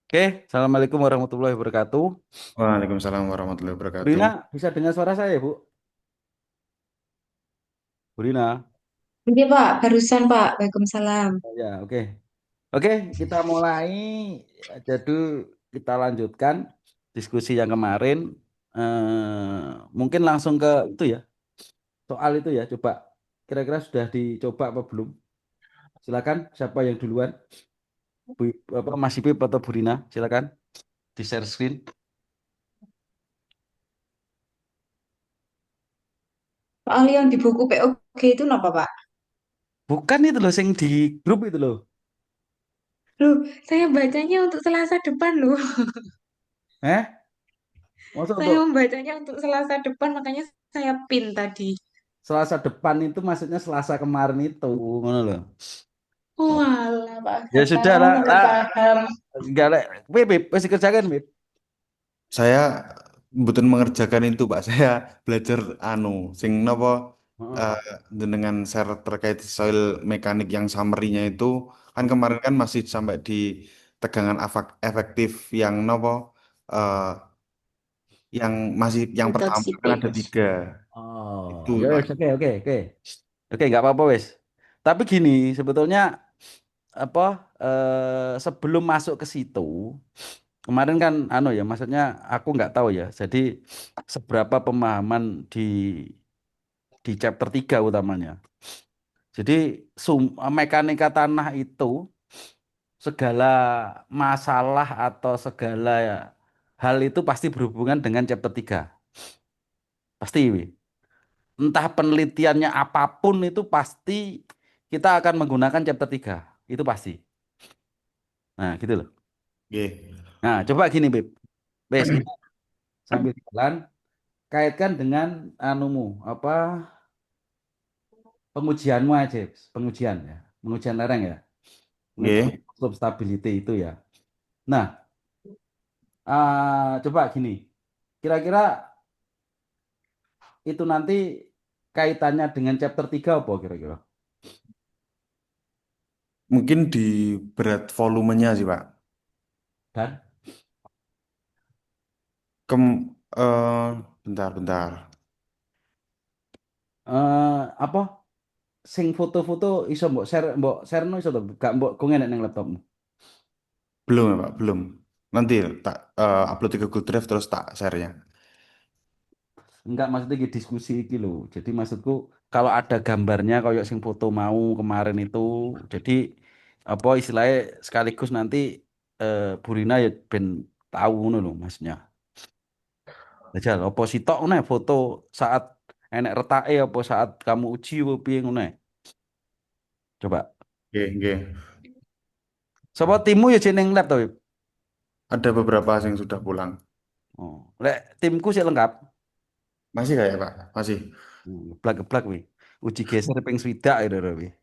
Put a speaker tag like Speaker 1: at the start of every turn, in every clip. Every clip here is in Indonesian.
Speaker 1: Oke, Assalamualaikum warahmatullahi wabarakatuh.
Speaker 2: Waalaikumsalam warahmatullahi
Speaker 1: Bu
Speaker 2: wabarakatuh.
Speaker 1: Rina, bisa dengar suara saya, Bu? Bu Rina,
Speaker 3: Iya Pak, barusan Pak. Waalaikumsalam.
Speaker 1: ya, oke. Oke, kita mulai. Jadi kita lanjutkan diskusi yang kemarin. Mungkin langsung ke itu ya, soal itu ya. Coba, kira-kira sudah dicoba apa belum? Silakan, siapa yang duluan? Bu, apa, Mas Ipip atau Bu Rina? Silakan, di share screen.
Speaker 3: Soal yang di buku POG itu apa Pak?
Speaker 1: Bukan itu loh, yang di grup itu loh.
Speaker 3: Loh, saya bacanya untuk Selasa depan loh.
Speaker 1: Eh? Masa
Speaker 3: Saya
Speaker 1: untuk
Speaker 3: membacanya untuk Selasa depan, makanya saya pin tadi.
Speaker 1: Selasa depan itu maksudnya Selasa kemarin itu, ngono loh.
Speaker 3: Oh alah Pak
Speaker 1: Ya
Speaker 3: Gata,
Speaker 1: sudah lah,
Speaker 3: nggak
Speaker 1: lah
Speaker 3: paham.
Speaker 1: enggak lah. Beb, masih kerjakan, Beb.
Speaker 2: Saya kebetulan mengerjakan itu, Pak. Saya belajar sing nopo
Speaker 1: Heeh.
Speaker 2: eh, dengan share terkait soil mekanik yang summary-nya itu kan kemarin kan masih sampai di tegangan efektif yang nopo eh, yang masih yang
Speaker 3: Without
Speaker 2: pertama kan
Speaker 3: sipik.
Speaker 2: ada tiga itu,
Speaker 1: Oh, ya
Speaker 2: Pak.
Speaker 1: wes, oke, oke, oke. Oke, nggak apa-apa wes. Tapi gini, sebetulnya apa sebelum masuk ke situ, kemarin kan ya, maksudnya aku nggak tahu ya. Jadi seberapa pemahaman di chapter 3 utamanya. Jadi mekanika tanah itu segala masalah atau segala hal itu pasti berhubungan dengan chapter 3. Pasti. Wi. Entah penelitiannya apapun itu pasti kita akan menggunakan chapter 3. Itu pasti. Nah, gitu loh.
Speaker 2: Oke.
Speaker 1: Nah, coba gini, Beb. Bes, kita sambil jalan kaitkan dengan anumu, apa pengujianmu aja, Bes. Pengujian ya. Pengujian lereng ya. Pengujian
Speaker 2: Oke.
Speaker 1: slope stability itu ya. Nah, coba gini. Kira-kira itu nanti kaitannya dengan chapter 3 apa kira-kira?
Speaker 2: Mungkin di berat volumenya sih, Pak.
Speaker 1: Dan
Speaker 2: Kem bentar.
Speaker 1: apa sing foto-foto iso mbok share no iso to gak mbok go ngenek ning laptopmu.
Speaker 2: Belum ya Pak, belum. Nanti tak upload ke Google Drive terus tak share-nya.
Speaker 1: Enggak, maksudnya iki diskusi iki lho. Jadi maksudku kalau ada gambarnya kayak sing foto mau kemarin itu, jadi apa istilahnya sekaligus nanti Burina ya ben tahu ngono lho maksudnya. Jajal apa sitok ngono ya, foto saat enek retake apa saat kamu uji apa piye ngono ya. Coba.
Speaker 2: Oke, oke.
Speaker 1: Sapa timmu ya jeneng lab to, Wib?
Speaker 2: Ada beberapa yang sudah pulang.
Speaker 1: Oh, lek timku sih lengkap.
Speaker 2: Masih kayak Pak? Masih.
Speaker 1: Geblak-geblak wi. Uji geser ping swidak itu wi.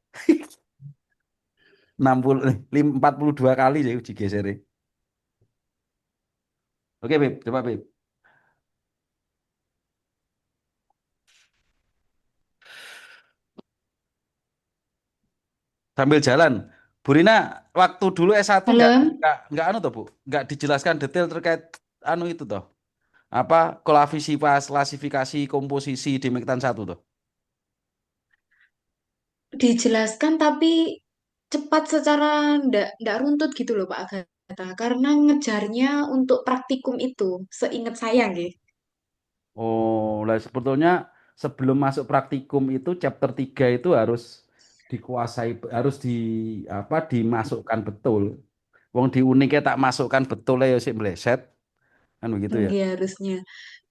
Speaker 1: 60 42 kali sih uji geser. Oke, Beb, coba Beb. Sambil jalan. Bu Rina, waktu dulu S1
Speaker 3: Halo,
Speaker 1: nggak anu toh, Bu. Nggak dijelaskan detail terkait anu itu toh. Apa klasifikasi komposisi di Mektan satu toh.
Speaker 3: dijelaskan tapi cepat secara ndak runtut gitu loh Pak Agatha. Karena ngejarnya untuk praktikum itu, seingat saya nggih.
Speaker 1: Oh, lah sebetulnya sebelum masuk praktikum itu chapter 3 itu harus dikuasai, harus dimasukkan betul. Wong di Uniknya tak masukkan betul ya sih meleset kan begitu ya.
Speaker 3: Nggih, harusnya.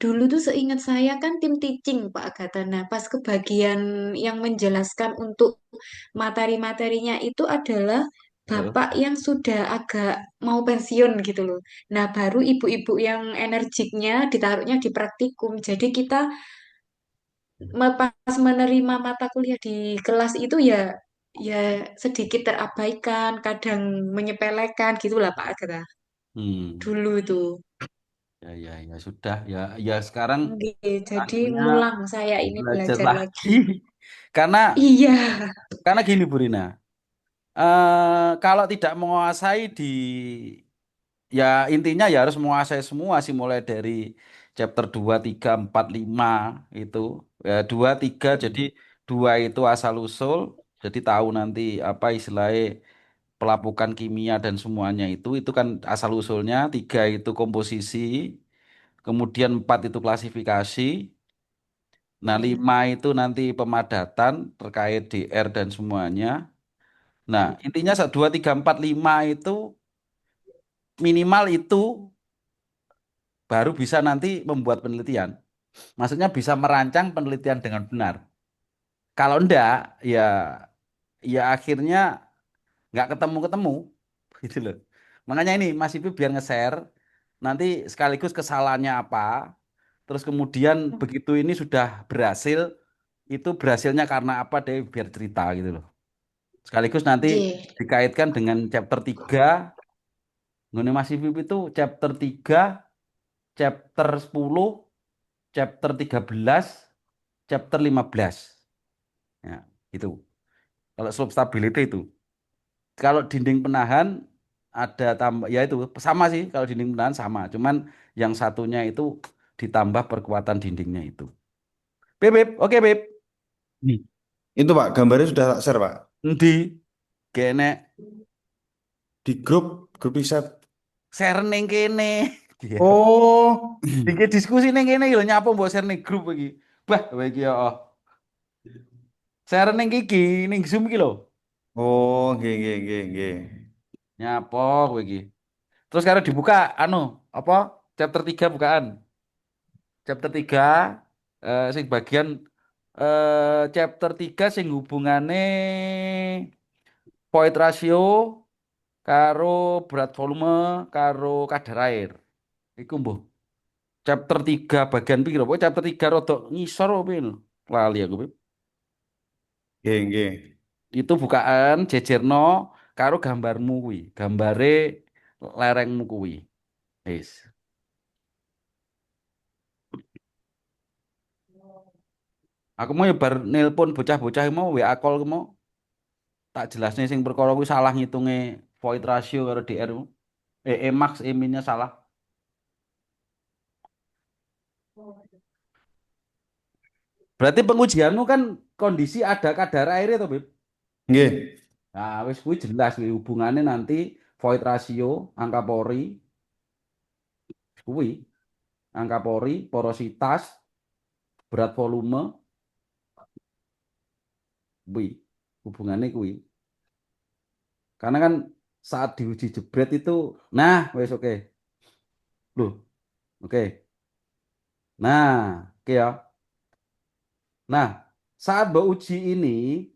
Speaker 3: Dulu tuh seingat saya kan tim teaching Pak Agatha. Nah, pas kebagian yang menjelaskan untuk materi-materinya itu adalah
Speaker 1: Heeh.
Speaker 3: bapak yang sudah agak mau pensiun gitu loh. Nah, baru ibu-ibu yang energiknya ditaruhnya di praktikum. Jadi kita pas menerima mata kuliah di kelas itu ya ya sedikit terabaikan, kadang menyepelekan gitulah Pak Agatha.
Speaker 1: Hmm.
Speaker 3: Dulu itu.
Speaker 1: Ya sudah ya sekarang
Speaker 3: Oke, jadi
Speaker 1: saatnya
Speaker 3: ngulang saya ini
Speaker 1: belajar
Speaker 3: belajar
Speaker 1: lagi
Speaker 3: lagi.
Speaker 1: karena
Speaker 3: Iya,
Speaker 1: gini Bu Rina. Kalau tidak menguasai di ya intinya ya harus menguasai semua sih mulai dari chapter 2 3 4 5 itu. Ya 2 3 jadi 2 itu asal usul. Jadi tahu nanti apa istilahnya pelapukan kimia dan semuanya itu kan asal usulnya. 3 itu komposisi, kemudian 4 itu klasifikasi. Nah,
Speaker 3: Mm-mm.
Speaker 1: 5 itu nanti pemadatan terkait DR dan semuanya. Nah, intinya 2 3 4 5 itu minimal itu baru bisa nanti membuat penelitian. Maksudnya bisa merancang penelitian dengan benar. Kalau enggak, ya ya akhirnya nggak ketemu-ketemu gitu loh. Makanya ini Mas Ipi biar nge-share nanti sekaligus kesalahannya apa, terus kemudian begitu ini sudah berhasil, itu berhasilnya karena apa deh biar cerita gitu loh. Sekaligus nanti
Speaker 3: Oke.
Speaker 1: dikaitkan dengan chapter 3, ngene Mas Ipi itu chapter 3, chapter 10, chapter 13, chapter 15. Ya, itu. Kalau slope stability itu. Kalau dinding penahan ada tambah ya itu sama sih kalau dinding penahan sama, cuman yang satunya itu ditambah perkuatan dindingnya itu. Beb, beb, oke beb.
Speaker 2: Hmm. Itu Pak, gambarnya sudah tak share Pak.
Speaker 1: Endi kene
Speaker 2: Di grup riset.
Speaker 1: share ning kene. Iya.
Speaker 2: Oh,
Speaker 1: Dikit diskusi ning kene lho nyapa mbok share ning grup iki. Bah, kowe iki ya. Oh. Share ning iki ning Zoom iki lho.
Speaker 2: oh, nggih.
Speaker 1: Nyapa kowe iki. Terus sekarang dibuka anu apa chapter 3 bukaan. Chapter 3 sing bagian chapter 3 sing hubungane void ratio karo berat volume karo kadar air. Iku mbuh. Chapter 3 bagian piro? Pokoknya chapter 3 rodok ngisor apa ini? Lali aku. Beb.
Speaker 2: Nggih.
Speaker 1: Itu bukaan jejerno karo gambarmu kuwi. Gambare lerengmu kuwi. Wis. Aku mau nyebar nelpon bocah-bocah mau WA call ku mau tak jelasnya sing perkara kuwi salah ngitunge void ratio karo DR. Max minnya salah. Berarti pengujianmu kan kondisi ada kadar air itu, Bib.
Speaker 2: Nggih.
Speaker 1: Nah, wis kuwi jelas kuwi hubungannya nanti void ratio, angka pori, kuwi, angka pori, porositas, berat volume, kuwi. Hubungannya kuwi. Karena kan saat diuji jebret itu, nah, wis oke. Loh, oke. Nah, oke ya. Nah, saat mbak uji ini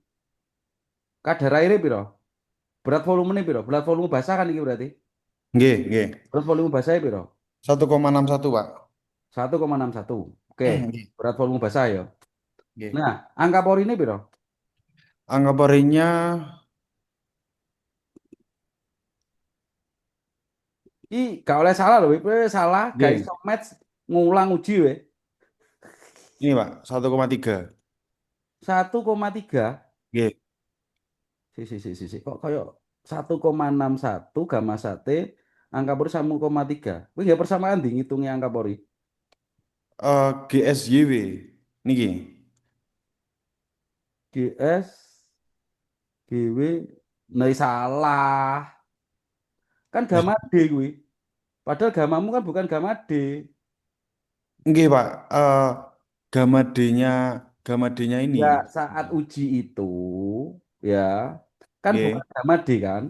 Speaker 1: kadar airnya piro? Berat volumenya piro? Berat volume basah kan ini berarti.
Speaker 2: Nggih.
Speaker 1: Berat volume basahnya piro?
Speaker 2: 1,61 Pak.
Speaker 1: 1,61. Oke,
Speaker 2: Nggih.
Speaker 1: berat volume basah ya.
Speaker 2: Nggih.
Speaker 1: Nah, angka pori ini piro?
Speaker 2: Angka porinya
Speaker 1: Gak oleh salah loh, Wip. Salah, gak iso
Speaker 2: nggih.
Speaker 1: match, ngulang uji we.
Speaker 2: Ini Pak, 1,3.
Speaker 1: 1,3.
Speaker 2: Nggih.
Speaker 1: Si. Kok kayak 1,61 gamma sate, angka pori 1,3. Wih, ya persamaan di ngitungnya angka pori.
Speaker 2: GSYW. Niki.
Speaker 1: GS, GW, nah salah. Kan gamma D gue. Padahal gammamu kan bukan gamma D.
Speaker 2: Nggih Pak, gamma D-nya ini.
Speaker 1: Ya, saat uji itu, ya, kan bukan
Speaker 2: Nggih.
Speaker 1: gamma D kan.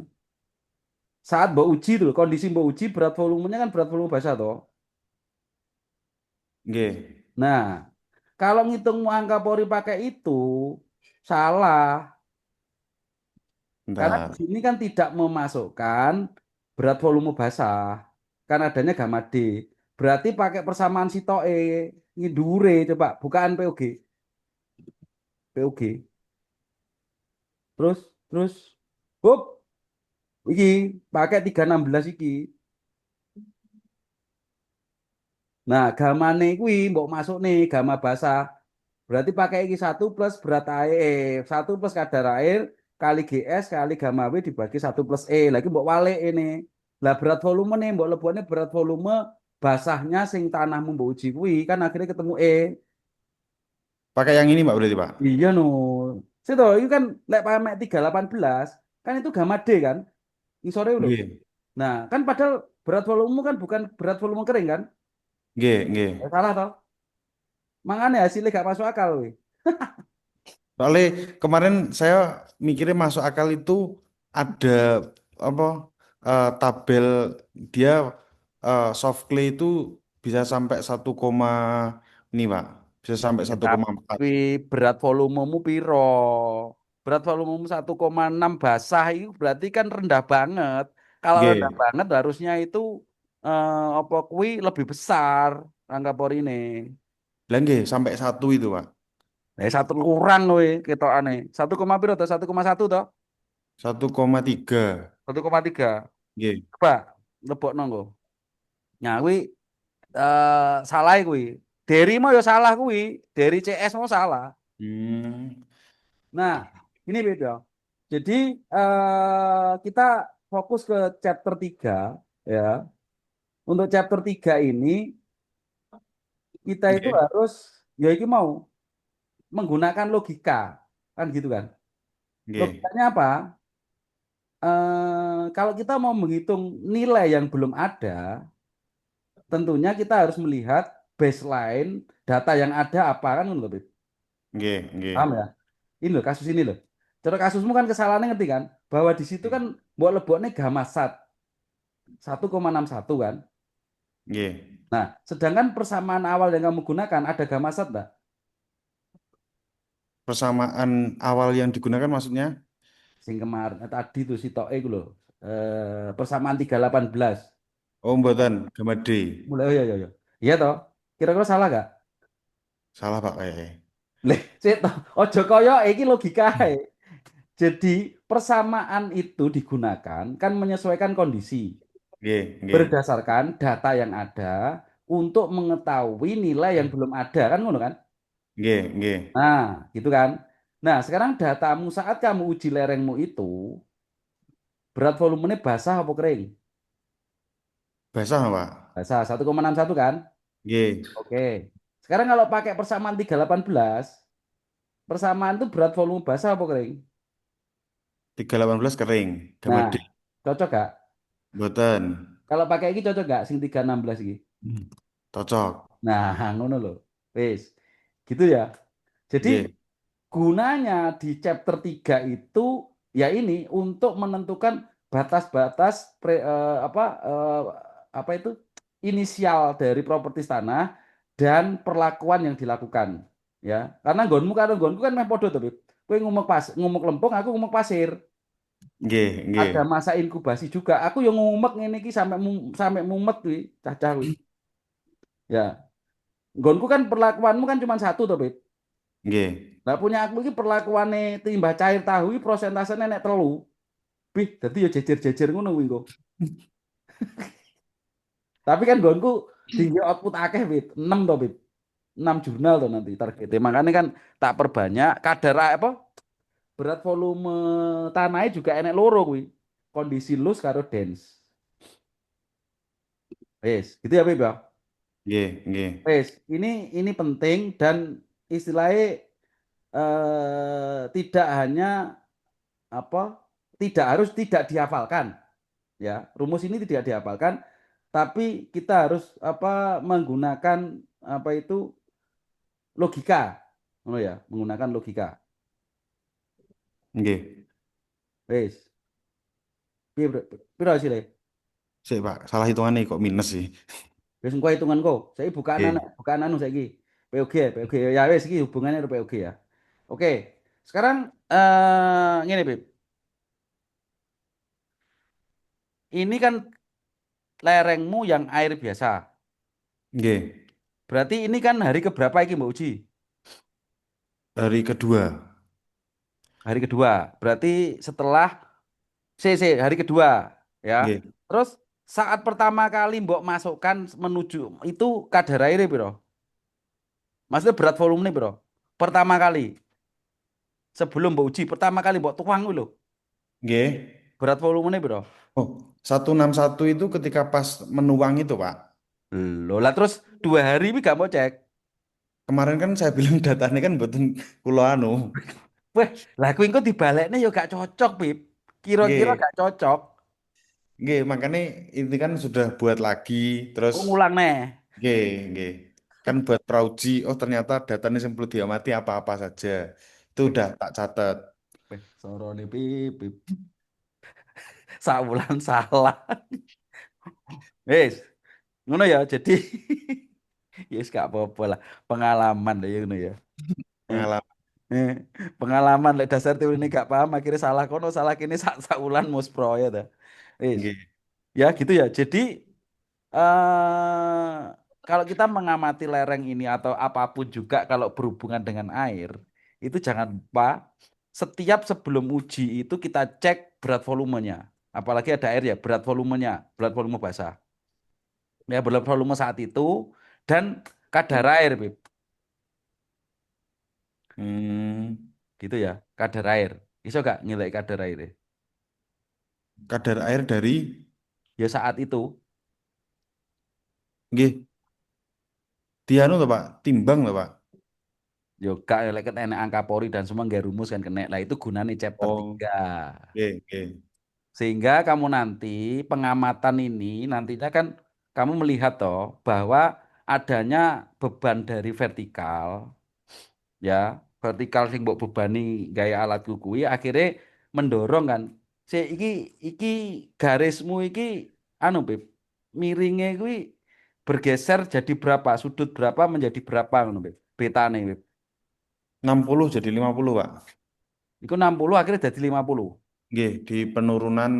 Speaker 1: Saat mbak uji tuh, kondisi mbak uji berat volumenya kan berat volume basah toh.
Speaker 2: Nggih.
Speaker 1: Nah, kalau ngitung angka pori pakai itu, salah. Karena di
Speaker 2: Bentar.
Speaker 1: sini kan tidak memasukkan berat volume basah. Kan adanya gamma D. Berarti pakai persamaan sitoe. Ini dure, coba. Bukaan POG. POG. Terus. Hup. Iki pakai 316 iki. Nah, gamane kuwi mbok masuk nih gamma basah. Berarti pakai iki satu plus berat air, satu plus kadar air kali GS kali gamma W dibagi satu plus E. Lagi mbok walik ini. Lah berat volume nih, mbok lebokne berat volume basahnya sing tanahmu mbok uji kuwi kan akhirnya ketemu E.
Speaker 2: Pakai yang ini Pak berarti Pak.
Speaker 1: Iya no. Situ itu kan lek pakai 318 kan itu gamma D kan, isore lho.
Speaker 2: Nggih.
Speaker 1: Nah, kan padahal berat volume kan bukan berat volume kering kan?
Speaker 2: Nggih, nggih.
Speaker 1: Salah toh? Makanya hasilnya gak masuk akal weh.
Speaker 2: Soalnya kemarin saya mikirnya masuk akal itu ada apa tabel dia soft clay itu bisa sampai 1, ini Pak. Bisa sampai
Speaker 1: Ya,
Speaker 2: 1,4.
Speaker 1: tapi berat volumemu piro? Berat volumemu 1,6 basah itu berarti kan rendah banget. Kalau rendah
Speaker 2: Nggih.
Speaker 1: banget harusnya itu apa kui lebih besar angka porine.
Speaker 2: Lah nggih sampai 1 itu Pak.
Speaker 1: Satu kurang we ketokane. 1, piro toh? 1,1 toh?
Speaker 2: 1,3.
Speaker 1: 1,3.
Speaker 2: Nggih.
Speaker 1: Coba lebokno nggo. Nah, kuwi salah kuwi. Deri mau ya salah kuwi. Deri CS mau salah.
Speaker 2: Hmm.
Speaker 1: Nah, ini beda. Jadi kita fokus ke chapter 3 ya. Untuk chapter 3 ini kita itu
Speaker 2: Nggih.
Speaker 1: harus ya ini mau menggunakan logika. Kan gitu kan.
Speaker 2: Nggih.
Speaker 1: Logikanya apa? Kalau kita mau menghitung nilai yang belum ada, tentunya kita harus melihat baseline data yang ada apa kan ngono lho, Bib.
Speaker 2: Nggih, nggih.
Speaker 1: Paham ya? Ini loh kasus ini loh. Cara kasusmu kan kesalahannya ngerti kan? Bahwa di situ kan buat leboknya gamma sat 1,61 kan.
Speaker 2: Nggih.
Speaker 1: Nah, sedangkan persamaan awal yang kamu gunakan ada gamma sat enggak?
Speaker 2: Persamaan awal yang digunakan maksudnya?
Speaker 1: Sing kemarin tadi tuh si Toke itu loh. Persamaan 318.
Speaker 2: Oh, mboten, gamma D.
Speaker 1: Mulai oh, iya iya iya. Iya toh? Kira-kira salah gak?
Speaker 2: Salah Pak kayaknya.
Speaker 1: Leh, sik toh. Ojo koyo iki logikae. Jadi persamaan itu digunakan kan menyesuaikan kondisi
Speaker 2: Nggih, nggih.
Speaker 1: berdasarkan data yang ada untuk mengetahui nilai yang belum ada kan ngono kan?
Speaker 2: Nggih, nggih.
Speaker 1: Nah, gitu kan? Nah, sekarang datamu saat kamu uji lerengmu itu berat volumenya basah apa kering?
Speaker 2: Basah, Pak.
Speaker 1: Basah 1,61 kan?
Speaker 2: Nggih.
Speaker 1: Oke. Sekarang kalau pakai persamaan 318, persamaan itu berat volume basah apa kering?
Speaker 2: 318 kering. Gamma
Speaker 1: Nah,
Speaker 2: D.
Speaker 1: cocok gak?
Speaker 2: Mboten.
Speaker 1: Kalau pakai ini cocok gak? Sing 316 ini.
Speaker 2: Cocok.
Speaker 1: Nah, ngono loh. Wis. Gitu ya. Jadi
Speaker 2: Nggih,
Speaker 1: gunanya di chapter 3 itu ya ini untuk menentukan batas-batas apa itu inisial dari properti tanah dan perlakuan yang dilakukan ya. Karena nggonku kan meh padha to, Bib. Kowe ngumuk lempung, aku ngumuk pasir.
Speaker 2: nggih, nggih.
Speaker 1: Ada masa inkubasi juga. Aku yang ngumek ngene iki sampai mumet kuwi, cacah kuwi. Ya. Nggonku kan perlakuanmu kan cuma satu to, Bib.
Speaker 2: Nggih.
Speaker 1: Lah punya aku iki perlakuane timbah cair tahu iki prosentasenya nek telu. Bih, dadi ya jejer-jejer ngono kuwi engko. Tapi kan nggonku tinggi output akeh, Bib. 6 to, Bib. 6 jurnal to nanti targetnya. Makanya kan tak perbanyak kadar apa? Berat volume tanahnya juga enek loro kuwi. Kondisi loose karo dense. Wes, gitu ya, Bib ya.
Speaker 2: Nggih, nggih.
Speaker 1: Wes, ini penting dan istilahnya tidak hanya apa? Tidak harus tidak dihafalkan. Ya, rumus ini tidak dihafalkan, tapi kita harus apa menggunakan apa itu logika, oh ya, menggunakan logika.
Speaker 2: Nggih.
Speaker 1: Wes, piro hasilnya?
Speaker 2: Sik, Pak. Salah hitungannya kok minus sih.
Speaker 1: Wes engko hitunganku. Saya
Speaker 2: Nggih.
Speaker 1: bukaan anu saiki. POG, POG ya wes iki hubungannya karo POG ya. Oke. Sekarang ngene, Bib. Ini kan lerengmu yang air biasa.
Speaker 2: Nggih.
Speaker 1: Berarti ini kan hari keberapa iki Mbak Uji?
Speaker 2: Hari kedua.
Speaker 1: Hari kedua. Berarti setelah hari kedua ya.
Speaker 2: Nggih.
Speaker 1: Terus saat pertama kali Mbok masukkan menuju itu kadar airnya bro. Maksudnya berat volumenya bro. Pertama kali sebelum Mbok uji pertama kali Mbok tuang dulu
Speaker 2: Nggih.
Speaker 1: berat volumenya bro.
Speaker 2: Oh, 161 itu ketika pas menuang itu, Pak.
Speaker 1: Loh lah terus 2 hari ini gak mau cek.
Speaker 2: Kemarin kan saya bilang datanya kan betul kulo anu.
Speaker 1: Weh, lah kuwi engko dibalekne ya gak cocok, Pip. Kira-kira
Speaker 2: Nggih,
Speaker 1: gak cocok.
Speaker 2: nggih, makanya ini kan sudah buat lagi terus
Speaker 1: Oh, ngulang neh.
Speaker 2: nggih, nggih. Kan buat prauji, oh ternyata datanya yang perlu diamati apa-apa saja. Itu
Speaker 1: Weh,
Speaker 2: udah tak catat.
Speaker 1: sorone Pip, Pip. Saulan salah. Wes, ngono ya. Jadi yes gak apa-apa lah. Pengalaman lah ya ngono ya. Eh,
Speaker 2: Pengalaman.
Speaker 1: eh, pengalaman lek dasar teori ini gak paham akhirnya salah kono salah kini saulan muspro ya ta. Wes.
Speaker 2: Nggih.
Speaker 1: Ya gitu ya. Jadi eh kalau kita mengamati lereng ini atau apapun juga kalau berhubungan dengan air, itu jangan lupa setiap sebelum uji itu kita cek berat volumenya. Apalagi ada air ya, berat volumenya, berat volume basah. Ya, berat volume saat itu dan kadar air, Bib.
Speaker 2: Hmm,
Speaker 1: Gitu ya, kadar air. Iso gak nilai kadar air?
Speaker 2: kadar air dari
Speaker 1: Ya saat itu,
Speaker 2: nggih, dianu tuh Pak, timbang tuh Pak.
Speaker 1: yo gak nilai kena angka pori dan semua nggak rumus kan kena. Lah itu gunanya chapter
Speaker 2: Oh,
Speaker 1: 3.
Speaker 2: nggih, nggih.
Speaker 1: Sehingga kamu nanti pengamatan ini nantinya kan kamu melihat toh bahwa adanya beban dari vertikal ya, vertikal sing mbok bebani gaya alat kuwi akhirnya mendorong kan. Iki iki garismu iki anu Beb, miringnya kuwi bergeser jadi berapa? Sudut berapa menjadi berapa ngono Beb? Betane Beb.
Speaker 2: 60 jadi 50 Pak.
Speaker 1: Iku 60 akhirnya jadi 50.
Speaker 2: Nggih, di penurunan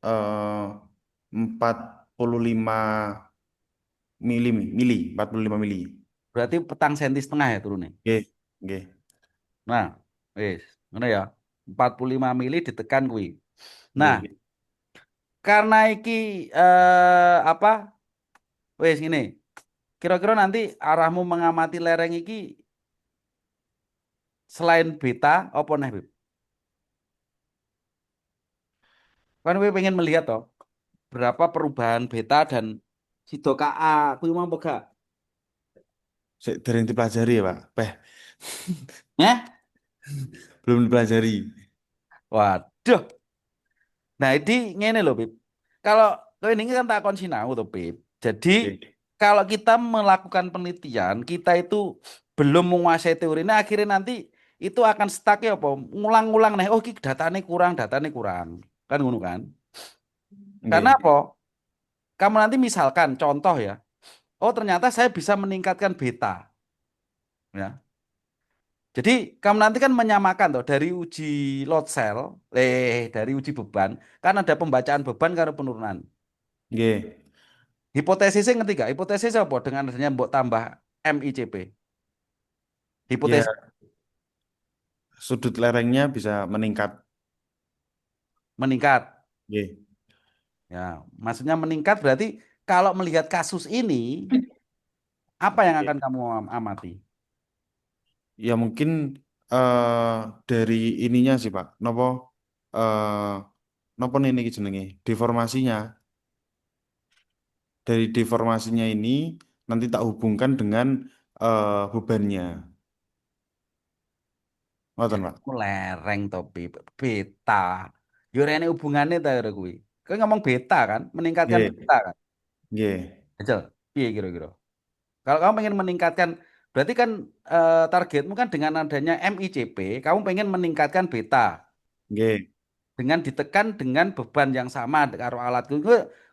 Speaker 2: 45 mili, 45 mili.
Speaker 1: Berarti petang senti setengah ya turunnya.
Speaker 2: Nggih, nggih,
Speaker 1: Nah, wis, ngono ya. 45 mili ditekan kuwi. Nah,
Speaker 2: nggih, nggih.
Speaker 1: karena iki apa? Wis ngene. Kira-kira nanti arahmu mengamati lereng iki selain beta apa nih, Bib? Kan gue pengen melihat toh berapa perubahan beta dan sido KA kuwi mau apa gak?
Speaker 2: Sik dereng dipelajari ya Pak.
Speaker 1: Ya?
Speaker 2: Belum dipelajari.
Speaker 1: Waduh. Nah, ini ngene loh, Bib. Kalau kowe ini kan takon sinau tuh, Bib. Jadi
Speaker 2: Nggih,
Speaker 1: kalau kita melakukan penelitian, kita itu belum menguasai teorinya, akhirnya nanti itu akan stuck ya apa? Ngulang-ngulang nih, oh iki datane kurang. Kan ngono kan? Karena
Speaker 2: nggih,
Speaker 1: apa? Kamu nanti misalkan contoh ya, oh ternyata saya bisa meningkatkan beta, ya. Jadi kamu nanti kan menyamakan tuh dari uji load cell, dari uji beban, kan ada pembacaan beban karena penurunan.
Speaker 2: nggih.
Speaker 1: Hipotesisnya ngerti gak? Hipotesisnya apa? Dengan adanya mbok tambah MICP. Hipotesis
Speaker 2: Ya, sudut lerengnya bisa meningkat.
Speaker 1: meningkat.
Speaker 2: Nggih.
Speaker 1: Ya, maksudnya meningkat berarti kalau melihat kasus ini, apa yang
Speaker 2: Nggih.
Speaker 1: akan kamu amati?
Speaker 2: Ya mungkin eh dari ininya sih Pak. Nopo eh nopo ini jenenge? Deformasinya. Dari deformasinya ini nanti tak hubungkan dengan bebannya. Ngoten Pak.
Speaker 1: Aku lereng topi beta. Yo rene hubungannya ta karo kuwi. Kowe ngomong beta kan, meningkatkan
Speaker 2: Nggih,
Speaker 1: beta kan.
Speaker 2: nggih,
Speaker 1: Ajel, piye kira-kira? Kalau kamu pengen meningkatkan, berarti kan targetmu kan dengan adanya MICP, kamu pengen meningkatkan beta.
Speaker 2: nggih.
Speaker 1: Dengan ditekan dengan beban yang sama karo alatku.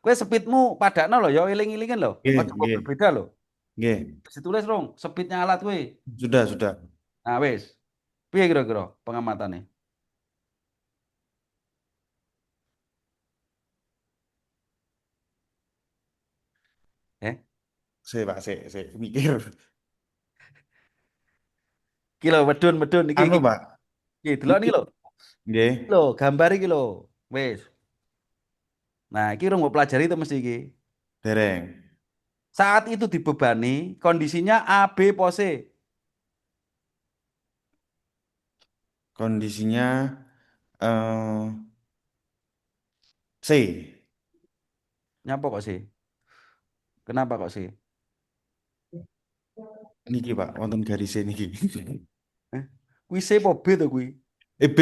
Speaker 1: Kowe speedmu padakno lho ya eling-elingen lho.
Speaker 2: Nggih,
Speaker 1: Aja kok
Speaker 2: nggih,
Speaker 1: berbeda lho.
Speaker 2: nggih.
Speaker 1: Wis ditulis dong speednya alat kowe.
Speaker 2: Sudah, sudah.
Speaker 1: Nah wis. Piye kira-kira pengamatannya? Eh?
Speaker 2: Saya Pak, saya mikir.
Speaker 1: Kilo medun medun iki
Speaker 2: Anu Pak.
Speaker 1: iki delok
Speaker 2: Iki,
Speaker 1: niki lho.
Speaker 2: nggih,
Speaker 1: Lho, gambar iki lho. Wis. Nah, iki urung mbok pelajari itu mesti iki.
Speaker 2: dereng.
Speaker 1: Saat itu dibebani, kondisinya A, B, pose.
Speaker 2: Kondisinya eh C.
Speaker 1: Nyapa kok sih? Kenapa kok sih?
Speaker 2: Niki Pak, wonten garisnya niki.
Speaker 1: Eh, kuwi C apa B to kuwi?
Speaker 2: B.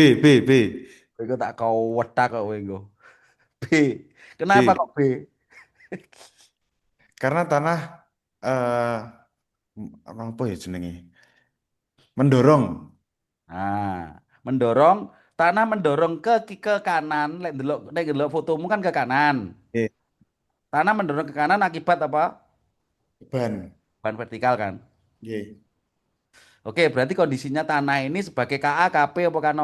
Speaker 1: Kowe kok tak kau wetak kok kowe engko. B. Kenapa
Speaker 2: B.
Speaker 1: kok B?
Speaker 2: Karena tanah eh apa ya jenenge? Mendorong.
Speaker 1: Nah, mendorong tanah mendorong ke kanan, nek ndelok fotomu kan ke kanan.
Speaker 2: Nggih,
Speaker 1: Tanah mendorong ke kanan akibat apa?
Speaker 2: ban.
Speaker 1: Ban vertikal kan.
Speaker 2: Nggih.
Speaker 1: Oke, berarti kondisinya tanah ini sebagai KA, KP apa K0?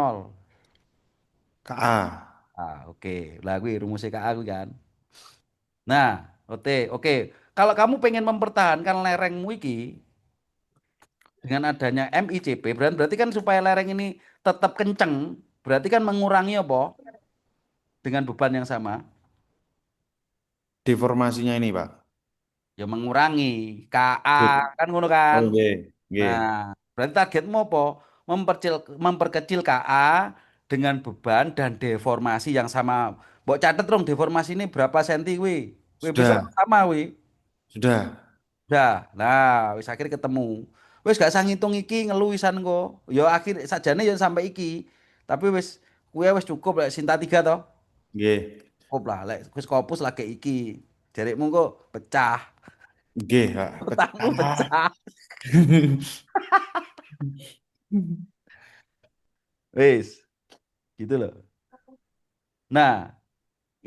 Speaker 2: KA.
Speaker 1: Ah, oke. Lah kuwi rumusnya KA kuwi kan. Nah, oke, oke. Kalau kamu pengen mempertahankan lerengmu iki dengan adanya MICP, berarti kan supaya lereng ini tetap kenceng, berarti kan mengurangi apa? Dengan beban yang sama,
Speaker 2: Deformasinya ini, Pak.
Speaker 1: ya mengurangi KA
Speaker 2: Oke.
Speaker 1: kan ngono kan.
Speaker 2: Oh, nggih. Nggih.
Speaker 1: Nah, berarti targetmu apa? Memperkecil KA dengan beban dan deformasi yang sama. Mbok catet dong deformasi ini berapa senti wi? Wih bisa
Speaker 2: Sudah.
Speaker 1: sama wi.
Speaker 2: Sudah.
Speaker 1: Dah, nah wis akhir ketemu. Wis gak usah ngitung iki ngelu wisan kok. Ya akhir sajane ya sampai iki. Tapi wis kuwi wis cukup lek Sinta 3 toh.
Speaker 2: Nggih.
Speaker 1: Cukup lah lek wis kopus lagi iki. Jarikmu kok pecah.
Speaker 2: Nggih, Pak.
Speaker 1: Utangmu
Speaker 2: Pecah.
Speaker 1: pecah. Wis, gitu loh. Nah,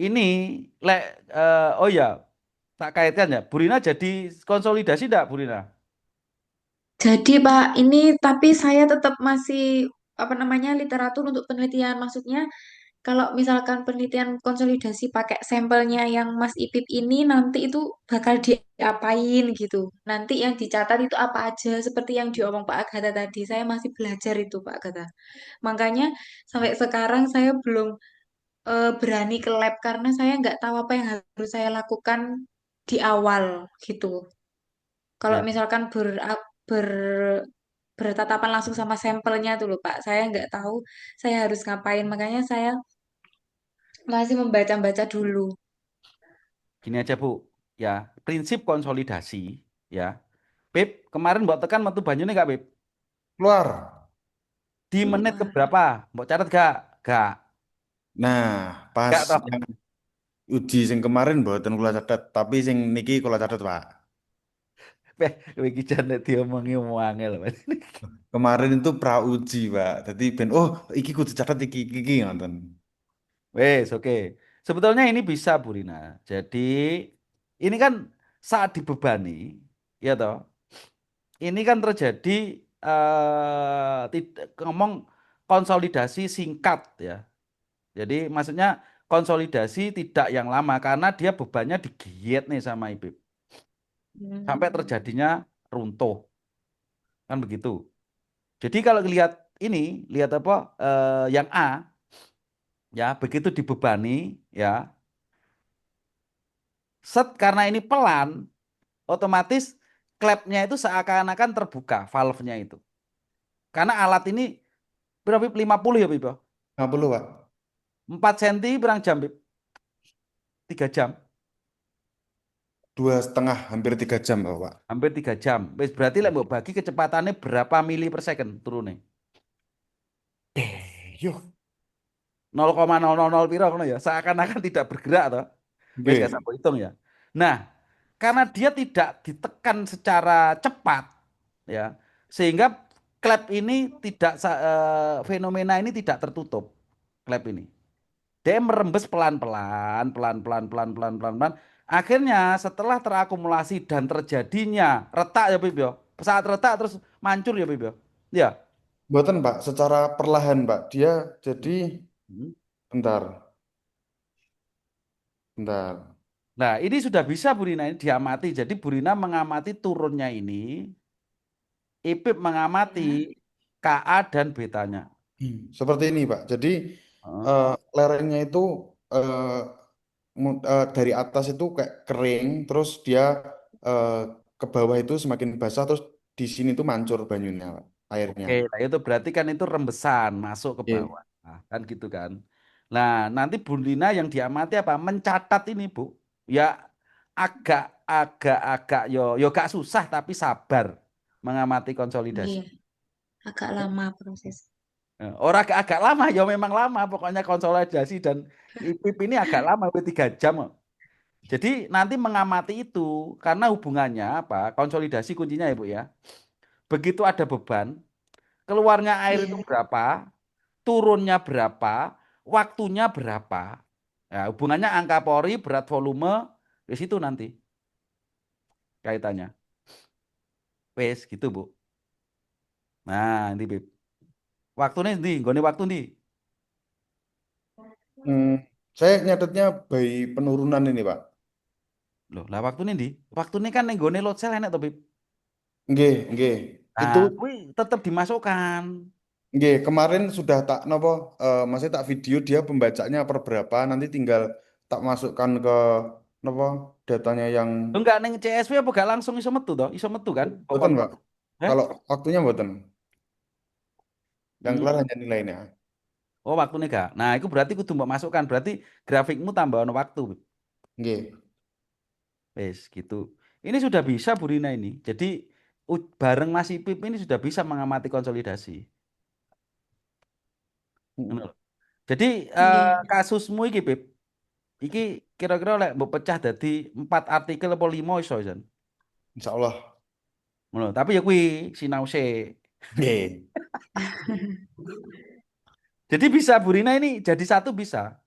Speaker 1: ini lek oh ya, tak kaitkan ya. Burina jadi konsolidasi enggak Burina?
Speaker 3: Jadi Pak, ini tapi saya tetap masih apa namanya literatur untuk penelitian. Maksudnya kalau misalkan penelitian konsolidasi pakai sampelnya yang Mas Ipip ini nanti itu bakal diapain gitu. Nanti yang dicatat itu apa aja seperti yang diomong Pak Agatha tadi. Saya masih belajar itu Pak Agatha. Makanya sampai sekarang saya belum berani ke lab karena saya nggak tahu apa yang harus saya lakukan di awal gitu. Kalau
Speaker 1: Ya,
Speaker 3: misalkan ber bertatapan langsung sama sampelnya tuh loh Pak, saya nggak tahu saya harus ngapain. Makanya saya masih membaca-baca dulu.
Speaker 1: gini aja Bu. Ya, prinsip konsolidasi ya. Beb, kemarin mbok tekan metu banyune gak, Beb?
Speaker 2: Keluar.
Speaker 1: Di menit ke
Speaker 3: Keluar.
Speaker 1: berapa? Mbok catat gak? Gak.
Speaker 2: Nah, pas
Speaker 1: Gak toh.
Speaker 2: yang uji sing kemarin mboten kula catet, tapi sing niki kula catet, Pak.
Speaker 1: Beh, kowe iki jan nek diomongi omong angel.
Speaker 2: Kemarin itu pra uji, Pak. Jadi ben oh, iki kudu catet iki ngoten.
Speaker 1: Wes, oke. Sebetulnya ini bisa, Bu Rina. Jadi, ini kan saat dibebani, ya toh, ini kan terjadi ngomong konsolidasi singkat ya. Jadi maksudnya konsolidasi tidak yang lama karena dia bebannya digiat nih sama IPIP sampai
Speaker 3: Hmm.
Speaker 1: terjadinya runtuh kan begitu. Jadi kalau lihat ini, lihat apa yang A ya begitu dibebani ya set karena ini pelan otomatis klepnya itu seakan-akan terbuka valve-nya itu. Karena alat ini berapa Bib? 50 ya Bib?
Speaker 2: 50, Pak.
Speaker 1: 4 cm berang jam Bib? 3 jam.
Speaker 2: 2,5 hampir 3 jam, Pak.
Speaker 1: Hampir 3 jam. Wis berarti lek mbok bagi kecepatannya berapa mili per second turunnya?
Speaker 2: Yuk.
Speaker 1: 0,000 piro ngono ya. Seakan-akan tidak bergerak toh. Wis gak
Speaker 2: Nggih.
Speaker 1: sampai hitung ya. Nah, karena dia tidak ditekan secara cepat ya, sehingga klep ini tidak fenomena ini tidak tertutup. Klep ini. Dia merembes pelan-pelan, pelan-pelan, pelan-pelan, pelan-pelan. Akhirnya setelah terakumulasi dan terjadinya retak ya Bib ya. Saat retak terus mancur ya Bib ya. Ya.
Speaker 2: Mboten, Pak, secara perlahan, Pak. Dia jadi
Speaker 1: Hmm.
Speaker 2: bentar, bentar.
Speaker 1: Nah, ini sudah bisa Burina ini diamati. Jadi Burina mengamati turunnya ini, Ipip mengamati
Speaker 3: Ya.
Speaker 1: KA dan betanya.
Speaker 2: Seperti ini, Pak. Jadi
Speaker 1: Heeh.
Speaker 2: eh, lerengnya itu eh, dari atas itu kayak kering, terus dia eh, ke bawah itu semakin basah, terus di sini tuh mancur banyunya, Pak, airnya.
Speaker 1: Oke, nah itu berarti kan itu rembesan masuk ke
Speaker 2: Iya.
Speaker 1: bawah. Nah, kan gitu kan. Nah, nanti Burina yang diamati apa? Mencatat ini, Bu. Ya agak yo gak susah tapi sabar mengamati konsolidasi.
Speaker 3: Iya, agak lama proses.
Speaker 1: Orang agak lama ya memang lama pokoknya konsolidasi dan IPIP ini agak lama 3 jam. Kok. Jadi nanti mengamati itu karena hubungannya apa? Konsolidasi kuncinya ya Bu ya. Begitu ada beban, keluarnya air itu
Speaker 3: Iya,
Speaker 1: berapa, turunnya berapa, waktunya berapa. Ya, hubungannya angka pori, berat volume, di situ nanti kaitannya. Wes gitu Bu. Nah, ini Bib. Waktunya ndi? Nggone waktu ndi?
Speaker 2: Hmm, saya nyatetnya by penurunan ini, Pak.
Speaker 1: Loh, lah waktunya ndi? Waktunya kan ning nggone load cell enek to, Bib.
Speaker 2: Nggih, nggih. Itu
Speaker 1: Nah, kuwi tetap dimasukkan.
Speaker 2: nggih, kemarin sudah tak nopo masih tak video dia pembacanya per berapa, nanti tinggal tak masukkan ke nopo datanya yang
Speaker 1: Lo enggak neng CSV apa gak langsung iso metu toh? Iso metu kan? Kok
Speaker 2: boten,
Speaker 1: kontrol.
Speaker 2: Pak.
Speaker 1: Eh?
Speaker 2: Kalau waktunya boten, yang
Speaker 1: Hmm.
Speaker 2: keluar hanya nilainya.
Speaker 1: Oh, waktunya gak. Nah, itu berarti kudu mbok masukkan. Berarti grafikmu tambah ono waktu. Bib.
Speaker 2: Nggih.
Speaker 1: Wes gitu. Ini sudah bisa Bu Rina ini. Jadi bareng Mas Ipip ini sudah bisa mengamati konsolidasi. Ngono
Speaker 2: Mm.
Speaker 1: lho. Jadi
Speaker 3: iya.
Speaker 1: kasusmu iki Pip, iki kira-kira lek mbok pecah dadi 4 artikel apa 5 iso Jan.
Speaker 2: Insya Allah.
Speaker 1: Ngono. Tapi ya kuwi sinau sik.
Speaker 2: Nggih.
Speaker 1: Jadi bisa Bu Rina ini jadi satu bisa.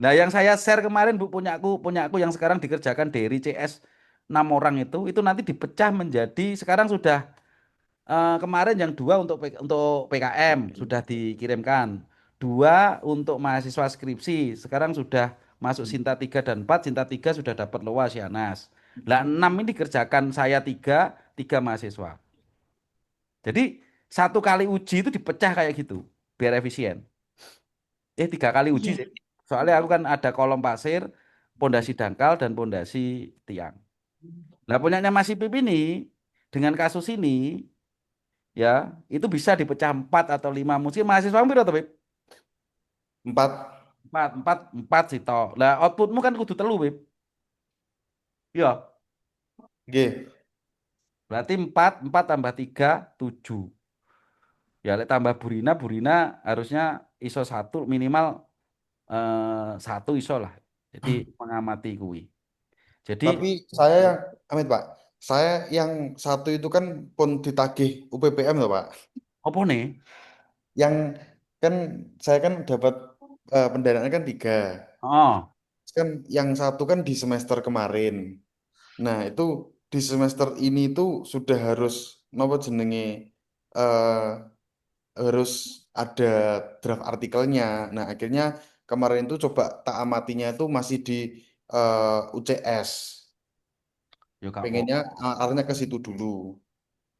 Speaker 1: Nah, yang saya share kemarin Bu punyaku yang sekarang dikerjakan dari CS 6 orang itu nanti dipecah menjadi sekarang sudah kemarin yang 2 untuk PKM sudah dikirimkan. 2 untuk mahasiswa skripsi. Sekarang sudah masuk Sinta 3 dan 4. Sinta 3 sudah dapat luas Yanas. Lah 6 ini dikerjakan saya 3, 3 mahasiswa. Jadi 1 kali uji itu dipecah kayak gitu biar efisien. 3 kali uji
Speaker 3: Iya,
Speaker 1: sih. Soalnya aku kan ada kolom pasir, pondasi dangkal dan pondasi tiang. Nah, punyanya Mas Ipip ini dengan kasus ini ya itu bisa dipecah 4 atau 5 mungkin mahasiswa hampir atau Beb?
Speaker 2: 4.
Speaker 1: Empat sih toh. Lah outputmu kan kudu telu Beb. Iya,
Speaker 2: Nggih.
Speaker 1: berarti 4 tambah 3 7. Ya lek tambah Burina, Burina harusnya ISO 1 minimal 1 ISO lah. Jadi mengamati kui. Jadi
Speaker 2: Tapi saya yang amit Pak, saya yang satu itu kan pun ditagih UPPM loh Pak.
Speaker 1: apa nih?
Speaker 2: Yang kan saya kan dapat pendanaan kan 3.
Speaker 1: Oh,
Speaker 2: Kan yang satu kan di semester kemarin. Nah itu di semester ini tuh sudah harus nopo jenenge eh, harus ada draft artikelnya. Nah akhirnya kemarin itu coba tak amatinya itu masih di UCS.
Speaker 1: ya gak
Speaker 2: Pengennya
Speaker 1: apa.
Speaker 2: arahnya ke situ dulu.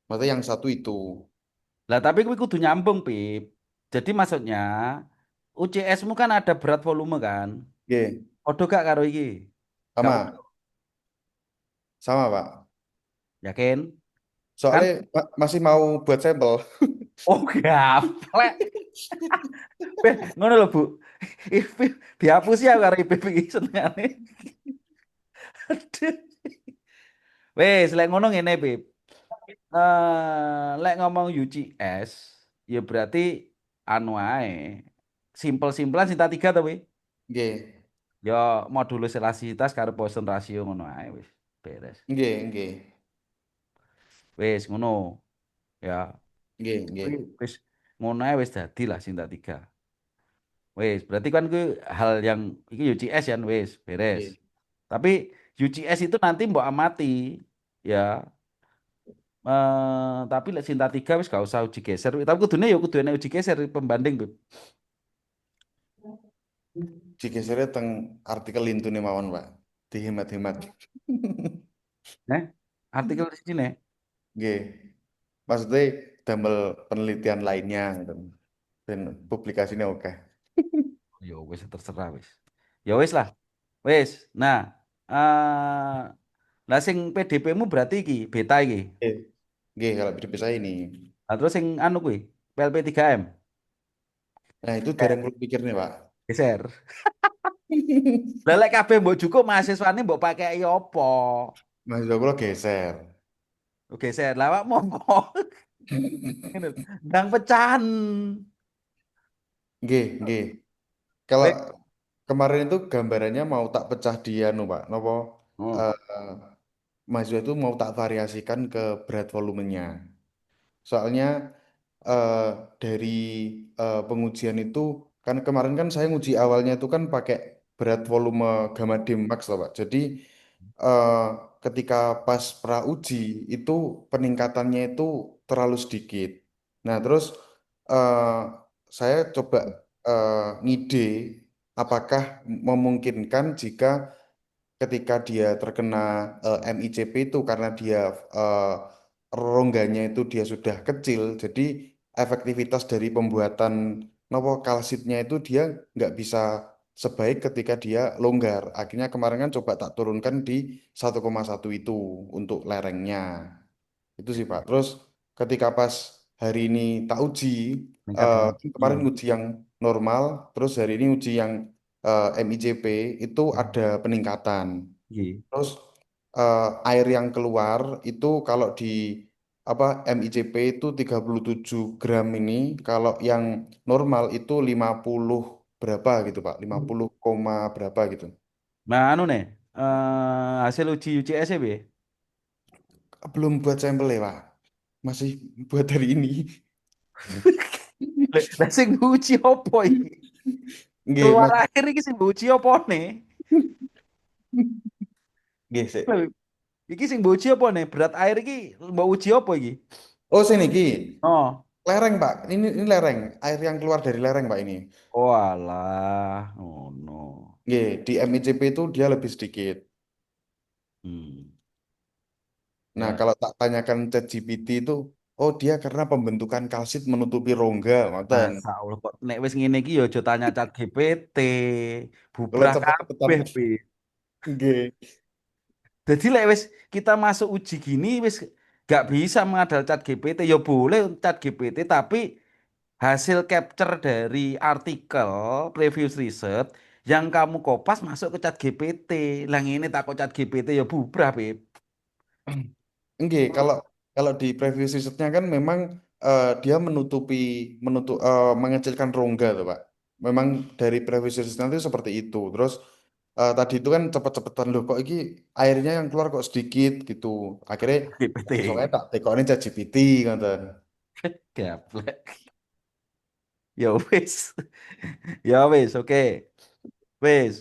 Speaker 2: Maksudnya yang satu itu.
Speaker 1: Lah tapi kuwi kudu nyambung, Pip. Jadi maksudnya UCS-mu kan ada berat volume kan?
Speaker 2: Oke,
Speaker 1: Podo gak karo iki? Gak podo.
Speaker 2: sama, sama Pak.
Speaker 1: Yakin? Kan?
Speaker 2: Soalnya masih mau buat sampel.
Speaker 1: Oh, gaplek. Ngono lho, Bu. Ipip dihapus ya karo Ipip iki senengane. Aduh. Wes, lek ngono ngene, Pip. Lek ngomong UCS, ya berarti anu ae. Simpel-simpelan Sinta 3 to, Pi?
Speaker 2: Nggih,
Speaker 1: Ya modulus elastisitas karo Poisson ratio ngono ae wis. Beres.
Speaker 2: nggih, nggih,
Speaker 1: Wis ngono ya.
Speaker 2: nggih, nggih,
Speaker 1: Kuwi wis ngono ae wis dadi lah Sinta 3. Wis, berarti kan kuwi hal yang iki UCS ya wis beres.
Speaker 2: nggih.
Speaker 1: Tapi UCS itu nanti mbok amati ya. Tapi lek Sinta 3 wis gak usah uji geser. Tapi kudune ya kudu enek uji geser pembanding, Beb.
Speaker 2: Digesernya teng artikel intune mawon, Pak. Dihemat-hemat.
Speaker 1: Nah, artikel di sini.
Speaker 2: Nggih. Maksudnya damel penelitian lainnya gitu. Dan publikasinya oke.
Speaker 1: Ya wis terserah wis. Ya wis lah. Wis. Nah, lah sing PDP-mu berarti iki beta iki.
Speaker 2: Nggih, nggih kalau hidup saya ini.
Speaker 1: Lah terus sing anu kuwi PLP 3M
Speaker 2: Nah, itu dereng kulo pikir nih, Pak.
Speaker 1: geser. Lah lek kabeh mbok cukup mahasiswane mbok pakai apa?
Speaker 2: Mahasiswa kula geser.
Speaker 1: Oke, saya lawak mau ngene lho. Ndang pecahan.
Speaker 2: Nggih, nggih. Kalau
Speaker 1: Weh.
Speaker 2: kemarin itu gambarannya mau tak pecah dia no Pak. Napa
Speaker 1: Oh.
Speaker 2: eh, mahasiswa itu mau tak variasikan ke berat volumenya. Soalnya eh, dari pengujian itu kan kemarin kan saya nguji awalnya itu kan pakai berat volume gamma dim max loh Pak. Jadi eh, ketika pas pra uji itu peningkatannya itu terlalu sedikit. Nah terus eh, saya coba ngide apakah memungkinkan jika ketika dia terkena MICP itu karena dia eh, rongganya itu dia sudah kecil, jadi efektivitas dari pembuatan nopo kalsitnya itu dia nggak bisa sebaik ketika dia longgar. Akhirnya kemarin kan coba tak turunkan di 1,1 itu untuk lerengnya. Itu sih Pak. Terus ketika pas hari ini tak uji,
Speaker 1: Meningkat dengan
Speaker 2: kemarin
Speaker 1: tinggi.
Speaker 2: uji yang normal, terus hari ini uji yang MICP itu ada peningkatan.
Speaker 1: Nggih.
Speaker 2: Terus air yang keluar itu kalau di apa MICP itu 37 gram ini, kalau yang normal itu 50 berapa gitu Pak, 50 koma berapa gitu.
Speaker 1: Nah, anu nih, hasil uji UCS ya, Be?
Speaker 2: Belum buat sampel ya Pak, masih buat hari ini.
Speaker 1: Lah sing uji apa iki?
Speaker 2: Nggih,
Speaker 1: Keluar
Speaker 2: Mas.
Speaker 1: akhir iki sing uji apa nih?
Speaker 2: Nggih, sik.
Speaker 1: Lho, iki sing uji apa nih? Berat air iki mbok uji apa iki?
Speaker 2: Oh, sini Ki.
Speaker 1: Oh.
Speaker 2: Lereng Pak. Ini lereng, air yang keluar dari lereng Pak ini.
Speaker 1: Oh alah, oh no.
Speaker 2: Nggih, di MICP itu dia lebih sedikit.
Speaker 1: Hmm.
Speaker 2: Nah,
Speaker 1: Ya,
Speaker 2: kalau tak tanyakan ChatGPT itu, oh dia karena pembentukan kalsit menutupi rongga, ngoten.
Speaker 1: masa Allah kok nek wis ngene iki ya aja tanya Chat GPT.
Speaker 2: Kalau
Speaker 1: Bubrah
Speaker 2: cepet-cepetan,
Speaker 1: kabeh, Be.
Speaker 2: nggih.
Speaker 1: Jadi lek wis kita masuk uji gini wis gak bisa mengandalkan Chat GPT. Ya boleh Chat GPT tapi hasil capture dari artikel previous research yang kamu kopas masuk ke Chat GPT. Lah ini takut Chat GPT ya bubrah, Beb.
Speaker 2: Nggih, kalau kalau di previous risetnya kan memang dia mengecilkan rongga tuh, Pak. Memang dari previous risetnya itu seperti itu. Terus tadi itu kan cepet-cepetan loh kok ini airnya yang keluar kok sedikit gitu. Akhirnya
Speaker 1: GPT.
Speaker 2: soalnya tak tekokin ChatGPT ngoten.
Speaker 1: Gaplek. Ya wis. Ya wis, oke. Wis.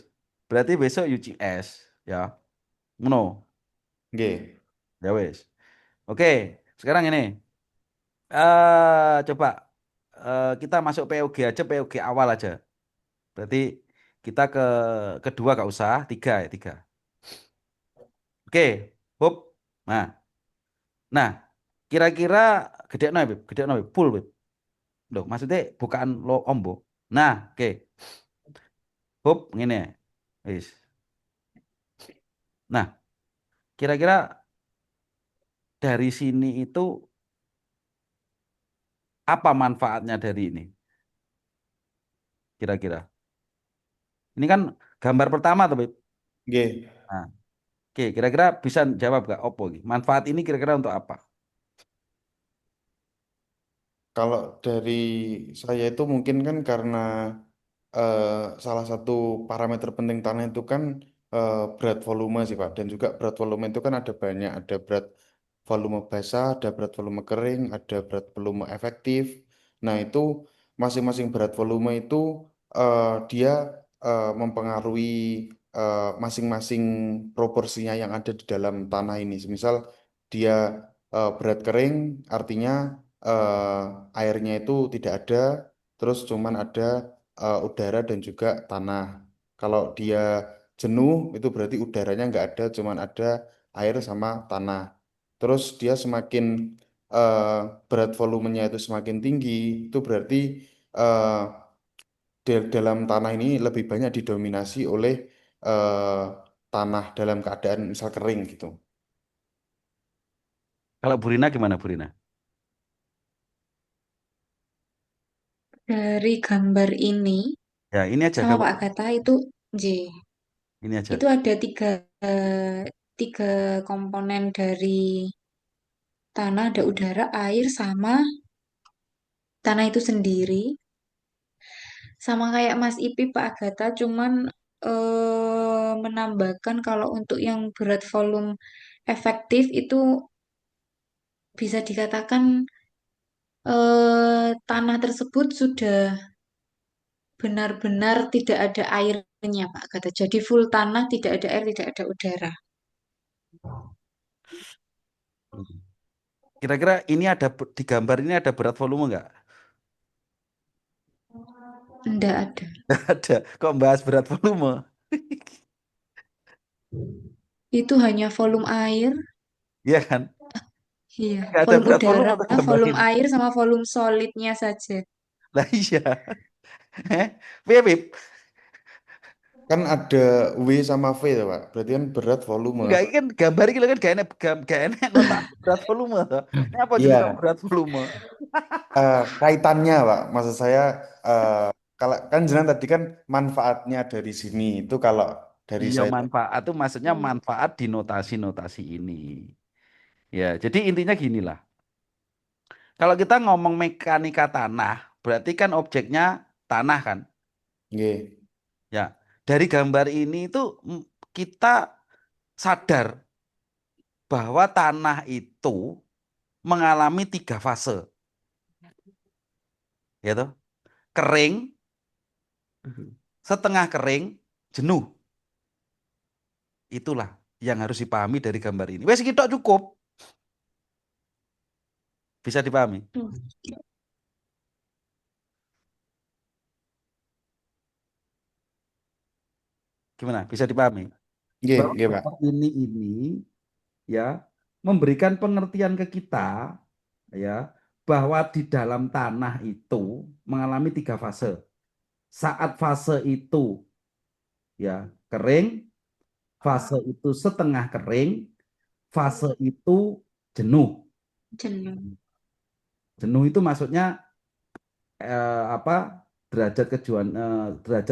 Speaker 1: Berarti besok UCS ya. Ngono.
Speaker 2: Nggih.
Speaker 1: Ya wis. Oke, sekarang ini coba kita masuk POG aja, POG awal aja. Berarti kita ke kedua gak usah, tiga ya, tiga. Oke, Bob. Nah, kira-kira gede no, Beb, gede no, Beb, full, Beb. Loh, maksudnya bukan lo ombo. Nah, oke, Bob, ngene. Wis. Nah, kira-kira dari sini itu apa manfaatnya dari ini? Kira-kira. Ini kan gambar pertama tuh, Beb.
Speaker 2: Nggih.
Speaker 1: Nah, oke, kira-kira bisa jawab gak Oppo ini? Manfaat ini kira-kira untuk apa?
Speaker 2: Kalau dari saya itu mungkin kan karena eh, salah satu parameter penting tanah itu kan berat volume sih Pak. Dan juga berat volume itu kan ada banyak. Ada berat volume basah, ada berat volume kering, ada berat volume efektif. Nah itu masing-masing berat volume itu dia mempengaruhi masing-masing proporsinya yang ada di dalam tanah ini. Misal dia berat kering, artinya airnya itu tidak ada, terus cuman ada udara dan juga tanah. Kalau dia jenuh, itu berarti udaranya nggak ada, cuman ada air sama tanah. Terus dia semakin eh, berat volumenya itu semakin tinggi, itu berarti eh, dalam tanah ini lebih banyak didominasi oleh eh, tanah dalam keadaan misal kering gitu.
Speaker 1: Kalau Burina gimana, Burina?
Speaker 3: Dari gambar ini
Speaker 1: Ya, ini aja
Speaker 3: sama
Speaker 1: gambar.
Speaker 3: Pak Gata itu J.
Speaker 1: Ini aja.
Speaker 3: Itu ada tiga komponen dari tanah, ada udara, air, sama tanah itu sendiri. Sama kayak Mas Ipi, Pak Agatha, cuman menambahkan kalau untuk yang berat volume efektif itu bisa dikatakan tanah tersebut sudah benar-benar tidak ada airnya, Pak Agatha. Jadi full tanah, tidak ada air, tidak ada udara.
Speaker 1: Kira-kira ini ada di gambar ini ada berat volume nggak?
Speaker 3: Tidak ada.
Speaker 1: Ada. Kok bahas berat volume?
Speaker 3: Itu hanya volume air,
Speaker 1: Iya kan?
Speaker 3: iya,
Speaker 1: Nggak ada
Speaker 3: volume
Speaker 1: berat volume
Speaker 3: udara,
Speaker 1: tuh gambar
Speaker 3: volume
Speaker 1: ini.
Speaker 3: air, sama volume solidnya saja.
Speaker 1: Lah iya. Pip, Pip.
Speaker 2: Kan ada W sama V ya, Pak. Berarti kan berat volume.
Speaker 1: Enggak, ini kan gambar ini kan gak enak nota berat volume toh. Ini apa jenenge
Speaker 2: Iya,
Speaker 1: berat volume?
Speaker 2: kaitannya, Pak. Maksud saya, eh, kalau kan jenengan tadi kan manfaatnya dari sini itu kalau dari
Speaker 1: Iya,
Speaker 2: saya,
Speaker 1: manfaat itu maksudnya manfaat di notasi-notasi ini. Ya, jadi intinya gini lah. Kalau kita ngomong mekanika tanah, berarti kan objeknya tanah kan?
Speaker 2: nggih,
Speaker 1: Ya, dari gambar ini itu kita sadar bahwa tanah itu mengalami tiga fase, ya toh? Kering, setengah kering, jenuh. Itulah yang harus dipahami dari gambar ini. Wes kita cukup, bisa dipahami.
Speaker 3: Hmm.
Speaker 1: Gimana? Bisa dipahami?
Speaker 2: nggih,
Speaker 1: Bahwa
Speaker 2: nggih, Pak.
Speaker 1: gambar ini ya memberikan pengertian ke kita ya bahwa di dalam tanah itu mengalami tiga fase. Saat fase itu ya kering, fase itu setengah kering, fase itu jenuh.
Speaker 3: Jenuh.
Speaker 1: Jenuh itu maksudnya apa derajat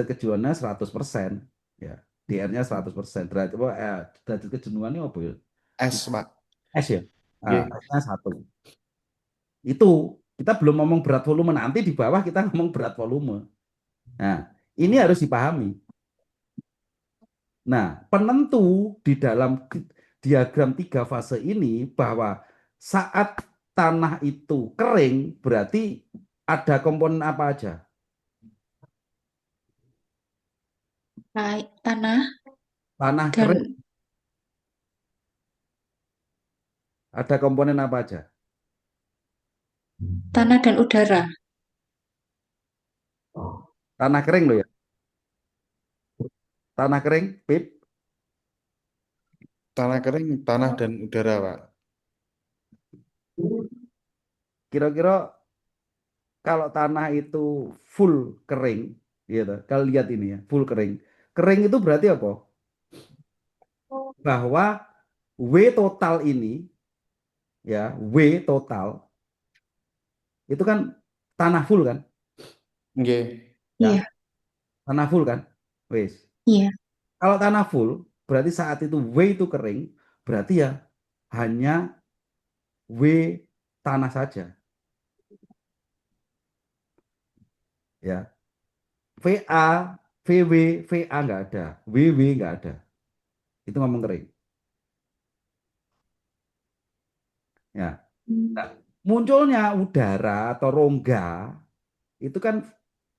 Speaker 1: kejuannya 100% ya. DR-nya 100%. Derajat kejenuhan ini apa ya?
Speaker 2: S, Pak.
Speaker 1: S ya. Nah,
Speaker 2: Nggih,
Speaker 1: S-nya 1. Itu kita belum ngomong berat volume, nanti di bawah kita ngomong berat volume. Nah, ini harus dipahami. Nah, penentu di dalam diagram tiga fase ini bahwa saat tanah itu kering berarti ada komponen apa aja?
Speaker 3: Tanah
Speaker 1: Tanah kering
Speaker 3: dan
Speaker 1: ada komponen apa aja?
Speaker 3: tanah dan udara.
Speaker 1: Tanah kering loh ya. Tanah kering, Pip.
Speaker 2: tanah kering, tanah dan udara, Pak.
Speaker 1: Kira-kira kalau tanah itu full kering, gitu. Kalau lihat ini ya, full kering. Kering itu berarti apa? Bahwa W total ini ya, W total itu kan tanah full kan?
Speaker 2: Nggih,
Speaker 1: Ya,
Speaker 3: Iya,
Speaker 1: tanah full kan? Wes.
Speaker 3: iya.
Speaker 1: Kalau tanah full berarti saat itu W itu kering, berarti ya hanya W tanah saja ya. VA, VW, VA nggak ada, WW nggak ada. Itu ngomong kering. Ya.
Speaker 3: Hmm.
Speaker 1: Nah, munculnya udara atau rongga itu kan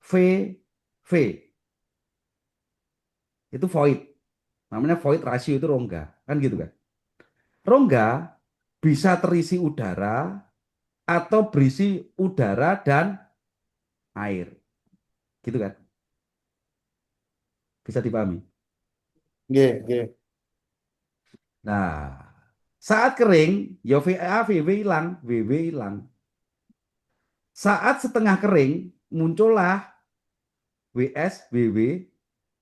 Speaker 1: V, V. Itu void. Namanya void ratio itu rongga. Kan gitu kan. Rongga bisa terisi udara atau berisi udara dan air. Gitu kan. Bisa dipahami.
Speaker 2: nggih, nggih.
Speaker 1: Nah, saat kering, ya VA, VW hilang, WW hilang. Saat setengah kering, muncullah WS, WW,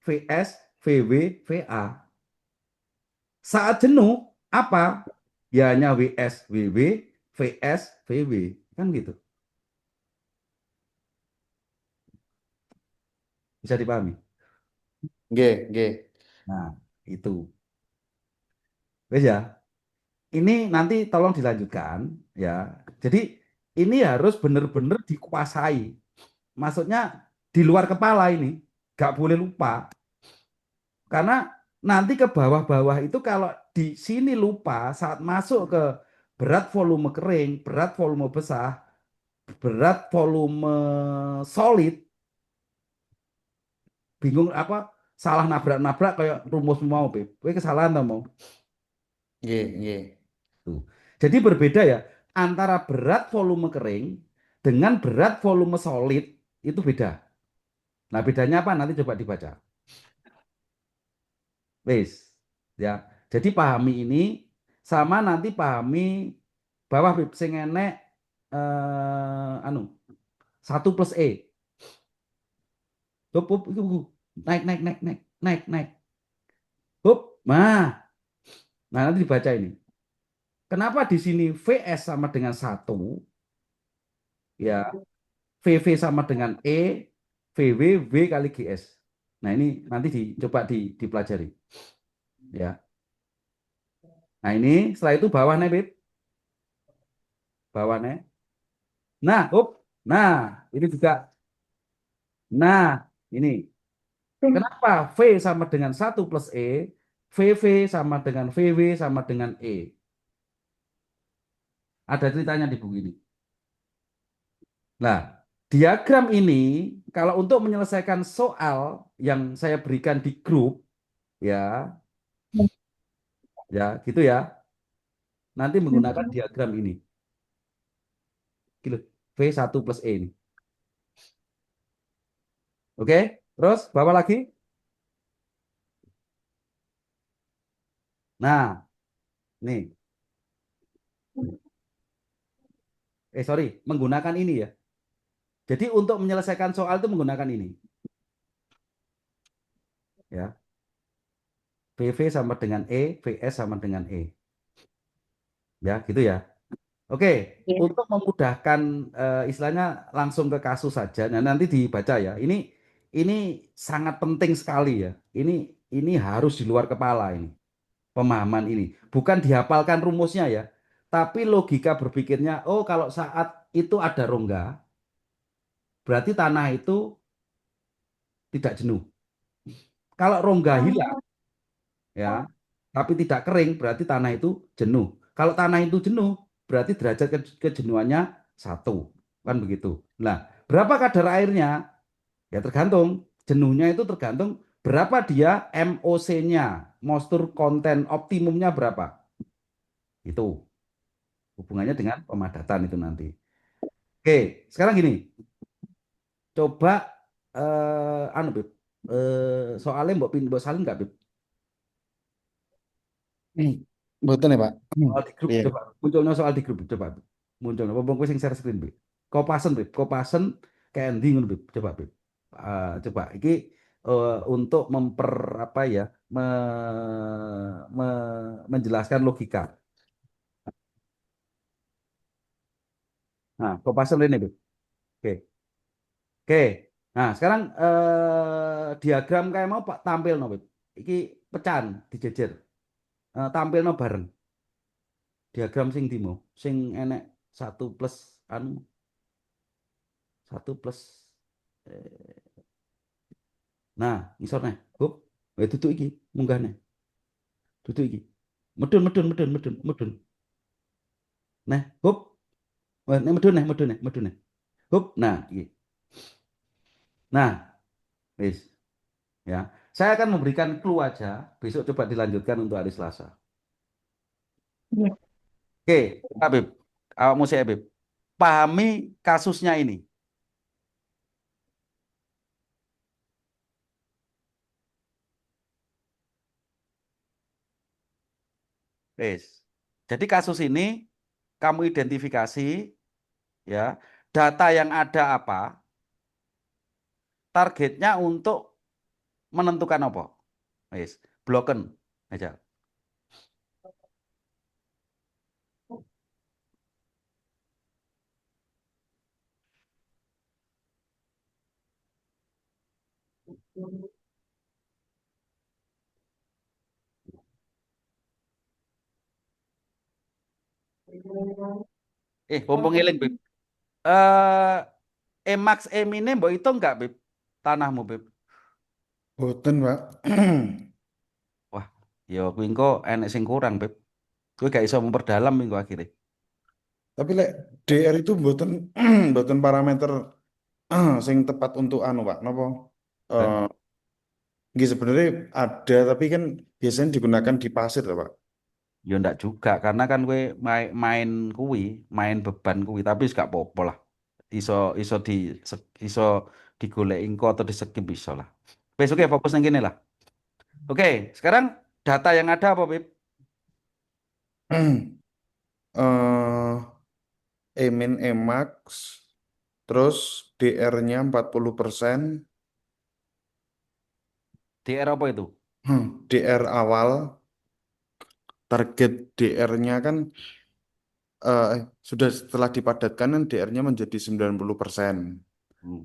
Speaker 1: VS, VW, VA. Saat jenuh, apa? Ya hanya WS, WW, VS, VW. Kan gitu. Bisa dipahami?
Speaker 2: Nggih, nggih.
Speaker 1: Nah, itu. Wes ya. Ini nanti tolong dilanjutkan ya. Jadi ini harus benar-benar dikuasai. Maksudnya di luar kepala ini. Gak boleh lupa. Karena nanti ke bawah-bawah itu kalau di sini lupa saat masuk ke berat volume kering, berat volume besar, berat volume solid, bingung apa salah nabrak-nabrak kayak rumus mau, Beb. Kowe kesalahan tau mau.
Speaker 2: Nggih, nggih.
Speaker 1: Tuh. Jadi berbeda ya antara berat volume kering dengan berat volume solid itu beda. Nah, bedanya apa? Nanti coba dibaca. Wes, ya. Jadi pahami ini sama nanti pahami bawah Beb, sing enek anu 1 + E. Hup, hup, hup, hup. Naik, naik, naik, naik, naik, naik. Hup. Nah, nanti dibaca ini. Kenapa di sini VS sama dengan 1, ya, VV sama dengan E, VW, V kali GS. Nah, ini nanti coba dipelajari. Ya. Nah, ini setelah itu bawahnya, Bib. Bawahnya. Nah, hup. Nah, ini juga. Nah, ini. Kenapa V sama dengan 1 + E, VV sama dengan VW sama dengan E? Ada ceritanya di buku ini. Nah, diagram ini kalau untuk menyelesaikan soal yang saya berikan di grup, ya, ya, gitu ya. Nanti menggunakan diagram ini. Gitu. V1 + E ini. Oke? Terus bawa lagi. Nah, nih. Sorry, menggunakan ini ya. Jadi untuk menyelesaikan soal itu menggunakan ini. Ya. PV sama dengan E, VS sama dengan E. Ya, gitu ya. Oke,
Speaker 3: Ya.
Speaker 1: untuk memudahkan istilahnya langsung ke kasus saja. Nah, nanti dibaca ya. Ini sangat penting sekali ya. Ini harus di luar kepala ini. Pemahaman ini. Bukan dihafalkan rumusnya ya. Tapi logika berpikirnya, oh kalau saat itu ada rongga, berarti tanah itu tidak jenuh. Kalau rongga hilang ya, tapi tidak kering, berarti tanah itu jenuh. Kalau tanah itu jenuh, berarti derajat kejenuhannya 1. Kan begitu. Nah, berapa kadar airnya? Ya tergantung. Jenuhnya itu tergantung berapa dia MOC-nya, moisture content optimumnya berapa. Itu hubungannya dengan pemadatan itu nanti. Oke, sekarang gini, coba anu Bib, soalnya mbok salin nggak Bib?
Speaker 2: Hmm. Mboten ya, Pak.
Speaker 1: Soal di grup
Speaker 2: Iya.
Speaker 1: coba munculnya soal di grup coba munculnya wong kowe sing share screen Bib. Kopasen Bib, kopasen kayak endi ngono Bib. Coba Bib. Coba iki untuk apa ya menjelaskan logika. Nah, kopasen ini Bib. Oke. Oke. Nah, sekarang diagram kayak mau Pak tampil no Bib. Iki pecahan dijejer. Tampil no bareng. Diagram sing di mau sing enek 1 plus anu 1 plus nah ngisor nih hup duduk iki munggah nih duduk iki medun medun medun medun medun nah hup nih medun nih medun nih medun nih hup nah iki nah wis ya saya akan memberikan clue aja besok coba dilanjutkan untuk hari Selasa
Speaker 3: Ya.
Speaker 1: oke Habib awakmu saya Habib pahami kasusnya ini wis jadi kasus ini kamu identifikasi ya data yang ada apa targetnya untuk menentukan apa wis bloken aja Pompong eling, Beb. Emax Emine mbok itu enggak, Beb? Tanahmu, Beb.
Speaker 2: Boten, Pak.
Speaker 1: Wah, ya kuwi engko enek sing kurang, Beb. Kowe gak iso memperdalam minggu akhirnya.
Speaker 2: Tapi lek DR itu boten boten parameter sing tepat untuk anu, Pak. Napa?
Speaker 1: Hah?
Speaker 2: Eh, nggih sebenarnya ada tapi kan biasanya digunakan di pasir, loh, Pak.
Speaker 1: Ya ndak juga karena kan kowe main kuwi, main beban kuwi, tapi wis gak apa-apa lah. Iso iso di iso digoleki engko atau di skip bisa lah. Wes oke fokus yang gini lah. Oke, sekarang data yang ada apa, Bib?
Speaker 2: Emin Emax, terus DR-nya 40%,
Speaker 1: DR apa itu?
Speaker 2: DR awal, target DR-nya kan sudah setelah dipadatkan kan DR-nya menjadi 90%.
Speaker 1: Hmm.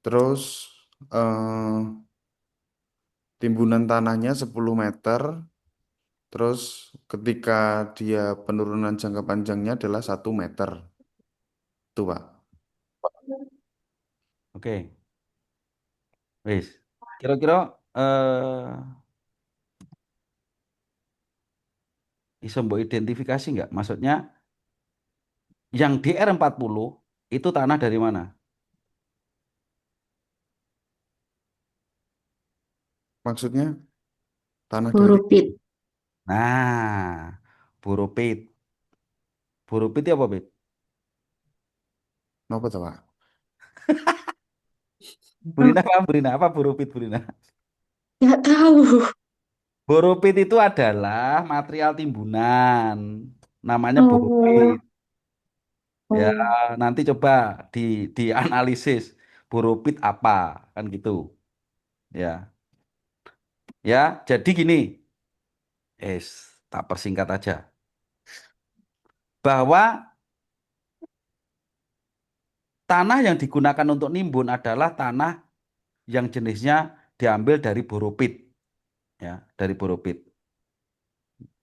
Speaker 2: Terus eh, timbunan tanahnya 10 meter, terus ketika dia penurunan jangka panjangnya adalah 1 meter. Tuh, Pak.
Speaker 1: Oke, wes. Kira-kira iso mbok identifikasi nggak? Maksudnya yang DR 40 itu tanah dari mana?
Speaker 2: Maksudnya tanah dari
Speaker 3: Hurufit.
Speaker 1: Nah, Buropit. Buropit itu apa, Bib?
Speaker 2: apa tuh, Pak?
Speaker 1: Burina apa? Burina apa? Buropit, Burina.
Speaker 3: Nggak tahu.
Speaker 1: Boropit itu adalah material timbunan. Namanya
Speaker 3: Oh,
Speaker 1: boropit. Ya,
Speaker 3: oh.
Speaker 1: nanti coba di dianalisis boropit apa kan gitu. Ya. Ya, jadi gini. Tak persingkat aja. Bahwa tanah yang digunakan untuk nimbun adalah tanah yang jenisnya diambil dari boropit, ya, dari boropit.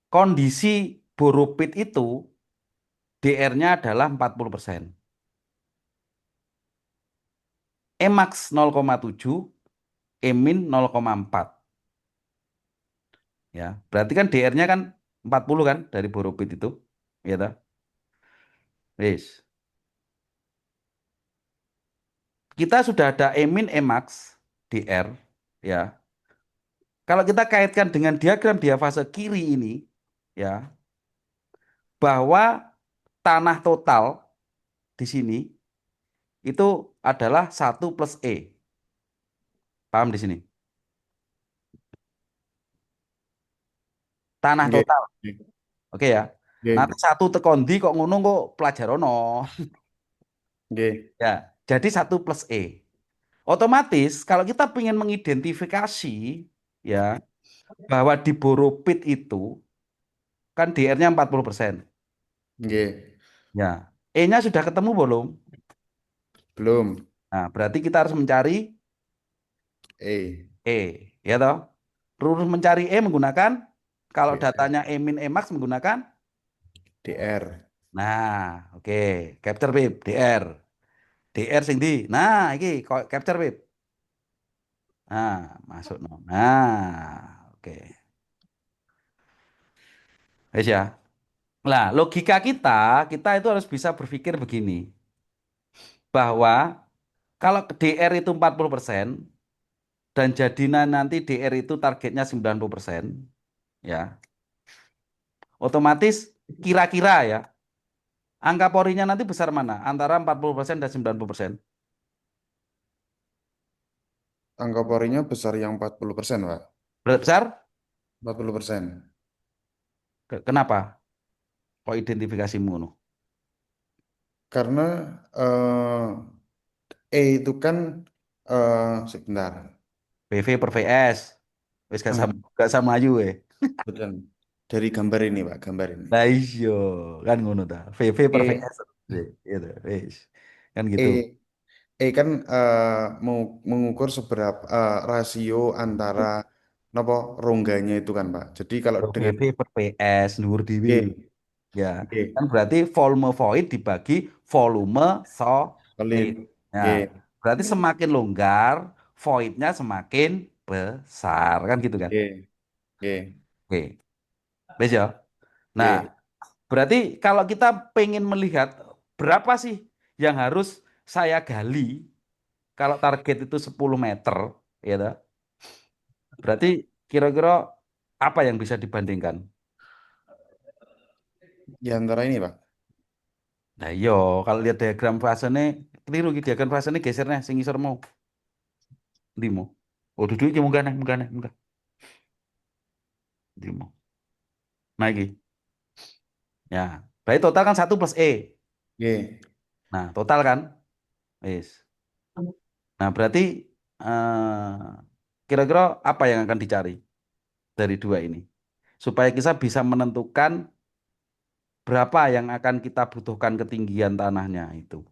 Speaker 1: Kondisi boropit itu DR-nya adalah 40%. Emax 0,7, Emin 0,4. Ya, berarti kan DR-nya kan 40 kan dari boropit itu. Ya toh? Wis. Kita sudah ada Emin Emax DR, ya. Kalau kita kaitkan dengan diagram diafase kiri ini, ya, bahwa tanah total di sini itu adalah 1 + E. Paham di sini? Tanah
Speaker 2: Nggih.
Speaker 1: total. Oke ya. Nanti
Speaker 2: Nggih.
Speaker 1: satu tekondi kok ngono kok pelajarono.
Speaker 2: Nggih.
Speaker 1: Ya, jadi 1 + E. Otomatis kalau kita ingin mengidentifikasi ya bahwa di Boropit itu kan DR-nya 40%.
Speaker 2: Nggih.
Speaker 1: Ya, E-nya sudah ketemu belum?
Speaker 2: Belum.
Speaker 1: Nah, berarti kita harus mencari
Speaker 2: E.
Speaker 1: E, ya toh? Rumus mencari E menggunakan kalau
Speaker 2: DR.
Speaker 1: datanya E min E max menggunakan.
Speaker 2: DR.
Speaker 1: Nah, oke. Capture Bib, DR. DR sing di. Nah, iki capture Bib. Nah, masuk no. Nah, oke. Wes ya. Nah, logika kita itu harus bisa berpikir begini, bahwa kalau DR itu 40% dan jadinya nanti DR itu targetnya 90%, ya. Otomatis kira-kira ya, angka porinya nanti besar mana? Antara 40% dan 90%.
Speaker 2: Angka porinya besar yang 40%, Pak.
Speaker 1: Besar?
Speaker 2: 40%.
Speaker 1: Kenapa? Kok identifikasimu no?
Speaker 2: Karena E itu kan sebentar.
Speaker 1: PV per VS. Wis
Speaker 2: Ah,
Speaker 1: gak sama ayu
Speaker 2: betul. Dari gambar ini, Pak, gambar ini.
Speaker 1: Lah iya, kan ngono ta. VV per
Speaker 2: E
Speaker 1: VS. Gitu, wis. Kan gitu.
Speaker 2: E E kan mengukur seberapa rasio antara napa rongganya itu kan Pak. Jadi kalau
Speaker 1: Rho
Speaker 2: dengan
Speaker 1: PV per PS dhuwur dhewe.
Speaker 2: G,
Speaker 1: Ya, kan
Speaker 2: G,
Speaker 1: berarti volume void dibagi volume
Speaker 2: solid,
Speaker 1: solid. Ya,
Speaker 2: G,
Speaker 1: berarti semakin longgar, voidnya semakin besar kan gitu kan?
Speaker 2: G, G,
Speaker 1: Oke, wes ya. Nah,
Speaker 2: G.
Speaker 1: berarti kalau kita pengen melihat berapa sih yang harus saya gali kalau target itu 10 meter, ya toh? Berarti kira-kira apa yang bisa dibandingkan?
Speaker 2: Di antara ini Pak.
Speaker 1: Nah, iya, kalau lihat diagram fasenya, keliru iki diagram fasenya gesernya sing isor mau. Ndi mau? Oh, duduk iki munggah nih, munggah nih, munggah. Ndi mau? Nah, iki. Ya, berarti total kan 1 plus E.
Speaker 2: G.
Speaker 1: Nah, total kan? Wis. Nah, berarti kira-kira apa yang akan dicari dari dua ini? Supaya kita bisa menentukan berapa yang akan kita butuhkan ketinggian tanahnya itu.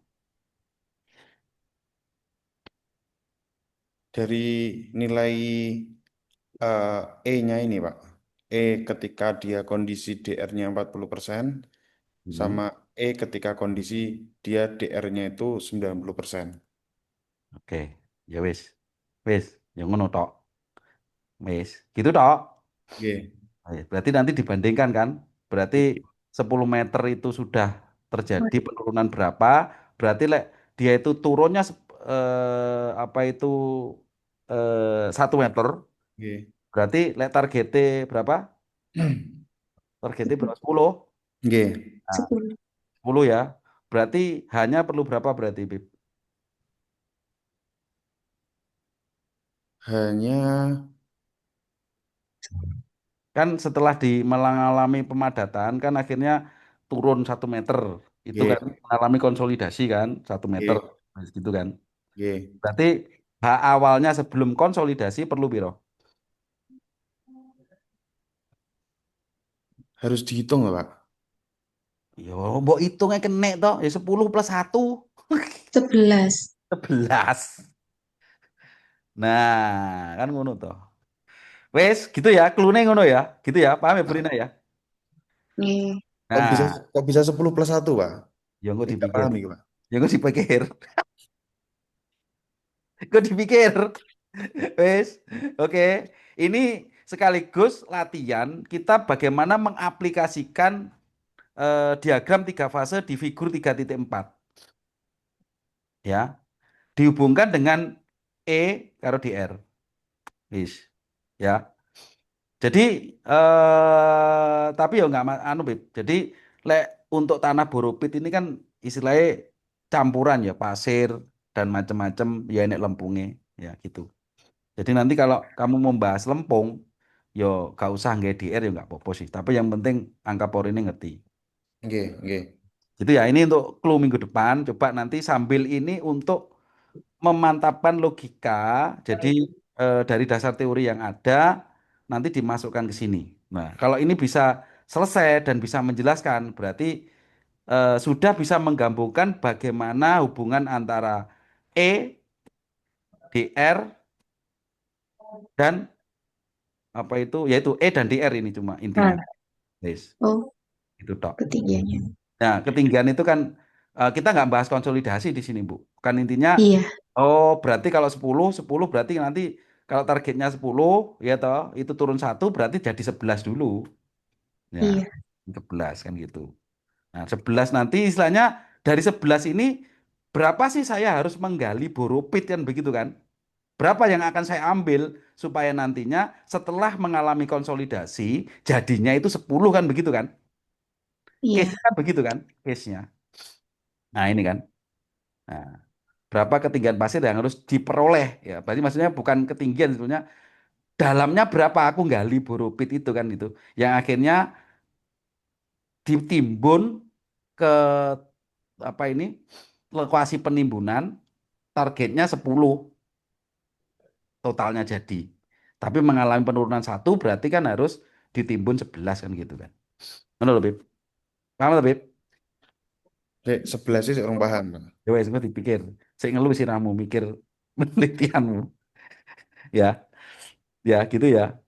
Speaker 2: Dari nilai E-nya ini Pak. E ketika dia kondisi DR-nya 40%
Speaker 1: Hmm.
Speaker 2: sama E ketika kondisi dia DR-nya itu 90%.
Speaker 1: Oke, ya wis. Wis, yang ngono tok. Wis, gitu tok.
Speaker 2: G.
Speaker 1: Berarti nanti dibandingkan kan? Berarti 10 meter itu sudah terjadi penurunan berapa? Berarti dia itu turunnya apa itu 1 meter.
Speaker 2: G.
Speaker 1: Berarti targetnya berapa? Targetnya berapa? 10.
Speaker 2: G.
Speaker 1: Nah,
Speaker 3: 10.
Speaker 1: 10 ya. Berarti hanya perlu berapa berarti, Bib?
Speaker 2: Hanya
Speaker 1: Kan setelah mengalami pemadatan kan akhirnya turun 1 meter. Itu kan
Speaker 2: G.
Speaker 1: mengalami konsolidasi kan 1 meter.
Speaker 2: G.
Speaker 1: Gitu kan.
Speaker 2: G.
Speaker 1: Berarti H awalnya sebelum konsolidasi perlu piro?
Speaker 2: Harus dihitung nggak Pak?
Speaker 1: Yo, mbok hitungnya kena toh. Ya 10 plus 1.
Speaker 3: 11.
Speaker 1: 11. Nah, kan ngono toh. Wes, gitu ya. Clue ngono ya. Gitu ya. Paham ya, Brina ya?
Speaker 3: Nih.
Speaker 2: Kok bisa
Speaker 1: Nah,
Speaker 2: kok bisa 10 plus 1 Pak?
Speaker 1: ya engko
Speaker 2: Ini nggak
Speaker 1: dipikir.
Speaker 2: paham nih Pak.
Speaker 1: Ya engko dipikir. Engko dipikir. Wes. Oke. Ini sekaligus latihan kita bagaimana mengaplikasikan diagram 3 fase di figur 3.4 ya. Dihubungkan dengan E karo DR. Wis. Ya. Jadi tapi ya nggak anu Bib. Jadi lek untuk tanah boropit ini kan istilahnya campuran ya pasir dan macam-macam ya enek lempungnya ya gitu. Jadi nanti kalau kamu membahas lempung yo gak usah nggak DR ya nggak apa-apa sih. Tapi yang penting angka por ini ngerti.
Speaker 2: G. G.
Speaker 1: Gitu ya. Ini untuk clue minggu depan. Coba nanti sambil ini untuk memantapkan logika. Jadi dari dasar teori yang ada nanti dimasukkan ke sini. Nah, kalau ini bisa selesai dan bisa menjelaskan, berarti sudah bisa menggabungkan bagaimana hubungan antara E, DR dan apa itu, yaitu E dan DR ini cuma intinya.
Speaker 3: Nah,
Speaker 1: Yes,
Speaker 3: oh,
Speaker 1: itu tok.
Speaker 3: ketiganya.
Speaker 1: Nah, ketinggian itu kan kita nggak bahas konsolidasi di sini, Bu. Kan intinya,
Speaker 3: Iya,
Speaker 1: oh berarti kalau 10 10 berarti nanti kalau targetnya 10 ya toh, itu turun 1 berarti jadi 11 dulu. Ya,
Speaker 3: iya,
Speaker 1: 11 kan gitu. Nah, 11 nanti istilahnya dari 11 ini berapa sih saya harus menggali boropit kan begitu kan? Berapa yang akan saya ambil supaya nantinya setelah mengalami konsolidasi jadinya itu 10 kan begitu kan?
Speaker 3: iya,
Speaker 1: Case-nya kan begitu kan? Case-nya. Nah, ini kan. Nah, berapa ketinggian pasir yang harus diperoleh ya berarti maksudnya bukan ketinggian sebetulnya dalamnya berapa aku gali boropit itu kan itu yang akhirnya ditimbun ke apa ini lokasi penimbunan targetnya 10 totalnya jadi tapi mengalami penurunan 1 berarti kan harus ditimbun 11 kan gitu kan mana loh Bib paham loh Bib
Speaker 2: 11 sih orang paham Pak.
Speaker 1: ya wes gue dipikir saya ngeluh sih ramu mikir penelitianmu ya ya gitu ya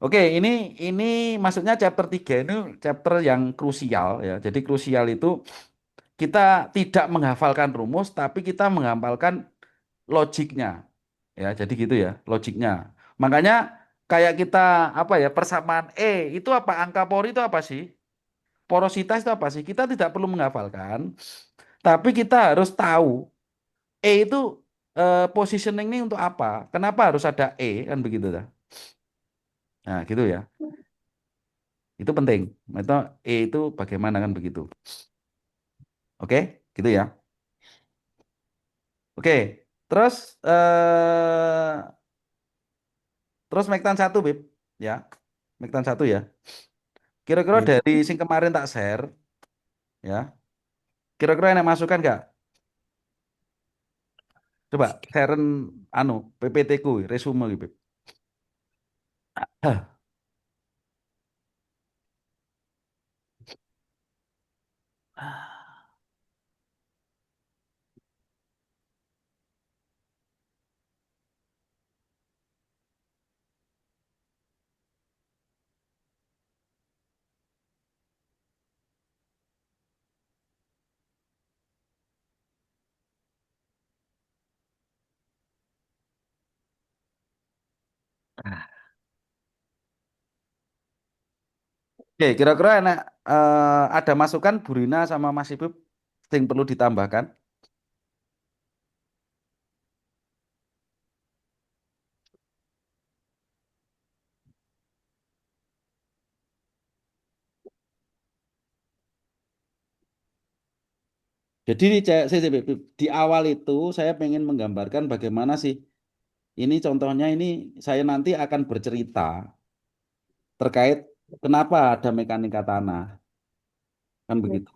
Speaker 1: Oke, ini maksudnya chapter 3 ini chapter yang krusial ya. Jadi krusial itu kita tidak menghafalkan rumus tapi kita menghafalkan logiknya. Ya, jadi gitu ya, logiknya. Makanya kayak kita apa ya, persamaan itu apa? Angka Pori itu apa sih? Porositas itu apa sih? Kita tidak perlu menghafalkan, tapi kita harus tahu itu positioning ini untuk apa? Kenapa harus ada kan begitu dah. Nah, gitu ya. Itu penting. Itu itu bagaimana kan begitu. Oke, gitu ya. Oke. Terus terus Mektan satu, Bib. Ya. Mektan satu ya. Kira-kira
Speaker 2: Ya.
Speaker 1: dari sing kemarin tak share ya. Kira-kira enak masukan nggak? Coba share anu PPT ku resume gitu. Hah. Oke, kira-kira enak ada masukan Bu Rina sama Mas Ibib yang perlu ditambahkan. Jadi di awal itu saya pengen menggambarkan bagaimana sih ini contohnya ini saya nanti akan bercerita terkait kenapa ada mekanika tanah kan begitu.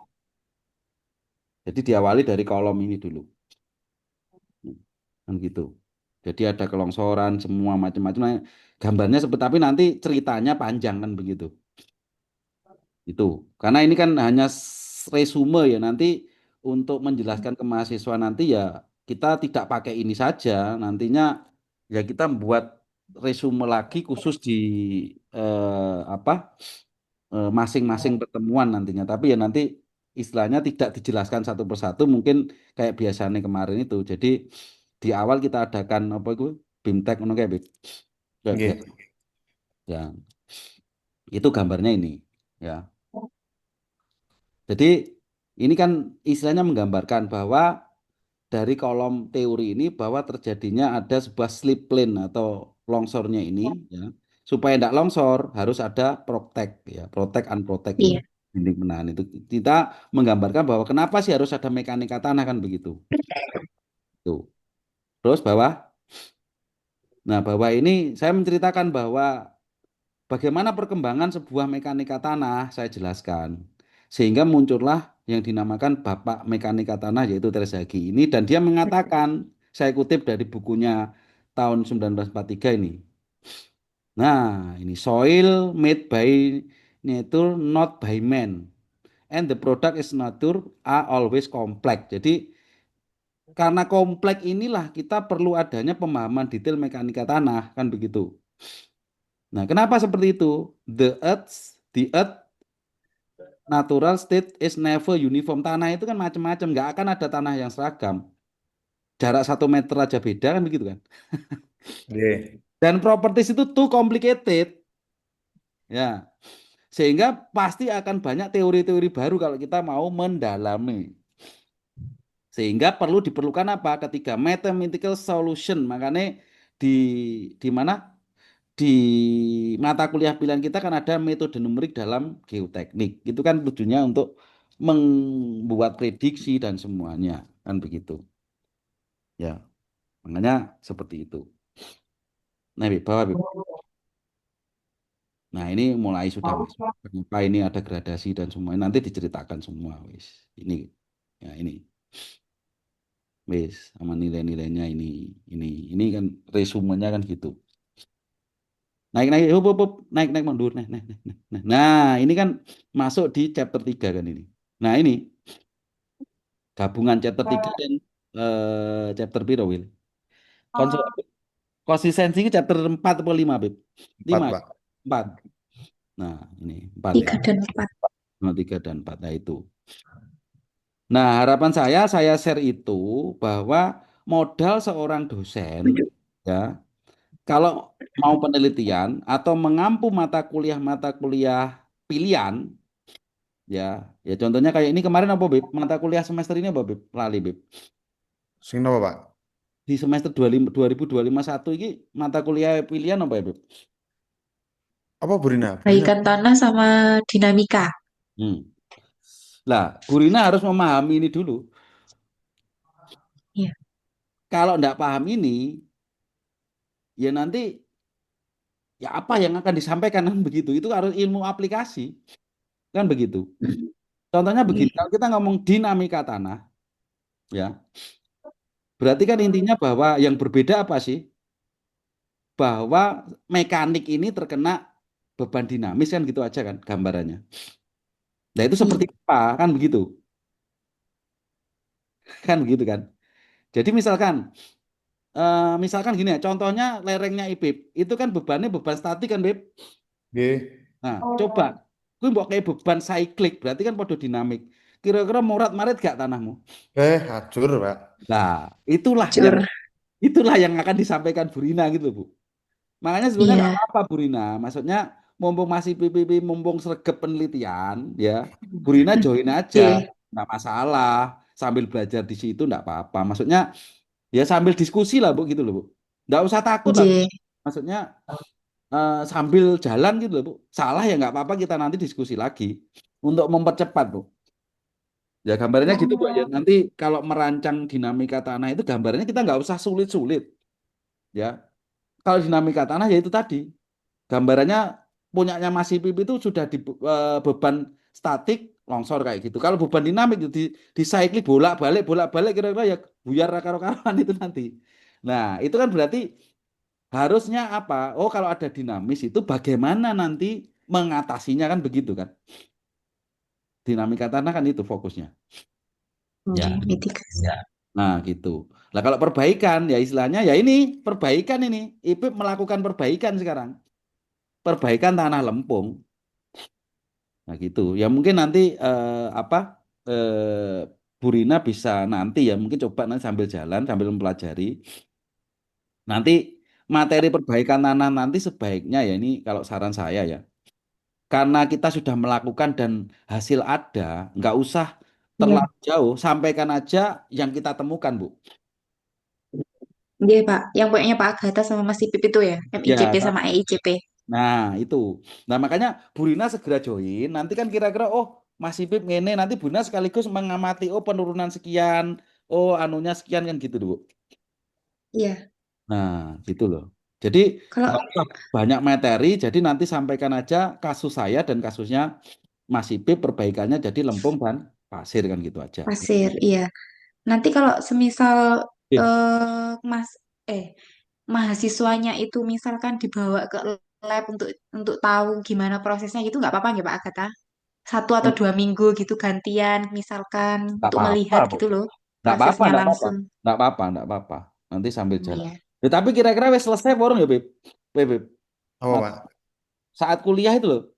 Speaker 1: Jadi diawali dari kolom ini dulu kan gitu. Jadi ada kelongsoran semua macam-macam. Nah, gambarnya seperti tapi nanti ceritanya panjang kan begitu. Itu. Karena ini kan hanya resume ya nanti untuk menjelaskan ke mahasiswa nanti ya kita tidak pakai ini saja. Nantinya ya kita buat resume lagi khusus di apa masing-masing pertemuan nantinya. Tapi ya nanti istilahnya tidak dijelaskan satu persatu mungkin kayak biasanya kemarin itu. Jadi di awal kita adakan apa itu BIMTEK ngono kayak kayak biasa.
Speaker 2: Nggih.
Speaker 1: Ya, itu gambarnya ini. Ya. Jadi ini kan istilahnya menggambarkan bahwa dari kolom teori ini bahwa terjadinya ada sebuah slip plane atau longsornya ini ya. Supaya tidak longsor harus ada protect ya, protect unprotect ini
Speaker 3: Iya.
Speaker 1: dinding penahan itu kita menggambarkan bahwa kenapa sih harus ada mekanika tanah kan begitu. Tuh. Terus bahwa ini saya menceritakan bahwa bagaimana perkembangan sebuah mekanika tanah, saya jelaskan. Sehingga muncullah yang dinamakan Bapak Mekanika Tanah yaitu Terzaghi ini dan dia mengatakan, saya kutip dari bukunya tahun 1943 ini. Nah, ini soil made by nature not by man and the product is nature are always complex. Jadi karena kompleks inilah kita perlu adanya pemahaman detail mekanika tanah kan begitu. Nah, kenapa seperti itu? The earth natural state is never uniform. Tanah itu kan macam-macam, nggak akan ada tanah yang seragam. Jarak 1 meter aja beda kan begitu kan.
Speaker 2: Nggih.
Speaker 1: Dan properties itu too complicated, ya. Sehingga pasti akan banyak teori-teori baru kalau kita mau mendalami. Sehingga perlu diperlukan apa? Ketika mathematical solution, makanya di di mana? Di mata kuliah pilihan kita kan ada metode numerik dalam geoteknik. Itu kan tujuannya untuk membuat prediksi dan semuanya kan begitu. Ya, makanya seperti itu. Nah, Bib, bawah, Bib. Nah, ini mulai sudah masuk. Kenapa ini ada gradasi dan semua nanti diceritakan semua, wis. Ini ya ini wis sama nilai-nilainya ini kan resumenya kan gitu. Naik naik naik naik mundur nah. Nah, ini kan masuk di chapter 3 kan ini. Nah, ini gabungan chapter 3 dan chapter piro, Will? Konso- Konsistensi ini chapter 4 atau 5, Bib?
Speaker 2: 4,
Speaker 1: 5.
Speaker 2: Pak.
Speaker 1: 4. Nah, ini 4 ya.
Speaker 3: 3 dan 4.
Speaker 1: 3 dan 4. Nah, itu. Nah, harapan saya share itu bahwa modal seorang dosen ya, kalau mau penelitian atau mengampu mata kuliah pilihan ya, ya contohnya kayak ini kemarin apa Bib? Mata kuliah semester ini apa Bib? Lali Bib.
Speaker 2: Sing napa, Pak?
Speaker 1: Di semester 25 2025/1 ini mata kuliah pilihan apa ya Bib?
Speaker 2: Apa Burina? Burina.
Speaker 3: Perbaikan tanah sama dinamika.
Speaker 1: Hmm. Lah, Bu Rina harus memahami ini dulu.
Speaker 3: Iya.
Speaker 1: Kalau nggak paham ini, ya nanti ya apa yang akan disampaikan kan begitu. Itu harus ilmu aplikasi kan begitu. Contohnya begini,
Speaker 3: Iya.
Speaker 1: kalau kita ngomong dinamika tanah, ya berarti kan intinya bahwa yang berbeda apa sih? Bahwa mekanik ini terkena beban dinamis kan gitu aja kan gambarannya. Nah itu
Speaker 3: Iya.
Speaker 1: seperti apa kan begitu, kan begitu kan. Jadi misalkan gini ya, contohnya lerengnya IPIP itu kan bebannya beban statik kan, Beb.
Speaker 2: Nggih.
Speaker 1: Nah, coba gue mbok kayak beban cyclic berarti kan podo dinamik. Kira-kira morat marit gak tanahmu?
Speaker 2: Hancur, Pak.
Speaker 1: Nah, itulah yang
Speaker 3: Hancur.
Speaker 1: itulah yang akan disampaikan Bu Rina gitu, Bu. Makanya sebenarnya nggak
Speaker 3: Iya.
Speaker 1: apa-apa Bu Rina. Maksudnya mumpung masih PPP, mumpung sregep penelitian, ya Bu Rina join aja,
Speaker 3: Iya.
Speaker 1: nggak masalah. Sambil belajar di situ nggak apa-apa. Maksudnya ya sambil diskusi lah Bu gitu loh Bu. Nggak usah takut lah Bu.
Speaker 3: Iya.
Speaker 1: Maksudnya sambil jalan gitu loh Bu. Salah ya nggak apa-apa kita nanti diskusi lagi untuk mempercepat Bu. Ya gambarnya gitu Bu. Ya
Speaker 3: Oh.
Speaker 1: nanti kalau merancang dinamika tanah itu gambarnya kita nggak usah sulit-sulit. Ya kalau dinamika tanah ya itu tadi. Gambarannya punyanya Mas Ipip itu sudah di beban statik longsor kayak gitu. Kalau beban dinamik itu di cycling bolak-balik kira-kira ya buyar karo-karoan itu nanti. Nah, itu kan berarti harusnya apa? Oh, kalau ada dinamis itu bagaimana nanti mengatasinya kan begitu kan. Dinamika tanah kan itu fokusnya.
Speaker 3: Oke,
Speaker 1: Ya.
Speaker 3: mitigasi.
Speaker 1: Ya. Nah, gitu. Nah, kalau perbaikan ya istilahnya ya ini perbaikan ini. Ipip melakukan perbaikan sekarang. Perbaikan tanah lempung. Nah gitu. Ya mungkin nanti apa Bu Rina bisa nanti ya mungkin coba nanti sambil jalan sambil mempelajari. Nanti materi perbaikan tanah nanti sebaiknya ya ini kalau saran saya ya. Karena kita sudah melakukan dan hasil ada, nggak usah
Speaker 3: Iya.
Speaker 1: terlalu jauh, sampaikan aja yang kita temukan, Bu.
Speaker 3: Iya, Pak. Yang punyanya Pak Agatha sama Mas Ipip itu ya, MICP
Speaker 1: Ya,
Speaker 3: sama EICP.
Speaker 1: nah itu. Nah makanya Bu Rina segera join. Nanti kan kira-kira oh Mas Ipip ngene nanti Bu Rina sekaligus mengamati oh penurunan sekian, oh anunya sekian kan gitu dulu.
Speaker 3: Iya.
Speaker 1: Nah, gitu loh. Jadi
Speaker 3: Kalau
Speaker 1: nggak usah banyak materi, jadi nanti sampaikan aja kasus saya dan kasusnya Mas Ipip perbaikannya jadi lempung dan pasir kan gitu aja.
Speaker 3: pasir, iya. Nanti kalau semisal
Speaker 1: Oke.
Speaker 3: Mas eh mahasiswanya itu misalkan dibawa ke lab untuk tahu gimana prosesnya gitu nggak apa-apa nggak Pak Agatha? 1 atau 2 minggu gitu gantian misalkan
Speaker 1: Nggak
Speaker 3: untuk
Speaker 1: apa-apa,
Speaker 3: melihat
Speaker 1: Bu.
Speaker 3: gitu loh
Speaker 1: Nggak apa-apa,
Speaker 3: prosesnya
Speaker 1: nggak apa-apa.
Speaker 3: langsung.
Speaker 1: Nggak apa-apa. Nanti sambil jalan.
Speaker 3: Iya.
Speaker 1: Ya, tapi kira-kira wes selesai borong ya, Beb? Beb.
Speaker 2: Apa, Pak?
Speaker 1: Saat kuliah itu loh,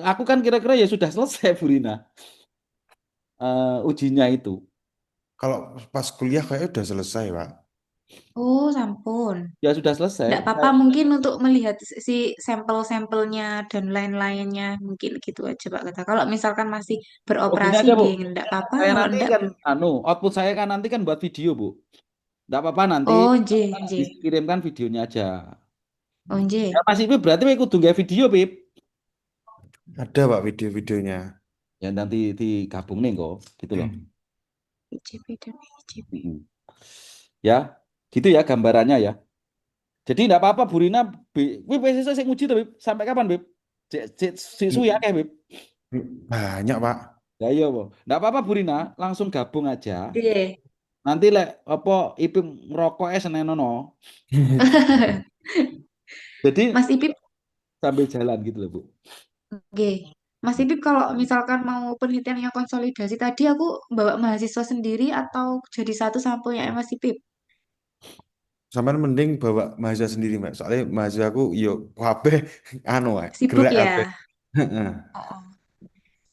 Speaker 1: aku kan kira-kira ya sudah selesai Bu Rina, ujinya itu.
Speaker 2: Kalau pas kuliah kayaknya udah selesai, Pak.
Speaker 3: Oh, sampun.
Speaker 1: Ya sudah selesai.
Speaker 3: Nggak apa-apa mungkin untuk melihat si sampel-sampelnya dan lain-lainnya mungkin gitu aja Pak Kata. Kalau misalkan masih
Speaker 1: Oh gini
Speaker 3: beroperasi
Speaker 1: aja Bu,
Speaker 3: gini nggak apa-apa.
Speaker 1: saya
Speaker 3: Kalau
Speaker 1: nanti
Speaker 3: enggak,
Speaker 1: kan, output saya kan nanti kan buat video Bu. Nggak apa-apa nanti
Speaker 3: oh J, J,
Speaker 1: dikirimkan videonya aja.
Speaker 3: oh
Speaker 1: Ya
Speaker 3: J,
Speaker 1: Mas Ipip berarti aku kudu nggak video Pip.
Speaker 2: Ada, Pak, video-videonya.
Speaker 1: Ya nanti digabung nih kok, gitu loh.
Speaker 3: ICP dan ICP.
Speaker 1: Mm-mm. Ya, gitu ya gambarannya ya. Jadi nggak apa-apa Bu Rina, Bip, besok saya nguji tuh Bip. Sampai kapan Bip? Su ya kayak Bip.
Speaker 2: Banyak, Pak.
Speaker 1: Ya iya, Bu. Nggak apa-apa Bu Rina, langsung gabung aja.
Speaker 3: Iya.
Speaker 1: Nanti lek apa Ipim ngerokok senenono. Jadi
Speaker 3: Mas Ipip,
Speaker 1: sambil jalan gitu loh Bu.
Speaker 3: oke. Mas Ipip kalau misalkan mau penelitian yang konsolidasi tadi aku bawa mahasiswa sendiri atau jadi satu sampulnya Mas Ipip?
Speaker 2: sampean mending bawa mahasiswa sendiri, Mbak. Soalnya mahasiswa aku yo kabeh anu wae,
Speaker 3: Sibuk
Speaker 2: gelek kabeh.
Speaker 3: ya.
Speaker 2: Heeh.
Speaker 3: Oh, oh.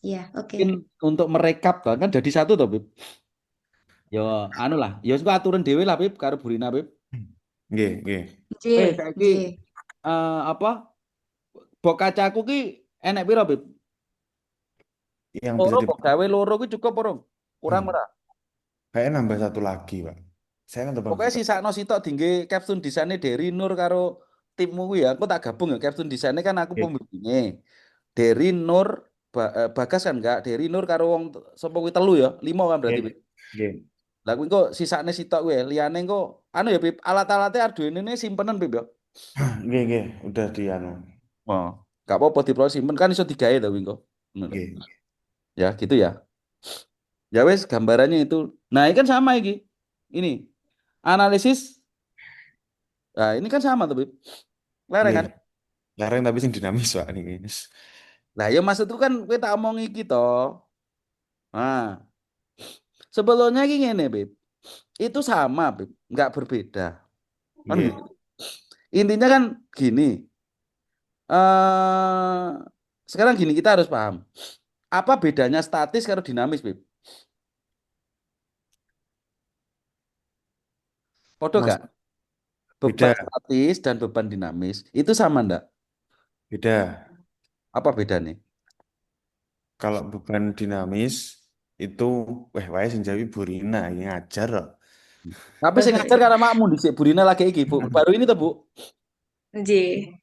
Speaker 3: Iya, oke.
Speaker 1: Mungkin untuk merekap kan jadi satu toh, Bib. Yo anu lah, yo suka aturan dhewe lah, Bib, karo Burina, Bib.
Speaker 2: Nggih, nggih.
Speaker 3: J,
Speaker 1: Saiki
Speaker 3: J.
Speaker 1: apa? Bok kacaku ki enek piro, Bib?
Speaker 2: Yang bisa
Speaker 1: Loro
Speaker 2: di
Speaker 1: kok gawe loro ki cukup porong. Kurang ora?
Speaker 2: Kayaknya nambah satu lagi, Pak. Saya kan tambah
Speaker 1: Pokoknya
Speaker 2: satu.
Speaker 1: sisakno sitok dingge capstone desainnya Dery Nur karo timmu kuwi ya. Aku tak gabung ya capstone desainnya kan aku
Speaker 2: Oke,
Speaker 1: pembimbingnya. Dery Nur Bagas kan enggak, Dery Nur karo wong sapa kuwi telu ya, lima kan
Speaker 2: oke,
Speaker 1: berarti. Bib.
Speaker 2: oke.
Speaker 1: Lah kuwi kok sisakne sitok kuwi, liyane kok anu ya Bib, alat-alatnya Arduino ini simpenan Bib ya.
Speaker 2: Nggih, nggih. Udah di anu.
Speaker 1: Oh, gak apa-apa diproses simpen kan iso digawe to kuwi kok. Bener.
Speaker 2: Nggih.
Speaker 1: Ya gitu ya. Ya wes gambarannya itu. Nah, ini kan sama iki. Ini analisis. Nah, ini kan sama tuh, Bib. Lereng
Speaker 2: Nggih.
Speaker 1: kan?
Speaker 2: Larang tapi sing dinamis, Pak niki.
Speaker 1: Lah, ya maksudku kan kita tak omong iki toh. Nah, sebelumnya iki ngene, Bib. Itu sama, Bib. Nggak berbeda. Kan
Speaker 2: Nggih.
Speaker 1: gitu. Intinya kan gini. eh sekarang gini kita harus paham. Apa bedanya statis karo dinamis, Bib? Podo
Speaker 2: Mas
Speaker 1: gak? Beban
Speaker 2: beda,
Speaker 1: statis dan beban dinamis itu sama ndak?
Speaker 2: beda.
Speaker 1: Apa bedanya?
Speaker 2: Kalau beban dinamis itu wae sing jawi Burina ini ngajar kok.
Speaker 1: Tapi saya ngajar karena makmu di Burina lagi iki, Bu. Baru ini tuh, Bu.
Speaker 3: J.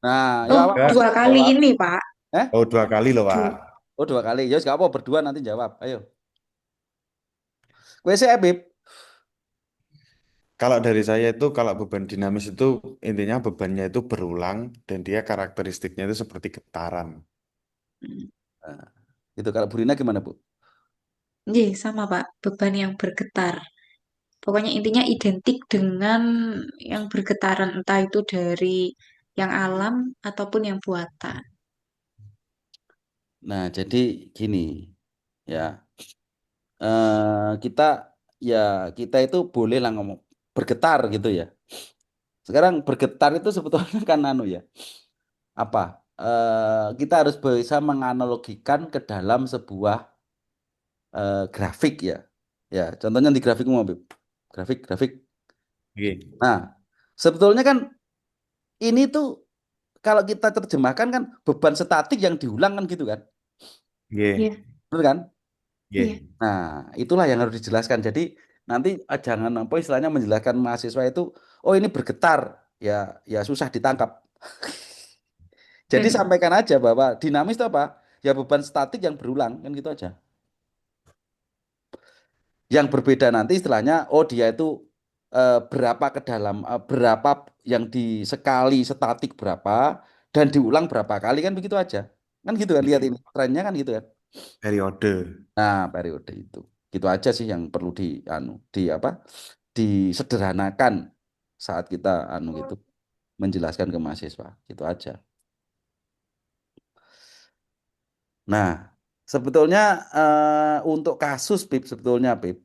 Speaker 1: Nah, ya
Speaker 3: Oh,
Speaker 1: awak
Speaker 2: Ya.
Speaker 1: masih
Speaker 3: dua kali
Speaker 1: jawab.
Speaker 3: ini, Pak.
Speaker 1: Eh?
Speaker 2: Oh, dua kali loh, Pak.
Speaker 1: Oh, dua kali. Ya, gak apa berdua nanti jawab. Ayo. Kowe sih, Bib.
Speaker 2: Kalau dari saya itu kalau beban dinamis itu intinya bebannya itu berulang dan dia karakteristiknya itu seperti getaran.
Speaker 1: Nah, itu kalau Burina gimana, Bu?
Speaker 3: J, sama, Pak. Beban yang bergetar. Pokoknya intinya identik dengan yang bergetaran, entah itu dari yang alam ataupun yang buatan.
Speaker 1: Nah, jadi gini, ya. Kita ya kita itu boleh lah ngomong bergetar gitu ya. Sekarang bergetar itu sebetulnya kan anu ya. Apa? Kita harus bisa menganalogikan ke dalam sebuah grafik ya. Ya, contohnya di grafik mau, Bib. Grafik, grafik.
Speaker 2: Oke.
Speaker 1: Nah, sebetulnya kan ini tuh kalau kita terjemahkan kan beban statik yang diulang kan gitu kan.
Speaker 3: Iya,
Speaker 2: Oke.
Speaker 1: Betul kan?
Speaker 3: iya.
Speaker 2: Oke.
Speaker 1: Nah, itulah yang harus dijelaskan. Jadi nanti jangan apa istilahnya menjelaskan mahasiswa itu oh ini bergetar. Ya ya susah ditangkap. Jadi sampaikan aja bahwa dinamis itu apa? Ya beban statik yang berulang kan gitu aja. Yang berbeda nanti istilahnya oh dia itu berapa ke dalam berapa yang disekali statik berapa dan diulang berapa kali kan begitu aja. Kan gitu kan lihat
Speaker 2: Oke.
Speaker 1: ini trennya kan gitu kan.
Speaker 2: Periode.
Speaker 1: Nah, periode itu. Gitu aja sih yang perlu di anu di apa? Disederhanakan saat kita anu gitu menjelaskan ke mahasiswa. Gitu aja. Nah, sebetulnya untuk kasus Pip sebetulnya Pip.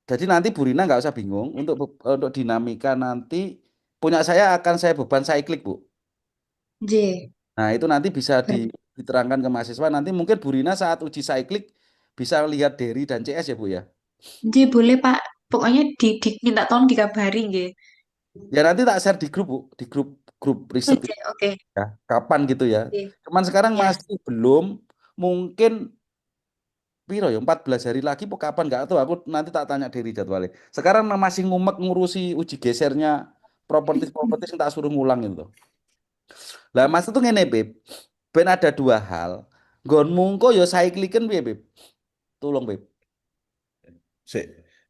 Speaker 1: Jadi nanti Bu Rina nggak usah bingung untuk dinamika nanti punya saya akan saya beban cyclic Bu.
Speaker 3: J.
Speaker 1: Nah itu nanti bisa diterangkan ke mahasiswa. Nanti mungkin Bu Rina saat uji cyclic bisa lihat Derry dan CS ya Bu ya.
Speaker 3: J boleh Pak. Pokoknya minta tolong dikabari nggih.
Speaker 1: Ya nanti tak share di grup Bu, di grup grup riset
Speaker 3: J, oke.
Speaker 1: ya. Kapan gitu ya.
Speaker 3: J.
Speaker 1: Cuman sekarang
Speaker 3: Ya.
Speaker 1: masih belum mungkin piro ya 14 hari lagi po kapan nggak tahu aku nanti tak tanya Derry jadwalnya. Sekarang masih ngumek ngurusi uji gesernya propertis yang tak suruh ngulang itu. Lah Mas itu ngene, Beb. Ben ada dua hal. Nggonmu engko ya cycliken piye, Beb? Tolong, Beb.
Speaker 2: Si,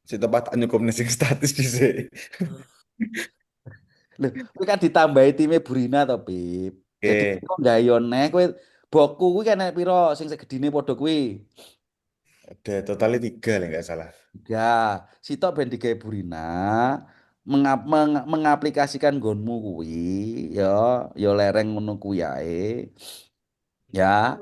Speaker 2: si tempat nyukup sing statis di sini.
Speaker 1: Lho, kowe kan ditambahi time Burina to, Beb. Jadi
Speaker 2: Oke.
Speaker 1: kok nggak yo neh kowe boku kuwi kan nek piro sing segedine padha kuwi.
Speaker 2: Ada totalnya tiga lah nggak salah.
Speaker 1: Ya, sitok ben digawe Burina mengaplikasikan nggonmu kuwi ya ya lereng ngono kuwi ae. Ya,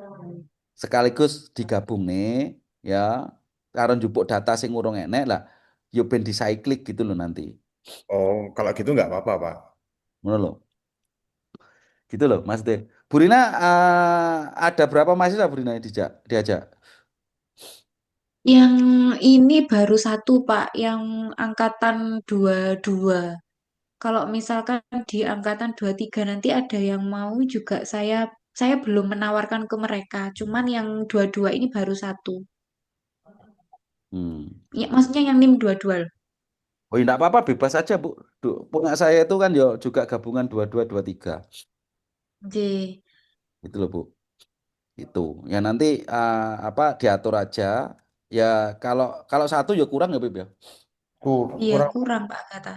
Speaker 1: sekaligus digabung nih ya karo njupuk data sing urung enek lah yo ben dicyclic gitu loh nanti.
Speaker 2: Oh, kalau gitu nggak apa-apa, Pak.
Speaker 1: Ngono lho. Gitu loh, Mas De. Bu Rina ada berapa mahasiswa Bu Rina yang diajak?
Speaker 3: Yang ini baru satu, Pak, yang angkatan 22. Kalau misalkan di angkatan 23 nanti ada yang mau juga saya belum menawarkan ke mereka. Cuman yang 22 ini baru satu.
Speaker 1: Hmm.
Speaker 3: Ya, maksudnya yang NIM 22 loh.
Speaker 1: Oh, enggak apa-apa, bebas aja, Bu. Punya saya itu kan yo juga gabungan 2223.
Speaker 3: J.
Speaker 1: Gitu loh, Bu. Itu. Ya nanti apa diatur aja. Ya kalau kalau satu ya kurang ya, Bib ya.
Speaker 3: Iya,
Speaker 2: Kurang.
Speaker 3: kurang Pak kata.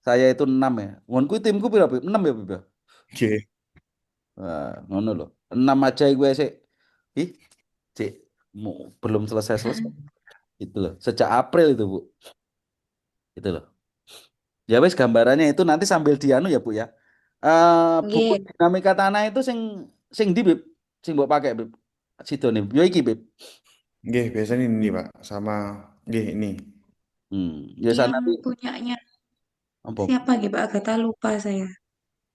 Speaker 1: Saya itu 6 ya. Ngonku timku pira, Bib? 6 ya, Bib ya.
Speaker 2: Oke.
Speaker 1: Ngono loh. 6 aja gue sih. Ih, Cik, belum selesai-selesai. Itu loh. Sejak April itu, Bu. Itu loh. Ya wes gambarannya itu nanti sambil dianu ya Bu ya. Buku
Speaker 3: Nggih,
Speaker 1: dinamika tanah itu sing sing di Bib, sing mbok pakai Bib. Sidone. Yo iki Bib.
Speaker 2: Nggih, biasanya ini, Pak. Sama nggih ini.
Speaker 1: Ya sana
Speaker 3: yang
Speaker 1: nanti
Speaker 3: punyanya
Speaker 1: apa?
Speaker 3: siapa gitu Pak Agatha lupa saya.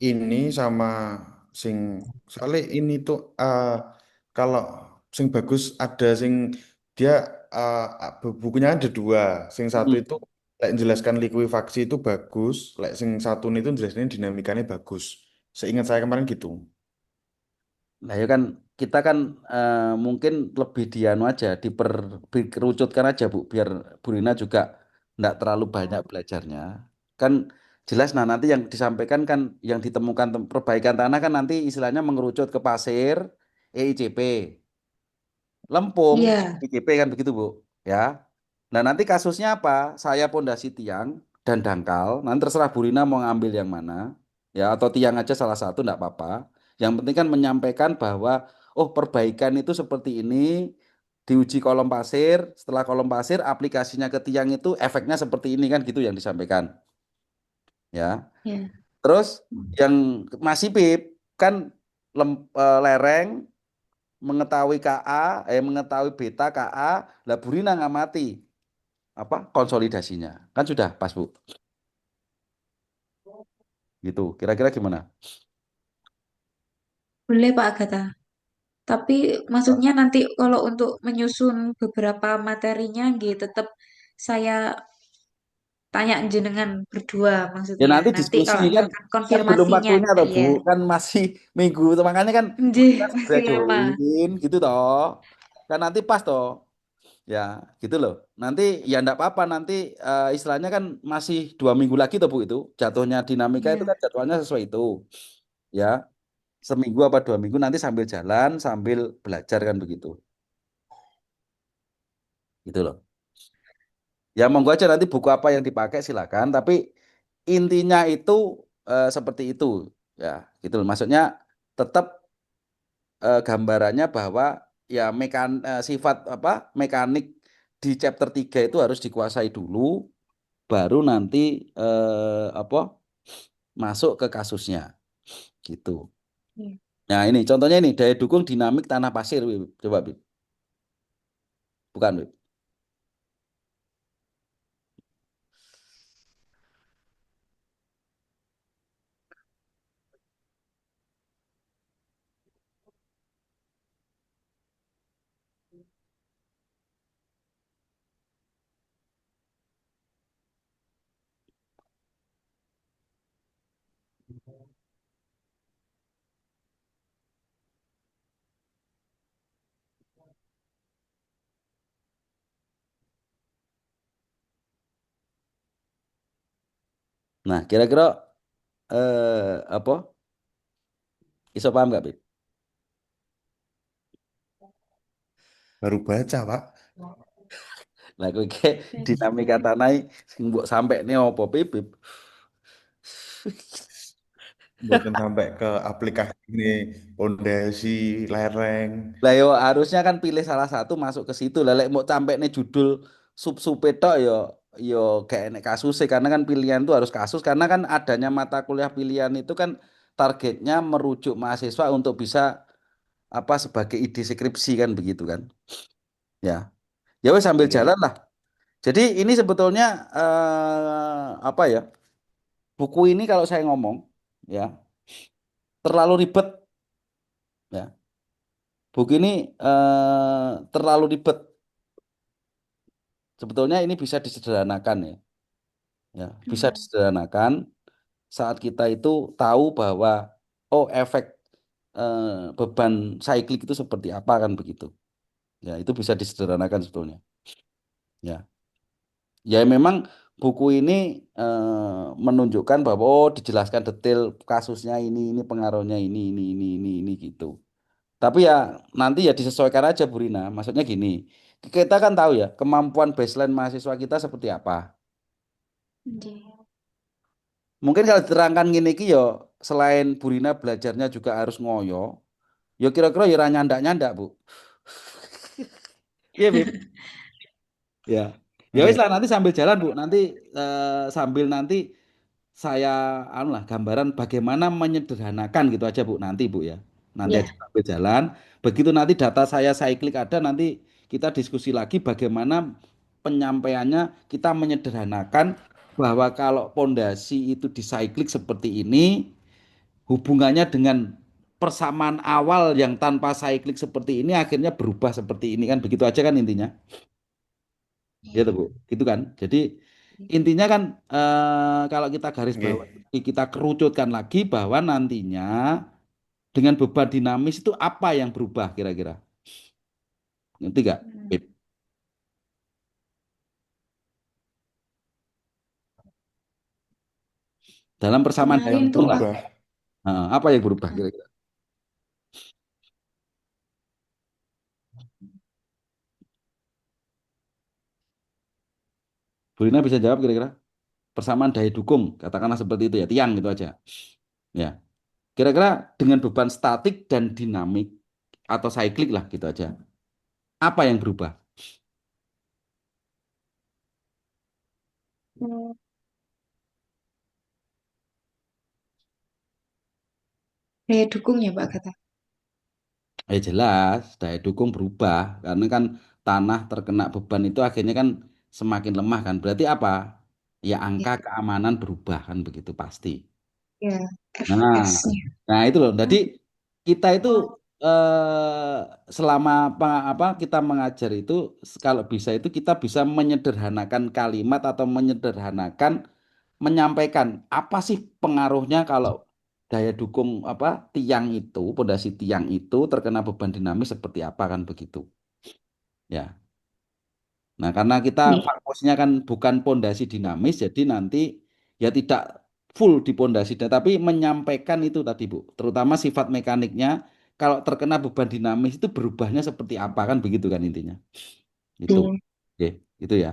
Speaker 2: Ini sama sing soalnya ini tuh kalau sing bagus ada sing dia bukunya ada dua. Sing satu
Speaker 1: Hmm.
Speaker 2: itu lek jelaskan likuifaksi itu bagus, lek sing satu itu jelasin dinamikanya bagus. Seingat saya kemarin gitu.
Speaker 1: Nah ya kan kita kan mungkin lebih dianu aja dikerucutkan aja Bu biar Bu Rina juga enggak terlalu banyak belajarnya. Kan jelas nah nanti yang disampaikan kan yang ditemukan perbaikan tanah kan nanti istilahnya mengerucut ke pasir EICP. Lempung,
Speaker 3: Iya,
Speaker 1: IKP kan begitu Bu, ya. Nah nanti kasusnya apa? Saya pondasi tiang dan dangkal, nanti terserah Bu Rina mau ngambil yang mana, ya atau tiang aja salah satu enggak apa-apa. Yang penting kan menyampaikan bahwa oh perbaikan itu seperti ini, diuji kolom pasir, setelah kolom pasir aplikasinya ke tiang itu efeknya seperti ini kan gitu yang disampaikan, ya.
Speaker 3: iya,
Speaker 1: Terus yang masih PIP kan lereng mengetahui KA, mengetahui beta KA, lah Burina ngamati apa konsolidasinya. Kan sudah pas, Bu. Gitu. Kira-kira gimana?
Speaker 3: boleh Pak Agatha. Tapi maksudnya nanti kalau untuk menyusun beberapa materinya gitu tetap saya tanya jenengan berdua
Speaker 1: Ya
Speaker 3: maksudnya.
Speaker 1: nanti
Speaker 3: Nanti
Speaker 1: diskusi
Speaker 3: kalau
Speaker 1: kan
Speaker 3: misalkan
Speaker 1: kan belum
Speaker 3: konfirmasinya,
Speaker 1: waktunya toh, Bu.
Speaker 3: ya,
Speaker 1: Kan masih minggu. Makanya kan
Speaker 3: nggih,
Speaker 1: kita segera
Speaker 3: masih lama.
Speaker 1: join gitu toh. Kan nanti pas toh. Ya, gitu loh. Nanti ya enggak apa-apa nanti istilahnya kan masih 2 minggu lagi toh, Bu itu. Jatuhnya dinamika itu
Speaker 3: Iya,
Speaker 1: kan jadwalnya sesuai itu. Ya, seminggu apa 2 minggu nanti sambil jalan sambil belajar kan begitu gitu loh ya monggo aja nanti buku apa yang dipakai silakan tapi intinya itu seperti itu ya gitu loh maksudnya tetap gambarannya bahwa ya sifat apa mekanik di chapter 3 itu harus dikuasai dulu baru nanti apa masuk ke kasusnya gitu
Speaker 3: iya.
Speaker 1: nah ini contohnya ini daya dukung dinamik tanah pasir Wib. Coba Bib. Bukan Wib. Nah, kira-kira apa? Iso paham nggak, Bib?
Speaker 2: Baru baca, Pak.
Speaker 1: Lah kowe iki dinamika tanah sing mbok sampe ne apa, Bib?
Speaker 2: Buatan sampai ke aplikasi ini, pondasi, lereng.
Speaker 1: Lah yo harusnya kan pilih salah satu masuk ke situ. Lah lek mau sampe ne judul sub-sub tok yo gak enek kasus karena kan pilihan itu harus kasus karena kan adanya mata kuliah pilihan itu kan targetnya merujuk mahasiswa untuk bisa apa sebagai ide skripsi kan begitu kan. Ya. Ya wes sambil
Speaker 2: Oke.
Speaker 1: jalan lah. Jadi ini sebetulnya apa ya? Buku ini kalau saya ngomong ya terlalu ribet ya. Buku ini terlalu ribet. Sebetulnya ini bisa disederhanakan ya. Ya, bisa
Speaker 3: Hmm.
Speaker 1: disederhanakan saat kita itu tahu bahwa oh efek beban cyclic itu seperti apa kan begitu. Ya, itu bisa disederhanakan sebetulnya. Ya. Ya memang buku ini menunjukkan bahwa oh dijelaskan detail kasusnya ini pengaruhnya ini gitu. Tapi ya nanti ya disesuaikan aja Bu Rina. Maksudnya gini, kita kan tahu ya kemampuan baseline mahasiswa kita seperti apa.
Speaker 3: Nggih.
Speaker 1: Mungkin kalau diterangkan gini ki yo selain Bu Rina belajarnya juga harus ngoyo, yo kira-kira ya ora nyandak-nyandak, Bu. Iya, Bib. Ya. Ya wis
Speaker 2: Oke.
Speaker 1: lah nanti sambil jalan, Bu. Nanti sambil nanti saya anu lah gambaran bagaimana menyederhanakan gitu aja Bu nanti Bu ya. Nanti aja
Speaker 3: Ya.
Speaker 1: sambil jalan. Begitu nanti data saya klik ada nanti kita diskusi lagi bagaimana penyampaiannya kita menyederhanakan bahwa kalau pondasi itu dicyclic seperti ini hubungannya dengan persamaan awal yang tanpa cyclic seperti ini akhirnya berubah seperti ini kan begitu aja kan intinya. Gitu Bu. Gitu kan. Jadi intinya kan kalau kita garis
Speaker 2: Oke.
Speaker 1: bawahi kita kerucutkan lagi bahwa nantinya dengan beban dinamis itu apa yang berubah kira-kira? Ngerti nggak?
Speaker 3: Hmm.
Speaker 1: Bib? Dalam persamaan daya
Speaker 3: Kemarin
Speaker 2: Yang
Speaker 3: tuh
Speaker 1: dukung lah.
Speaker 2: berubah.
Speaker 1: Apa yang berubah kira-kira? Bu Rina bisa jawab kira-kira? Persamaan daya dukung, katakanlah seperti itu ya, tiang gitu aja. Ya. Kira-kira dengan beban statik dan dinamik atau cyclic lah gitu aja. Apa yang berubah?
Speaker 3: Hmm, daya dukung ya Pak kata.
Speaker 1: Jelas, daya dukung berubah karena kan tanah terkena beban itu akhirnya kan semakin lemah kan. Berarti apa? Ya
Speaker 3: Ya,
Speaker 1: angka keamanan berubah kan begitu pasti.
Speaker 3: ya,
Speaker 1: Nah,
Speaker 3: FS-nya.
Speaker 1: nah itu loh. Jadi kita itu selama apa kita mengajar itu kalau bisa itu kita bisa menyederhanakan kalimat atau menyederhanakan menyampaikan apa sih pengaruhnya kalau daya dukung apa tiang itu, pondasi tiang itu terkena beban dinamis seperti apa kan begitu. Ya. Nah, karena kita
Speaker 3: Nih.
Speaker 1: fokusnya kan bukan pondasi dinamis, jadi nanti ya tidak full di pondasi, tapi menyampaikan itu tadi Bu, terutama sifat mekaniknya kalau terkena beban dinamis itu berubahnya seperti apa kan begitu kan intinya. Itu.
Speaker 3: Iya.
Speaker 1: Oke, itu ya.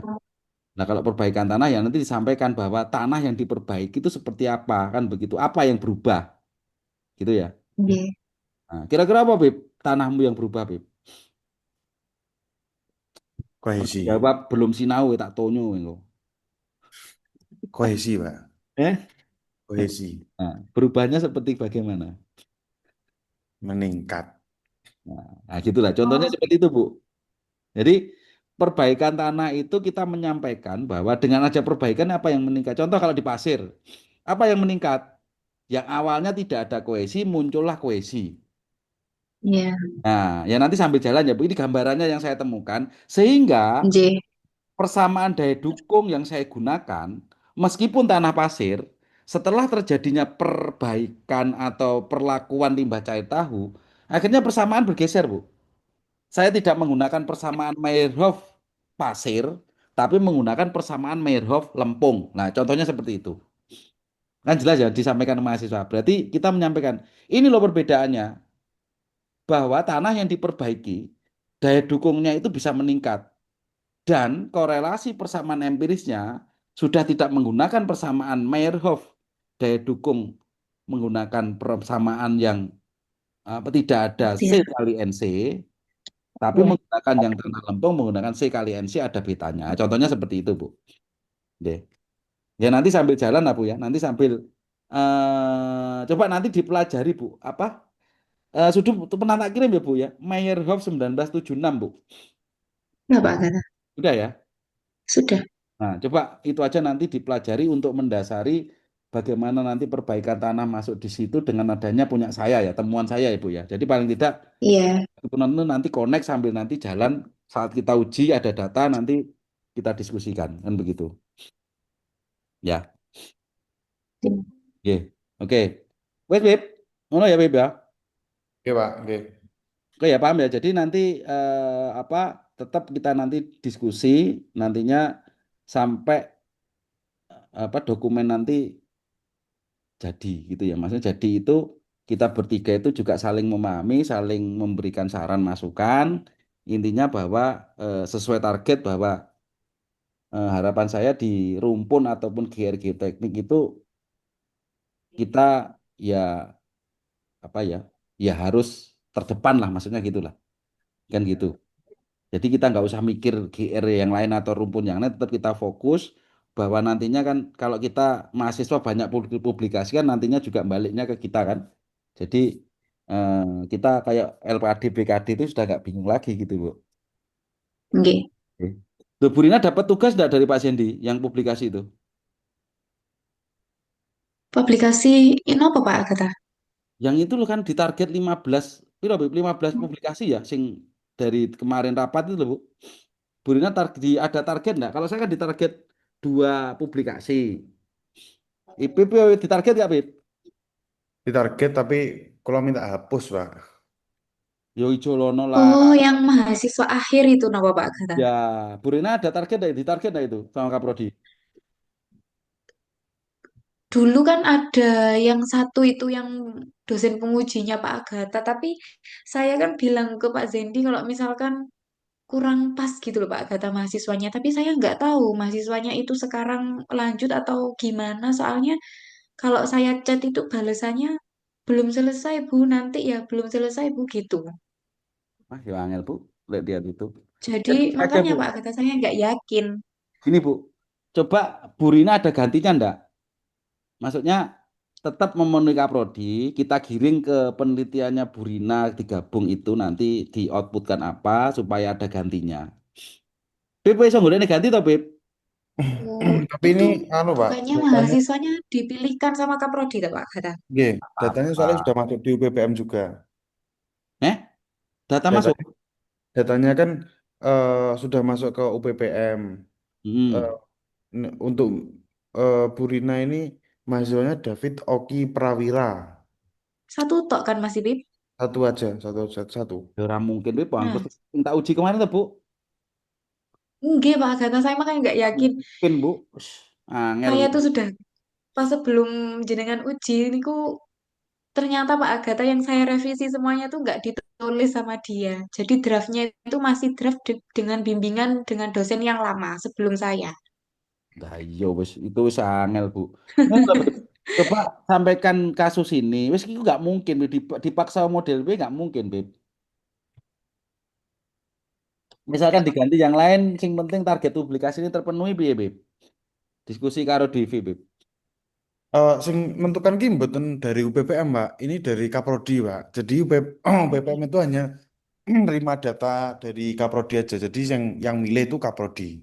Speaker 1: Nah, kalau perbaikan tanah ya nanti disampaikan bahwa tanah yang diperbaiki itu seperti apa kan begitu, apa yang berubah gitu ya.
Speaker 3: Iya.
Speaker 1: Nah, kira-kira apa Bib? Tanahmu yang berubah Bib?
Speaker 2: Kohesi.
Speaker 1: Jawab belum sinau tak tonyo engko.
Speaker 2: Kohesi, Pak.
Speaker 1: Eh?
Speaker 2: Kohesi.
Speaker 1: Nah, berubahnya seperti bagaimana?
Speaker 2: Meningkat.
Speaker 1: Nah, gitulah. Contohnya
Speaker 3: Oh,
Speaker 1: seperti itu, Bu. Jadi, perbaikan tanah itu kita menyampaikan bahwa dengan ada perbaikan apa yang meningkat. Contoh kalau di pasir, apa yang meningkat? Yang awalnya tidak ada kohesi, muncullah kohesi.
Speaker 3: iya.
Speaker 1: Nah, ya nanti sambil jalan ya, Bu. Ini gambarannya yang saya temukan. Sehingga
Speaker 3: J.
Speaker 1: persamaan daya dukung yang saya gunakan, meskipun tanah pasir, setelah terjadinya perbaikan atau perlakuan limbah cair tahu, akhirnya persamaan bergeser, Bu. Saya tidak menggunakan persamaan Meyerhof pasir, tapi menggunakan persamaan Meyerhof lempung. Nah, contohnya seperti itu. Kan jelas ya disampaikan ke mahasiswa. Berarti kita menyampaikan, ini loh perbedaannya, bahwa tanah yang diperbaiki, daya dukungnya itu bisa meningkat. Dan korelasi persamaan empirisnya sudah tidak menggunakan persamaan Meyerhof daya dukung menggunakan persamaan yang tidak ada C
Speaker 3: Ya.
Speaker 1: kali NC, tapi
Speaker 3: Ya.
Speaker 1: menggunakan yang tanah lempung menggunakan C kali NC ada betanya. Contohnya seperti itu, Bu. Deh. Ya nanti sambil jalan lah, Bu ya. Nanti sambil coba nanti dipelajari, Bu. Apa? Sudah pernah tak kirim ya, Bu ya. Meyerhof 1976, Bu.
Speaker 3: Ya Pak kata.
Speaker 1: Sudah ya?
Speaker 3: Sudah.
Speaker 1: Nah, coba itu aja nanti dipelajari untuk mendasari bagaimana nanti perbaikan tanah masuk di situ dengan adanya punya saya ya, temuan saya ya Bu ya. Jadi paling tidak
Speaker 3: Iya.
Speaker 1: itu nanti connect sambil nanti jalan saat kita uji ada data nanti kita diskusikan kan begitu. Ya, oke. Oke. Wait, Beb. Ngono ya, Beb ya.
Speaker 2: Oke, Pak. Oke.
Speaker 1: Oke ya, paham ya. Jadi nanti apa tetap kita nanti diskusi nantinya sampai apa dokumen nanti jadi gitu ya. Maksudnya jadi itu kita bertiga itu juga saling memahami, saling memberikan saran masukan. Intinya bahwa sesuai target bahwa harapan saya di rumpun ataupun GR Geoteknik itu kita ya apa ya ya harus terdepan lah maksudnya gitulah kan gitu. Jadi kita nggak usah mikir GR yang lain atau rumpun yang lain, tetap kita fokus bahwa nantinya kan kalau kita mahasiswa banyak publikasi kan nantinya juga baliknya ke kita kan. Jadi eh, kita kayak LPAD, BKD itu sudah nggak bingung lagi gitu Bu.
Speaker 3: Oke.
Speaker 1: Oke. Loh, Bu Rina dapat tugas nggak dari Pak Sendi yang publikasi itu?
Speaker 3: Publikasi ini apa Pak Agatha?
Speaker 1: Yang itu loh kan ditarget 15, piro, Bu? 15 publikasi ya, sing dari kemarin rapat itu loh Bu. Bu Rina ada target nggak? Kalau saya kan ditarget 2 publikasi. IP ditarget ya, Bib?
Speaker 2: Ditarget tapi kalau minta hapus, Pak.
Speaker 1: Yo ijo lono lah.
Speaker 3: Oh, yang mahasiswa akhir itu nama Pak Agatha.
Speaker 1: Ya, Bu Rina ada target nggak? Ditarget nggak itu sama Kaprodi?
Speaker 3: Dulu kan ada yang satu itu yang dosen pengujinya Pak Agatha, tapi saya kan bilang ke Pak Zendi kalau misalkan kurang pas gitu loh Pak Agatha mahasiswanya, tapi saya nggak tahu mahasiswanya itu sekarang lanjut atau gimana, soalnya kalau saya chat itu balasannya belum selesai Bu, nanti ya belum selesai Bu gitu.
Speaker 1: Ah, yo angel, Bu. Lihat dia itu.
Speaker 3: Jadi
Speaker 1: Jadi aja,
Speaker 3: makanya
Speaker 1: Bu.
Speaker 3: Pak Agatha saya nggak yakin.
Speaker 1: Gini, Bu. Coba Bu Rina ada gantinya ndak? Maksudnya tetap memenuhi Kaprodi, kita giring ke penelitiannya Bu Rina digabung itu nanti di outputkan apa supaya ada gantinya. Beb, iso golek ganti toh, Beb?
Speaker 3: Oh,
Speaker 2: Tapi ini
Speaker 3: itu
Speaker 2: anu, Pak,
Speaker 3: bukannya
Speaker 2: datanya
Speaker 3: mahasiswanya dipilihkan sama Kaprodi tak Pak Agatha?
Speaker 2: nggih, datanya soalnya
Speaker 1: Apa?
Speaker 2: sudah masuk di UPPM juga.
Speaker 1: Eh, data masuk.
Speaker 2: Datanya datanya kan sudah masuk ke UPPM. Eh,
Speaker 1: Hmm.
Speaker 2: untuk Bu Rina ini mahasiswanya David Oki Prawira.
Speaker 3: Satu tok kan masih Bib?
Speaker 2: Satu aja, satu.
Speaker 1: Ya ora mungkin Beb, Bang.
Speaker 3: Nah,
Speaker 1: Terus minta uji kemarin tuh, Bu.
Speaker 3: enggak Pak Agatha, saya makanya nggak yakin.
Speaker 1: Mungkin, Bu. Ush, angel.
Speaker 3: Saya tuh sudah pas sebelum jenengan uji niku ternyata Pak Agatha yang saya revisi semuanya tuh nggak ditulis sama dia. Jadi draftnya itu masih draft dengan bimbingan dengan dosen yang lama sebelum saya.
Speaker 1: Nah, iya wis itu wis angel, Bu. Nah, coba sampaikan kasus ini. Wis itu nggak mungkin Beb. Dipaksa model B nggak mungkin, Beb. Misalkan diganti yang lain, sing penting target publikasi ini terpenuhi, piye, Beb? Diskusi karo Devi, Beb.
Speaker 2: Sing menentukan ki mboten dari UPPM, Pak. Ini dari Kaprodi, Pak. Jadi UPPM itu hanya menerima data dari Kaprodi aja. Jadi yang milih itu Kaprodi.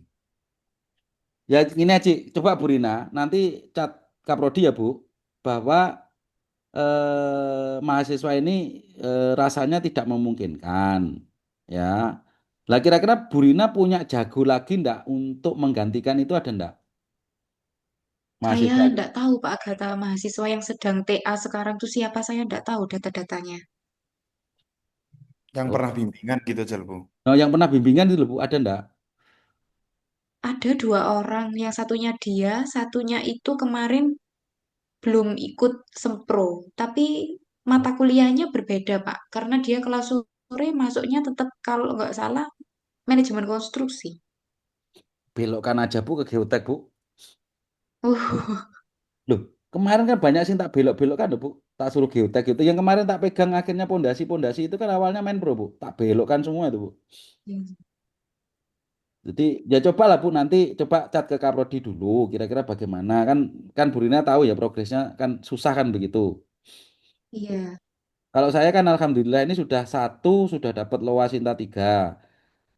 Speaker 1: Ya ini aja, coba Bu Rina, nanti cat Kaprodi ya Bu, bahwa mahasiswa ini rasanya tidak memungkinkan, ya. Lah kira-kira Bu Rina punya jago lagi ndak untuk menggantikan itu ada ndak
Speaker 3: Saya
Speaker 1: mahasiswa itu?
Speaker 3: nggak tahu Pak Agatha mahasiswa yang sedang TA sekarang tuh siapa, saya nggak tahu data-datanya.
Speaker 2: Yang
Speaker 1: Oh.
Speaker 2: pernah bimbingan gitu, Jalbu.
Speaker 1: Nah, yang pernah bimbingan itu loh Bu, ada ndak?
Speaker 3: Ada dua orang, yang satunya dia, satunya itu kemarin belum ikut sempro, tapi mata kuliahnya berbeda Pak, karena dia kelas sore masuknya tetap kalau nggak salah manajemen konstruksi.
Speaker 1: Belokkan aja Bu ke geotek Bu.
Speaker 3: Uh,
Speaker 1: Loh, kemarin kan banyak sih tak belok-belokkan loh Bu. Tak suruh geotek gitu. Yang kemarin tak pegang akhirnya pondasi-pondasi itu kan awalnya main pro Bu. Tak belokkan semua itu Bu. Jadi ya cobalah Bu nanti coba cat ke Kaprodi dulu kira-kira bagaimana kan kan Bu Rina tahu ya progresnya kan susah kan begitu.
Speaker 3: iya,
Speaker 1: Kalau saya kan alhamdulillah ini sudah satu sudah dapat Lowasinta 3.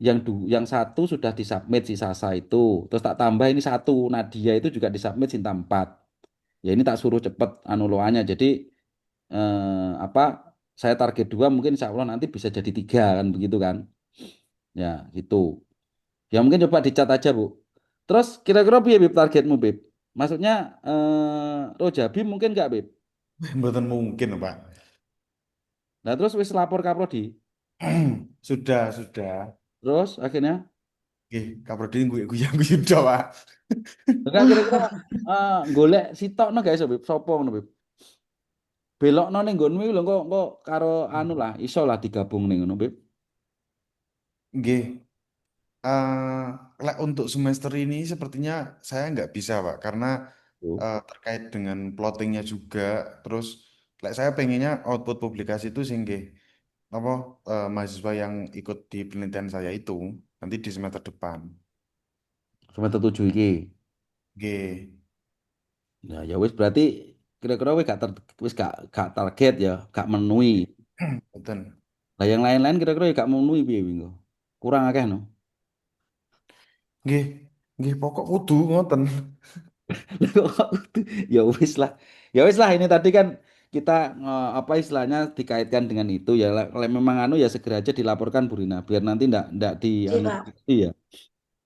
Speaker 1: yang satu sudah disubmit si Sasa itu. Terus tak tambah ini satu Nadia itu juga disubmit Sinta 4. Ya ini tak suruh cepet anu loanya. Jadi apa saya target 2 mungkin insya Allah nanti bisa jadi 3 kan begitu kan. Ya gitu. Ya mungkin coba dicat aja Bu. Terus kira-kira piye Bib targetmu Bib? Maksudnya Rojabi mungkin nggak Bib?
Speaker 2: Mboten mungkin, Pak.
Speaker 1: Nah terus wis lapor Kaprodi.
Speaker 2: Sudah.
Speaker 1: Terus akhirnya
Speaker 2: Nggih, kaprodi guyu-guyu tok, Pak.
Speaker 1: enggak kira-kira golek sitok no guys Bib. Sopo ngono Bib. Belokno ning nggonmu iki lho kok karo anu lah iso lah digabung ning ngono Bib.
Speaker 2: Nggih, eh lek untuk semester ini sepertinya saya nggak bisa, Pak, karena
Speaker 1: Tuh.
Speaker 2: terkait dengan plottingnya juga. Terus lek saya pengennya output publikasi itu sih nggih, apa mahasiswa yang ikut di penelitian saya itu nanti di semester depan.
Speaker 1: Semester 7 iki.
Speaker 2: Nggih,
Speaker 1: Ya ya wis berarti kira-kira wis gak target ya, gak memenuhi.
Speaker 2: betul.
Speaker 1: Lah yang lain-lain kira-kira ya gak memenuhi piye wingo. Kurang akeh no.
Speaker 2: Nggih, nggih pokok kudu ngoten.
Speaker 1: Ya wis lah. Ya wis lah ini tadi kan kita apa istilahnya dikaitkan dengan itu ya. Memang anu ya segera aja dilaporkan Bu Rina biar nanti ndak di
Speaker 3: Iya,
Speaker 1: anu
Speaker 3: Pak.
Speaker 1: ya.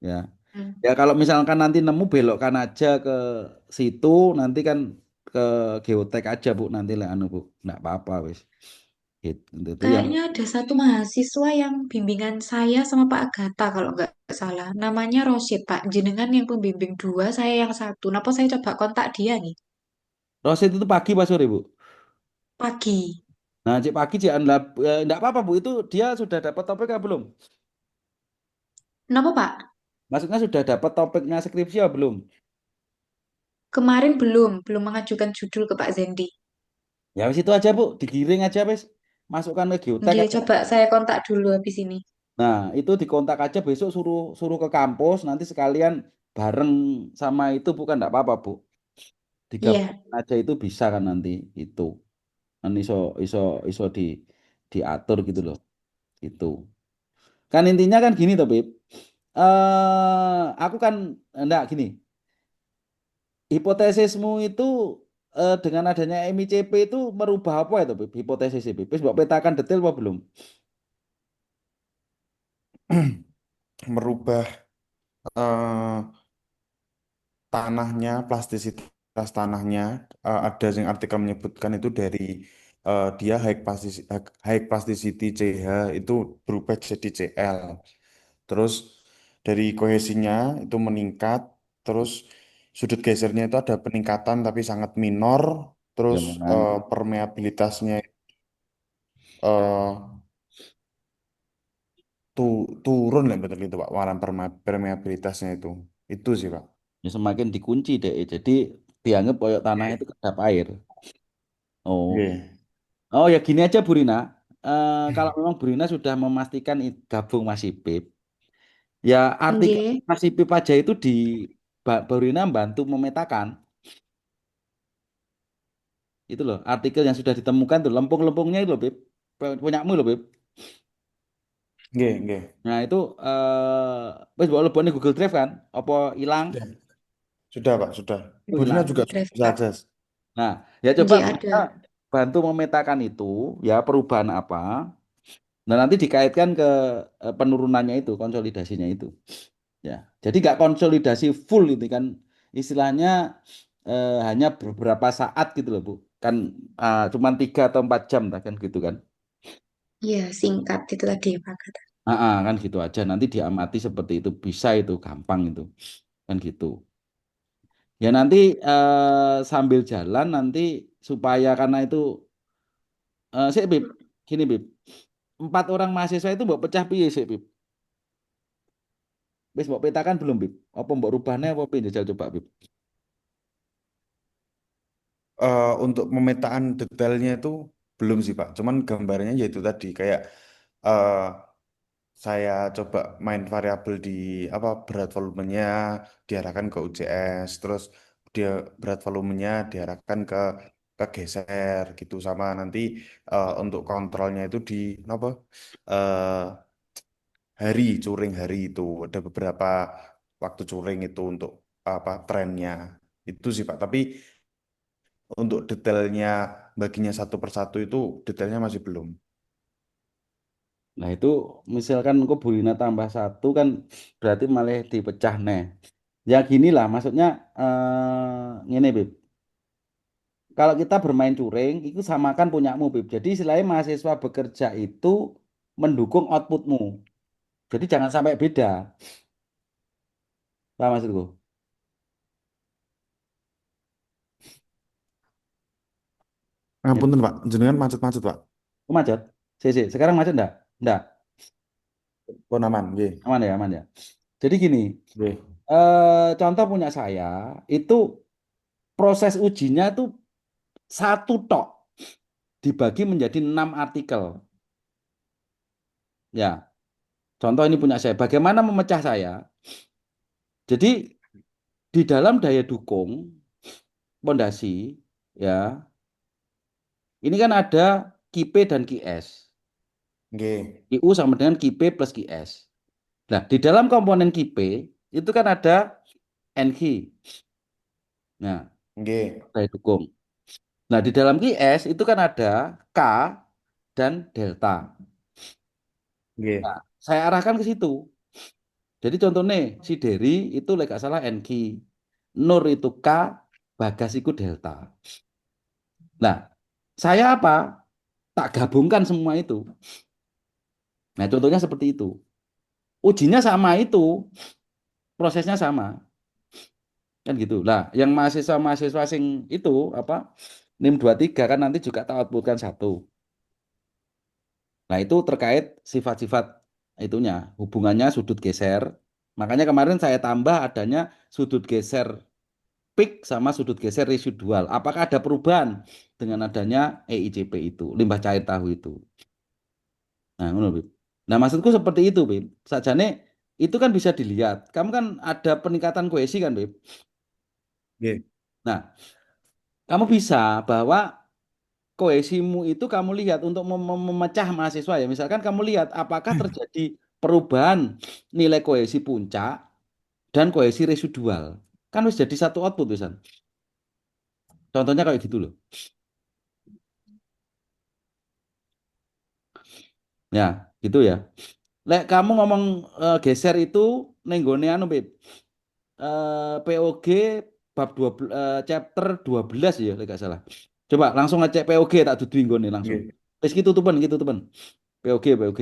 Speaker 1: Ya.
Speaker 3: Hmm.
Speaker 1: Ya kalau misalkan nanti nemu belokkan aja ke situ nanti kan ke geotek aja Bu nanti lah anu Bu. Ndak apa-apa wis. Gitu. Itu yang
Speaker 3: Kayaknya ada satu mahasiswa yang bimbingan saya sama Pak Agatha kalau nggak salah. Namanya Rosid, Pak. Jenengan yang pembimbing dua, saya yang satu. Napa saya coba kontak dia nih?
Speaker 1: Rosit itu pagi pas sore Bu.
Speaker 3: Pagi.
Speaker 1: Nah, cek pagi cek enggak apa-apa Bu, itu dia sudah dapat topiknya belum?
Speaker 3: Kenapa, Pak?
Speaker 1: Maksudnya sudah dapat topiknya skripsi ya belum?
Speaker 3: Kemarin belum mengajukan judul ke Pak Zendi.
Speaker 1: Ya wis itu aja Bu, digiring aja wis. Masukkan ke geotek
Speaker 3: Oke,
Speaker 1: aja.
Speaker 3: coba saya kontak dulu habis ini.
Speaker 1: Nah, itu dikontak aja besok suruh suruh ke kampus nanti sekalian bareng sama itu bukan enggak apa-apa Bu.
Speaker 3: Iya,
Speaker 1: Digabung aja itu bisa kan nanti itu. Kan iso iso iso diatur gitu loh. Itu. Kan intinya kan gini toh, Bib. Aku kan enggak gini. Hipotesismu itu dengan adanya MICP itu merubah apa itu, Bib? Hipotesisnya, Bib? Wis mbok petakan detail apa belum?
Speaker 2: Merubah eh, tanahnya, plastisitas tanahnya, ada yang artikel menyebutkan itu dari dia high plasticity CH itu berubah jadi CL. Terus dari kohesinya itu meningkat, terus sudut gesernya itu ada peningkatan tapi sangat minor,
Speaker 1: Ya
Speaker 2: terus
Speaker 1: kan.
Speaker 2: permeabilitasnya eh, turun lah betul itu Pak, warna permeabilitasnya itu sih Pak.
Speaker 1: Ya semakin dikunci deh. Jadi dianggap koyok tanah itu kedap air. Oh.
Speaker 2: Oke.
Speaker 1: Oh ya gini aja Bu Rina. Kalau memang Bu Rina sudah memastikan gabung masih PIP, ya artikel
Speaker 3: nggih.
Speaker 1: masih PIP aja itu di Bu Rina bantu memetakan itu loh artikel yang sudah ditemukan tuh lempung-lempungnya itu loh Bib. Punyamu loh Bib.
Speaker 2: Oke, oke.
Speaker 1: Nah itu wis bawa lebokne Google Drive kan? Apa hilang?
Speaker 2: Sudah, sudah Pak, sudah.
Speaker 1: Oh
Speaker 2: Bu Rina
Speaker 1: hilang.
Speaker 2: juga
Speaker 3: Google Drive,
Speaker 2: bisa
Speaker 3: Pak.
Speaker 2: akses.
Speaker 1: Nah, ya coba
Speaker 3: Nggih
Speaker 1: kita
Speaker 3: ada.
Speaker 1: bantu memetakan itu ya perubahan apa. Nah, nanti dikaitkan ke penurunannya itu, konsolidasinya itu. Ya. Jadi nggak konsolidasi full itu kan istilahnya hanya beberapa saat gitu loh, Bu. Kan cuman 3 atau 4 jam kan gitu kan.
Speaker 3: Iya, singkat itu tadi, Pak Agatha.
Speaker 1: Kan gitu aja. Nanti diamati seperti itu bisa itu gampang itu kan gitu. Ya nanti sambil jalan nanti supaya karena itu sih Bib, gini Bib, 4 orang mahasiswa itu mbok pecah piye sih Bib? Wis mbok petakan belum Bib? Apa mbok rubahnya apa piye jajal coba Bib?
Speaker 2: Untuk pemetaan detailnya itu belum sih Pak. Cuman gambarnya yaitu tadi kayak eh, saya coba main variabel di apa berat volumenya diarahkan ke UJS, terus dia berat volumenya diarahkan ke geser gitu sama nanti untuk kontrolnya itu di apa? hari curing hari itu ada beberapa waktu curing itu untuk apa trennya itu sih Pak. Tapi untuk detailnya baginya satu persatu itu detailnya masih belum.
Speaker 1: Nah itu misalkan engko burina tambah satu kan berarti malah dipecah nih. Ya gini lah maksudnya ngene Bib. Kalau kita bermain curing itu samakan punyamu Bib. Jadi istilahnya mahasiswa bekerja itu mendukung outputmu. Jadi jangan sampai beda. Paham maksudku? Ya.
Speaker 2: Ngapunten Pak, jenengan macet-macet Pak.
Speaker 1: Oh, macet. Sekarang macet enggak? Enggak.
Speaker 2: Pun aman, nggih.
Speaker 1: Aman ya, aman ya. Jadi gini,
Speaker 2: Nggih.
Speaker 1: contoh punya saya itu proses ujinya itu satu tok dibagi menjadi 6 artikel. Ya, contoh ini punya saya. Bagaimana memecah saya? Jadi di dalam daya dukung pondasi, ya, ini kan ada KIP dan KIS.
Speaker 2: Nggih.
Speaker 1: KIU sama dengan KIP plus KIS. Nah, di dalam komponen KIP itu kan ada NQ. Nah,
Speaker 2: Nggih.
Speaker 1: daya dukung. Nah, di dalam QS itu kan ada K dan delta. Nah,
Speaker 2: Nggih.
Speaker 1: saya arahkan ke situ. Jadi contohnya si Derry itu lek gak salah NQ, Nur itu K, Bagas itu delta. Nah, saya apa? Tak gabungkan semua itu. Nah, contohnya seperti itu. Ujinya sama itu, prosesnya sama. Kan gitu. Lah, yang mahasiswa-mahasiswa sing itu apa? NIM 23 kan nanti juga tak outputkan satu. Nah, itu terkait sifat-sifat itunya, hubungannya sudut geser. Makanya kemarin saya tambah adanya sudut geser peak sama sudut geser residual. Apakah ada perubahan dengan adanya EICP itu, limbah cair tahu itu? Nah, ngono, Bib. Nah, maksudku seperti itu, Bib. Sajane itu kan bisa dilihat. Kamu kan ada peningkatan kohesi kan, Bib?
Speaker 2: Nggih.
Speaker 1: Nah, kamu bisa bahwa kohesimu itu kamu lihat untuk memecah mahasiswa ya. Misalkan kamu lihat apakah terjadi perubahan nilai kohesi puncak dan kohesi residual. Kan harus jadi satu output tulisan. Contohnya kayak gitu loh. Ya, gitu ya. Lek kamu ngomong geser itu nenggone anu Bib. POG bab 12 chapter 12 ya lek gak salah. Coba langsung ngecek POG tak dudu nggone langsung.
Speaker 2: Nggih.
Speaker 1: Wis gitu tuh POG.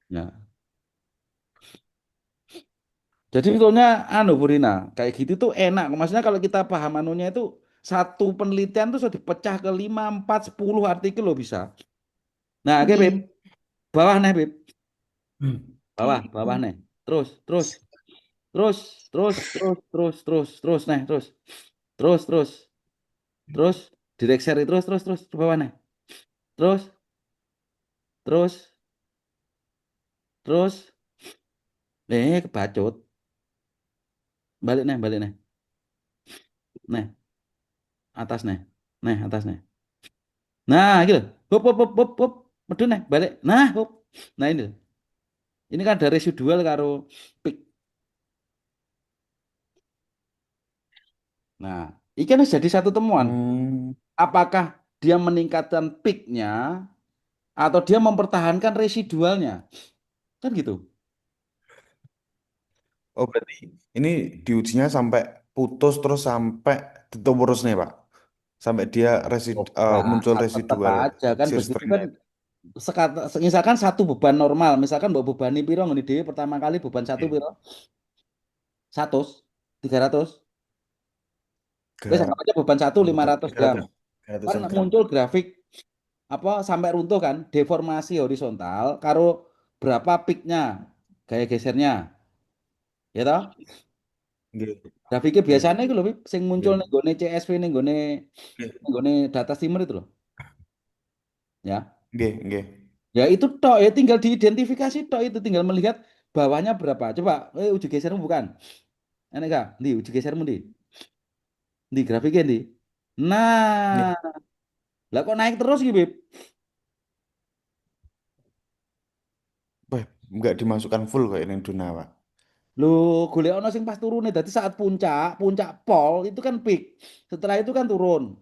Speaker 1: Ya. Jadi sebetulnya anu Burina, kayak gitu tuh enak. Maksudnya kalau kita paham anunya itu satu penelitian tuh sudah dipecah ke 5, 4, 10 artikel loh bisa. Nah, oke Beb,
Speaker 3: Oke.
Speaker 1: bawah nih Beb, bawah
Speaker 3: Oke.
Speaker 1: nih. Terus, terus, terus, terus nih, terus, terus, direct share terus ke bawah nih. Terus, terus, terus, kebacut. Balik nih, nih, atas atas nih. Nah, gitu. Hop. Medun nih, balik. Nah, hop. Nah ini. Ini kan ada residual karo peak. Nah, ini kan jadi satu temuan.
Speaker 2: Hmm.
Speaker 1: Apakah dia meningkatkan peaknya atau dia mempertahankan residualnya? Kan gitu.
Speaker 2: Oh, berarti ini diujinya sampai putus terus sampai terus nih, Pak. Sampai dia
Speaker 1: Oh, enggak,
Speaker 2: muncul
Speaker 1: tetap
Speaker 2: residual
Speaker 1: aja kan
Speaker 2: shear
Speaker 1: begitu kan
Speaker 2: strain-nya.
Speaker 1: misalkan satu beban normal, misalkan mbok bebani piro ngene dhewe pertama kali beban satu
Speaker 2: Oke.
Speaker 1: piro? 100, 300. Wes
Speaker 2: Gram.
Speaker 1: anggap aja beban satu 500 gram.
Speaker 2: 300.
Speaker 1: Kan
Speaker 2: 300 gram.
Speaker 1: muncul grafik apa sampai runtuh kan deformasi horizontal karo berapa peaknya gaya gesernya ya toh
Speaker 2: Nggih.
Speaker 1: grafiknya
Speaker 2: Nggih.
Speaker 1: biasanya itu loh Bib, sing muncul
Speaker 2: Nggih.
Speaker 1: nih gone CSV nih
Speaker 2: Nggih.
Speaker 1: gone data steamer itu loh ya
Speaker 2: Nggih.
Speaker 1: ya itu tok ya tinggal diidentifikasi tok itu tinggal melihat bawahnya berapa coba uji gesermu bukan enak gak di uji gesermu di grafiknya di nah
Speaker 2: Nggih.
Speaker 1: lah kok naik terus gitu Bib
Speaker 2: Wah, nggak dimasukkan full kayak yang Duna, Pak.
Speaker 1: Lu golek ono sing pas turune dadi saat puncak, puncak pol itu kan peak. Setelah itu kan turun.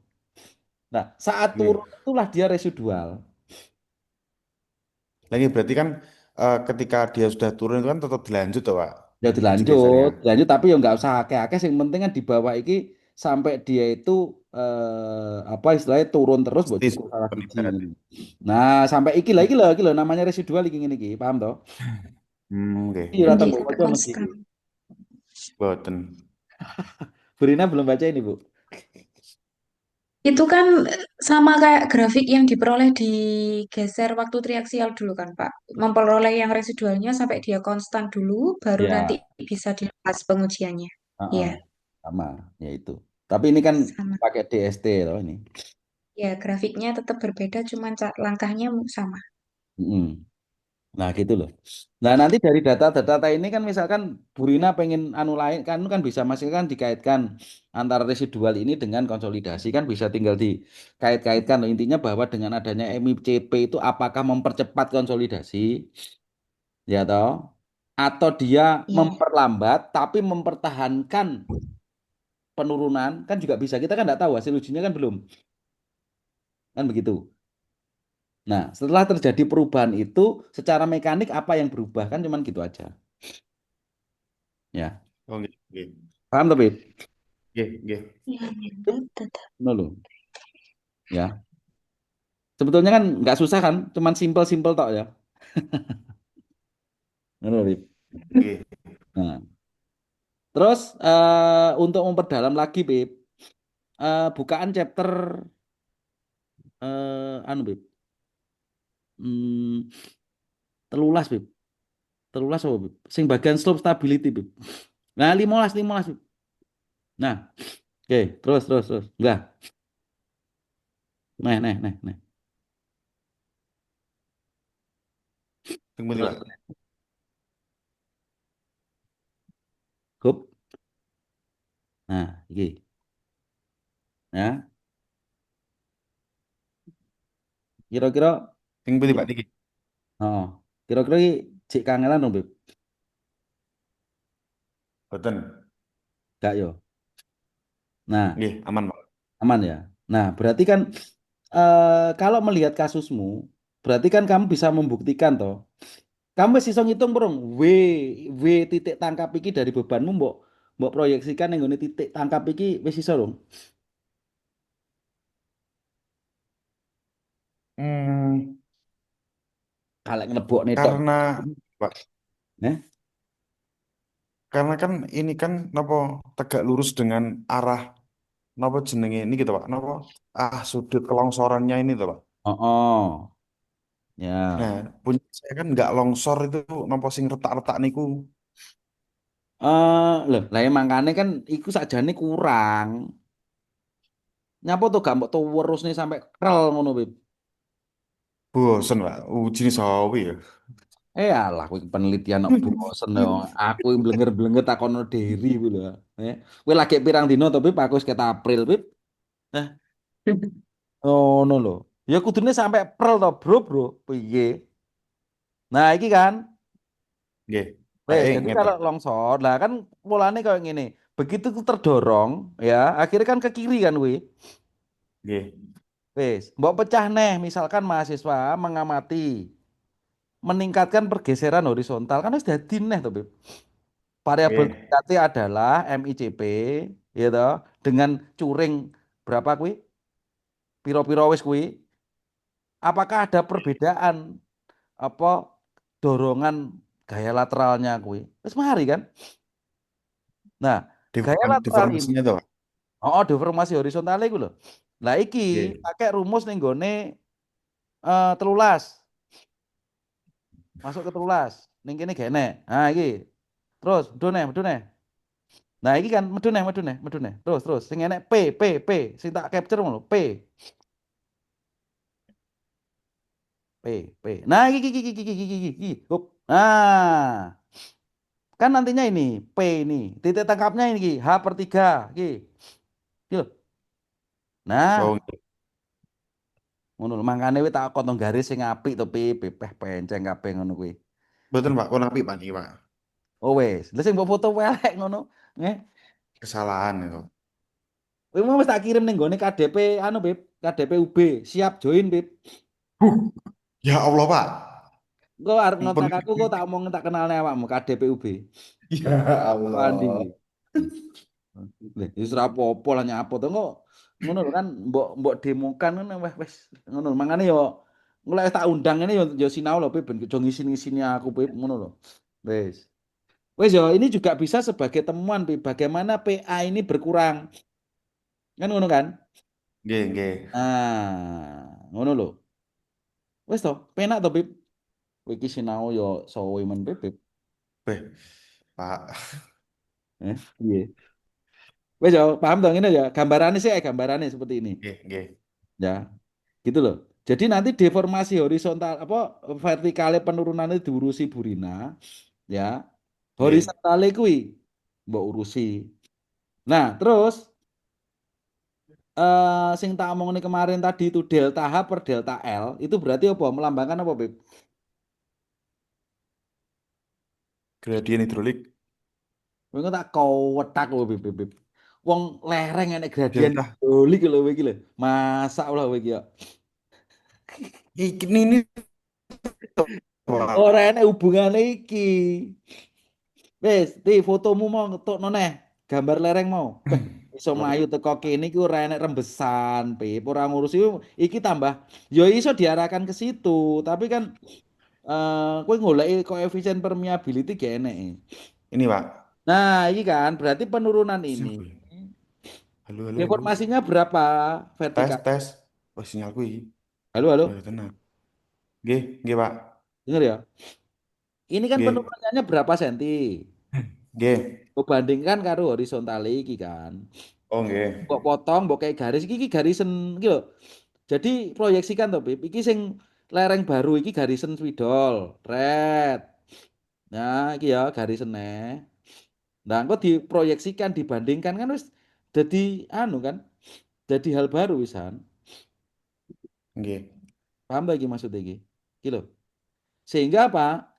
Speaker 1: Nah, saat turun
Speaker 2: Oke.
Speaker 1: itulah dia residual.
Speaker 2: Lagi berarti kan ketika dia sudah turun itu kan tetap dilanjut toh, Pak.
Speaker 1: Ya
Speaker 2: Uji gesernya.
Speaker 1: dilanjut tapi ya nggak usah akeh-akeh. Yang penting kan di bawah iki sampai dia itu apa istilahnya turun terus buat
Speaker 2: Pasti
Speaker 1: cukup salah biji.
Speaker 2: ibaratnya.
Speaker 1: Nah, sampai iki lho namanya residual iki ngene iki, paham toh?
Speaker 2: Oke,
Speaker 1: Iya,
Speaker 2: oke.
Speaker 1: rata
Speaker 3: Nggih,
Speaker 1: mbok
Speaker 3: Kak,
Speaker 1: waca mesti
Speaker 3: konstan.
Speaker 1: iki.
Speaker 2: Boten.
Speaker 1: Burina belum baca ini, Bu.
Speaker 3: Itu kan sama kayak grafik yang diperoleh digeser waktu triaksial dulu kan, Pak. Memperoleh yang residualnya sampai dia konstan dulu, baru nanti
Speaker 1: Ya,
Speaker 3: bisa dilepas pengujiannya.
Speaker 1: heeh,
Speaker 3: Iya,
Speaker 1: sama, ya itu. Tapi ini kan
Speaker 3: sama.
Speaker 1: pakai DST loh ini.
Speaker 3: Ya, grafiknya tetap berbeda, cuman langkahnya sama.
Speaker 1: Mm-mm. Nah, gitu loh. Nah, nanti dari data-data ini kan misalkan Burina pengen anu lain kan bisa masih kan dikaitkan antara residual ini dengan konsolidasi kan bisa tinggal dikait-kaitkan loh. Intinya bahwa dengan adanya MICP itu apakah mempercepat konsolidasi ya toh atau dia
Speaker 3: Iya,
Speaker 1: memperlambat tapi mempertahankan penurunan kan juga bisa. Kita kan nggak tahu hasil ujinya kan belum. Kan begitu. Nah, setelah terjadi perubahan itu secara mekanik apa yang berubah kan cuman gitu aja. Ya.
Speaker 2: Oke, oke.
Speaker 1: Paham tapi?
Speaker 2: Oke, oke.
Speaker 3: iya, iya, tetap.
Speaker 1: No, loh. Ya. Sebetulnya kan nggak susah kan, cuman simpel-simpel tok ya. Ngono lho, Bib.
Speaker 2: Oke.
Speaker 1: Nah, terus untuk memperdalam lagi, Bib, bukaan chapter anu, Bib. Hmm, telulas, Bib. Telulas apa, Bib? Sing bagian slope stability, Bib. Nah, 15, 15, Bib. Nah, oke, terus. Enggak. Nah.
Speaker 2: Tunggu nih,
Speaker 1: Terus.
Speaker 2: Pak.
Speaker 1: Hup. Nah, iki. Ya, kira-kira
Speaker 2: Tunggu nih, Pak dikit.
Speaker 1: oh, kira-kira iki cek kangelan dong, Bib.
Speaker 2: Boten.
Speaker 1: Enggak yo. Nah,
Speaker 2: Nggih, aman, Pak.
Speaker 1: aman ya. Nah, berarti kan kalau melihat kasusmu, berarti kan kamu bisa membuktikan toh. Kamu wis iso ngitung burung W titik tangkap iki dari bebanmu mbok mbok proyeksikan yang ngene titik tangkap iki wis iso dong.
Speaker 2: Hmm,
Speaker 1: Kalek ngelebok netok.
Speaker 2: karena Pak,
Speaker 1: Nah,
Speaker 2: karena kan ini kan napa tegak lurus dengan arah napa jenenge ini gitu, Pak. Napa sudut kelongsorannya ini tuh, Pak.
Speaker 1: oh, oh. Ya.
Speaker 2: Nah, punya saya kan nggak longsor itu napa sing retak-retak niku.
Speaker 1: Loh, lah emang makanya kan iku sakjane kurang. Nyapa tuh gak mbok tuh terus nih sampai krel ngono, Bib.
Speaker 2: Bosen, Pak. Uji sawi ya.
Speaker 1: Alah, kowe penelitian kok bosen yo. Aku yang blenger-blenger takono diri kuwi lho. Kowe lagi pirang dino to, Bib? Aku wis ket April, Bib. Eh, ngono lho. Ya kudune sampai April to, Bro. Piye? Nah, iki kan
Speaker 2: Nggih.
Speaker 1: wes
Speaker 2: Baik,
Speaker 1: jadi
Speaker 2: ngerti.
Speaker 1: kalau longsor, lah kan polanya kayak gini. Begitu ku terdorong, ya, akhirnya kan ke kiri kan, wi.
Speaker 2: Nggih.
Speaker 1: Wes, mbok pecah neh, misalkan mahasiswa mengamati meningkatkan pergeseran horizontal kan wis dadi neh to, Bib. Variabel
Speaker 2: Nggih.
Speaker 1: TKT adalah MICP ya toh, dengan curing berapa kuwi? Piro-piro wis kuwi? Apakah ada perbedaan apa dorongan gaya lateralnya kuwi? Wis mari kan? Nah, gaya lateral ini
Speaker 2: Deformasinya tuh, Pak.
Speaker 1: oh deformasi horizontal iku lho. Lah iki
Speaker 2: Nggih.
Speaker 1: pakai rumus ning gone telulas, masuk ke telulas. Ning kene gene. Nah, iki. Terus medun neh. Nah, iki kan medun neh. Terus sing enek P, sing tak capture ngono, P, P. Nah, iki. Hup. Nah, kan nantinya ini P ini. Titik tangkapnya ini H per 3. Iki. Iki lho.
Speaker 2: Oh,
Speaker 1: Nah,
Speaker 2: nggih.
Speaker 1: ngono lho. Mangkane wis tak kontong garis sing apik to P, P penceng kabeh ngono kuwi.
Speaker 2: Betul Pak, kon apik Pak niki Pak.
Speaker 1: Oh wes, lha sing mbok foto welek ngono. Nggih.
Speaker 2: Kesalahan itu.
Speaker 1: Kowe mau wis tak kirim ning gone KDP anu, Bib. KDP UB, siap join, Bib.
Speaker 2: Huh, ya Allah Pak.
Speaker 1: Engko arep
Speaker 2: Ampun.
Speaker 1: ngontak aku kok tak omong tak kenalne awakmu KDP UB.
Speaker 2: Ya
Speaker 1: Wandi
Speaker 2: Allah.
Speaker 1: kuwi. Lha wis ora apa-apa lah nyapo to kok. Ngono lho kan mbok mbok demokan ngono wis ngono. Mangane yo mulai tak undang ini yo sinau lho Bib ben aja ngisin-ngisini aku Bib ngono lho. Wis. Wis yo ini juga bisa sebagai temuan Bib bagaimana PA ini berkurang. Kan ngono kan?
Speaker 2: Nggih, nggih.
Speaker 1: Nah, ngono lho. Wis to, penak to Bib. Kowe iki sinau yo sowe men Bib. Bib.
Speaker 2: Beh, Pak.
Speaker 1: Iya. Wis yo paham to ngene ya. Gambarannya sih gambarannya seperti ini.
Speaker 2: Nggih, nggih.
Speaker 1: Ya, gitu loh. Jadi nanti deformasi horizontal apa vertikale penurunannya diurusi Burina, ya.
Speaker 2: Nggih.
Speaker 1: Horizontale kuwi mbok urusi. Nah, terus sing tak omongin kemarin tadi itu delta H per delta L itu berarti apa? Melambangkan apa, Beb?
Speaker 2: Gradien hidrolik
Speaker 1: Kowe engko tak kowetak lho, Beb, Beb. Beb. Wong lereng enek gradien
Speaker 2: delta.
Speaker 1: hidrolik lho kowe iki lho. Masak lah kowe iki ya.
Speaker 2: Ini Pak.
Speaker 1: Ora enek hubungane iki. Wes, di fotomu mau ngetokno neh, gambar lereng mau. Beh, iso mlayu teko kene iki ora enek rembesan, Pip. Ora ngurus iki tambah. Ya iso diarahkan ke situ, tapi kan kowe goleki koefisien permeability gak enek.
Speaker 2: Ini Pak.
Speaker 1: Nah, iki kan berarti penurunan ini
Speaker 2: Siapa ya? Halo, halo, halo.
Speaker 1: deformasinya berapa
Speaker 2: Tes,
Speaker 1: vertikal?
Speaker 2: tes. Oh, sinyalku iki.
Speaker 1: Halo, halo.
Speaker 2: Oh, ya tenang. Nggih, nggih Pak.
Speaker 1: Dengar ya. Ini kan
Speaker 2: Nggih.
Speaker 1: penurunannya berapa senti?
Speaker 2: Nggih.
Speaker 1: Kau bandingkan karo horizontal iki kan.
Speaker 2: Oh, nggih.
Speaker 1: Mbok potong, mbok kayak garis iki garisen iki lho. Jadi proyeksikan to, Bib. Iki sing lereng baru iki garisen swidol, red. Nah, iki ya garisen Nah, engko diproyeksikan dibandingkan kan wis jadi anu kan, jadi hal baru wisan.
Speaker 2: Nggih.
Speaker 1: Paham ta iki maksud iki? Iki lho. Sehingga apa?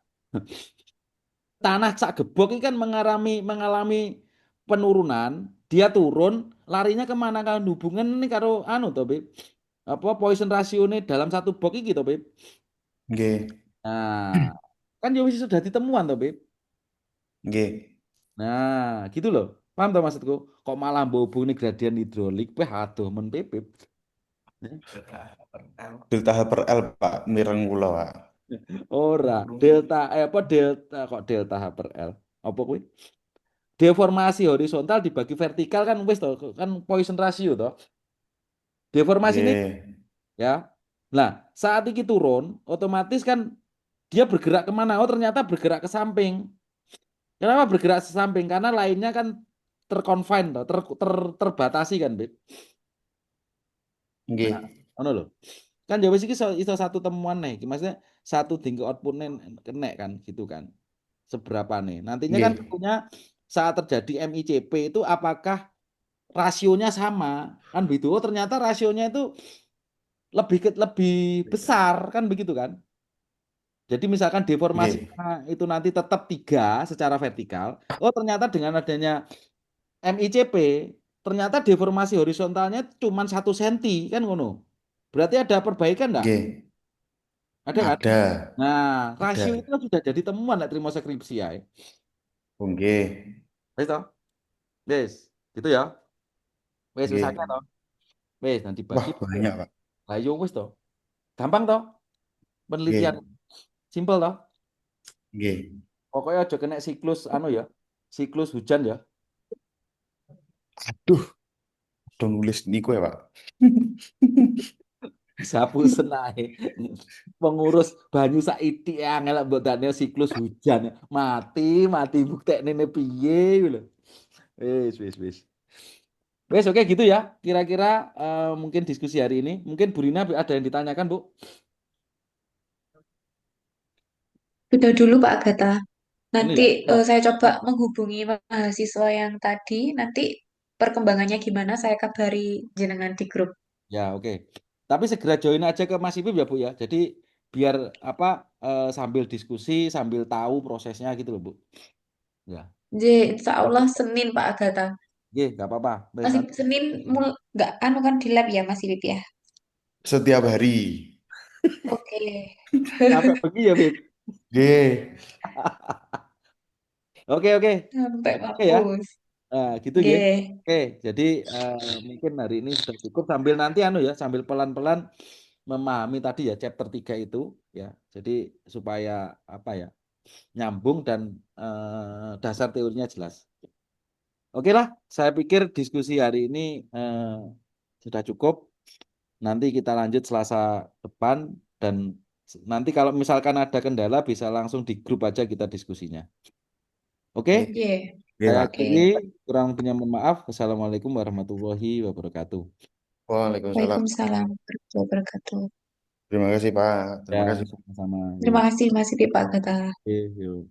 Speaker 1: Tanah sak gebok ini kan mengalami penurunan, dia turun, larinya kemana kan hubungan ini karo anu to, Bib. Apa poison ratio ini dalam satu box iki to, Bib.
Speaker 2: Nggih.
Speaker 1: Nah, kan ya wis sudah ditemuan toh, Bib.
Speaker 2: Nggih.
Speaker 1: Nah, gitu loh. Paham toh maksudku? Kok malah mbok nih gradien hidrolik, aduh men Bib. Bib.
Speaker 2: Delta H per L Pak, mireng kula Pak.
Speaker 1: Ora, delta apa delta kok delta H per L. Apa kuwi? Deformasi horizontal dibagi vertikal kan wis toh, kan Poisson ratio toh. Deformasi ini
Speaker 2: Nggih.
Speaker 1: ya. Nah, saat ini turun, otomatis kan dia bergerak kemana? Oh, ternyata bergerak ke samping. Kenapa bergerak ke samping? Karena lainnya kan terconfine, toh, terbatasi kan, Bib. Nah,
Speaker 2: Nggih.
Speaker 1: ngono lho. Kan ya wis iki iso satu temuan nih. Maksudnya satu tinggi outputnya kena kan gitu kan. Seberapa nih? Nantinya kan
Speaker 2: Nggih.
Speaker 1: tentunya saat terjadi MICP itu apakah rasionya sama? Kan begitu. Oh, ternyata rasionya itu lebih besar kan begitu kan? Jadi misalkan
Speaker 2: Nggih.
Speaker 1: deformasinya itu nanti tetap 3 secara vertikal. Oh, ternyata dengan adanya MICP ternyata deformasi horizontalnya cuma 1 senti kan ngono. Berarti ada perbaikan enggak?
Speaker 2: Nggih.
Speaker 1: Ada kan?
Speaker 2: Ada.
Speaker 1: Nah, rasio
Speaker 2: Ada.
Speaker 1: itu sudah jadi temuan nek terima skripsi ya.
Speaker 2: Oh, nggih.
Speaker 1: Wis toh? Wis, gitu ya. Wis akeh
Speaker 2: Nggih.
Speaker 1: toh. Wis nanti
Speaker 2: Wah,
Speaker 1: bagi.
Speaker 2: banyak Pak.
Speaker 1: Lah yo wis toh. Gampang toh penelitian.
Speaker 2: Nggih.
Speaker 1: Simpel toh.
Speaker 2: Nggih.
Speaker 1: Pokoknya aja kena siklus anu ya. Siklus hujan ya.
Speaker 2: Aduh, udah nulis niku ya Pak.
Speaker 1: Sapu senai. Pengurus banyu saiki angel mbok dane siklus hujan. Mati buktekne piye lho. Wis. Wes oke gitu ya. Kira-kira mungkin diskusi hari ini. Mungkin Bu Rina ada yang ditanyakan, Bu?
Speaker 3: Sudah dulu Pak Agatha.
Speaker 1: Ini ya.
Speaker 3: Nanti
Speaker 1: Ya,
Speaker 3: saya coba menghubungi mahasiswa yang tadi. Nanti perkembangannya gimana saya kabari jenengan di grup.
Speaker 1: ya oke. Tapi segera join aja ke Mas Ipip ya, Bu ya. Jadi biar apa sambil diskusi sambil tahu prosesnya gitu loh Bu. Ya.
Speaker 3: J, insya Allah Senin Pak Agatha.
Speaker 1: Oke, nggak apa-apa. Wes,
Speaker 3: Masih Senin nggak anu kan di lab ya Mas Ilip ya?
Speaker 2: Setiap hari.
Speaker 3: Oke.
Speaker 1: sampai pergi ya, Bib.
Speaker 2: Nggih.
Speaker 1: Oke, oke.
Speaker 3: Sampai
Speaker 1: Oke ya.
Speaker 3: mampus.
Speaker 1: Gitu ya.
Speaker 3: Nggih.
Speaker 1: Oke, jadi mungkin hari ini sudah cukup sambil nanti anu ya, sambil pelan-pelan memahami tadi ya chapter 3 itu ya. Jadi supaya apa ya, nyambung dan dasar teorinya jelas. Oke lah, saya pikir diskusi hari ini sudah cukup. Nanti kita lanjut Selasa depan dan nanti kalau misalkan ada kendala bisa langsung di grup aja kita diskusinya. Oke,
Speaker 2: Nggih,
Speaker 3: Nggih.
Speaker 2: nggih,
Speaker 1: saya
Speaker 2: Pak.
Speaker 3: Oke.
Speaker 1: akhiri. Kurang punya mohon maaf. Wassalamualaikum warahmatullahi wabarakatuh.
Speaker 2: Waalaikumsalam.
Speaker 3: Waalaikumsalam warahmatullahi wabarakatuh.
Speaker 2: Terima kasih, Pak.
Speaker 1: Ya,
Speaker 2: Terima kasih.
Speaker 1: sama-sama.
Speaker 3: Terima
Speaker 1: Yuk.
Speaker 3: kasih Mas Ilip Pak Agatha.
Speaker 1: Oke, yuk.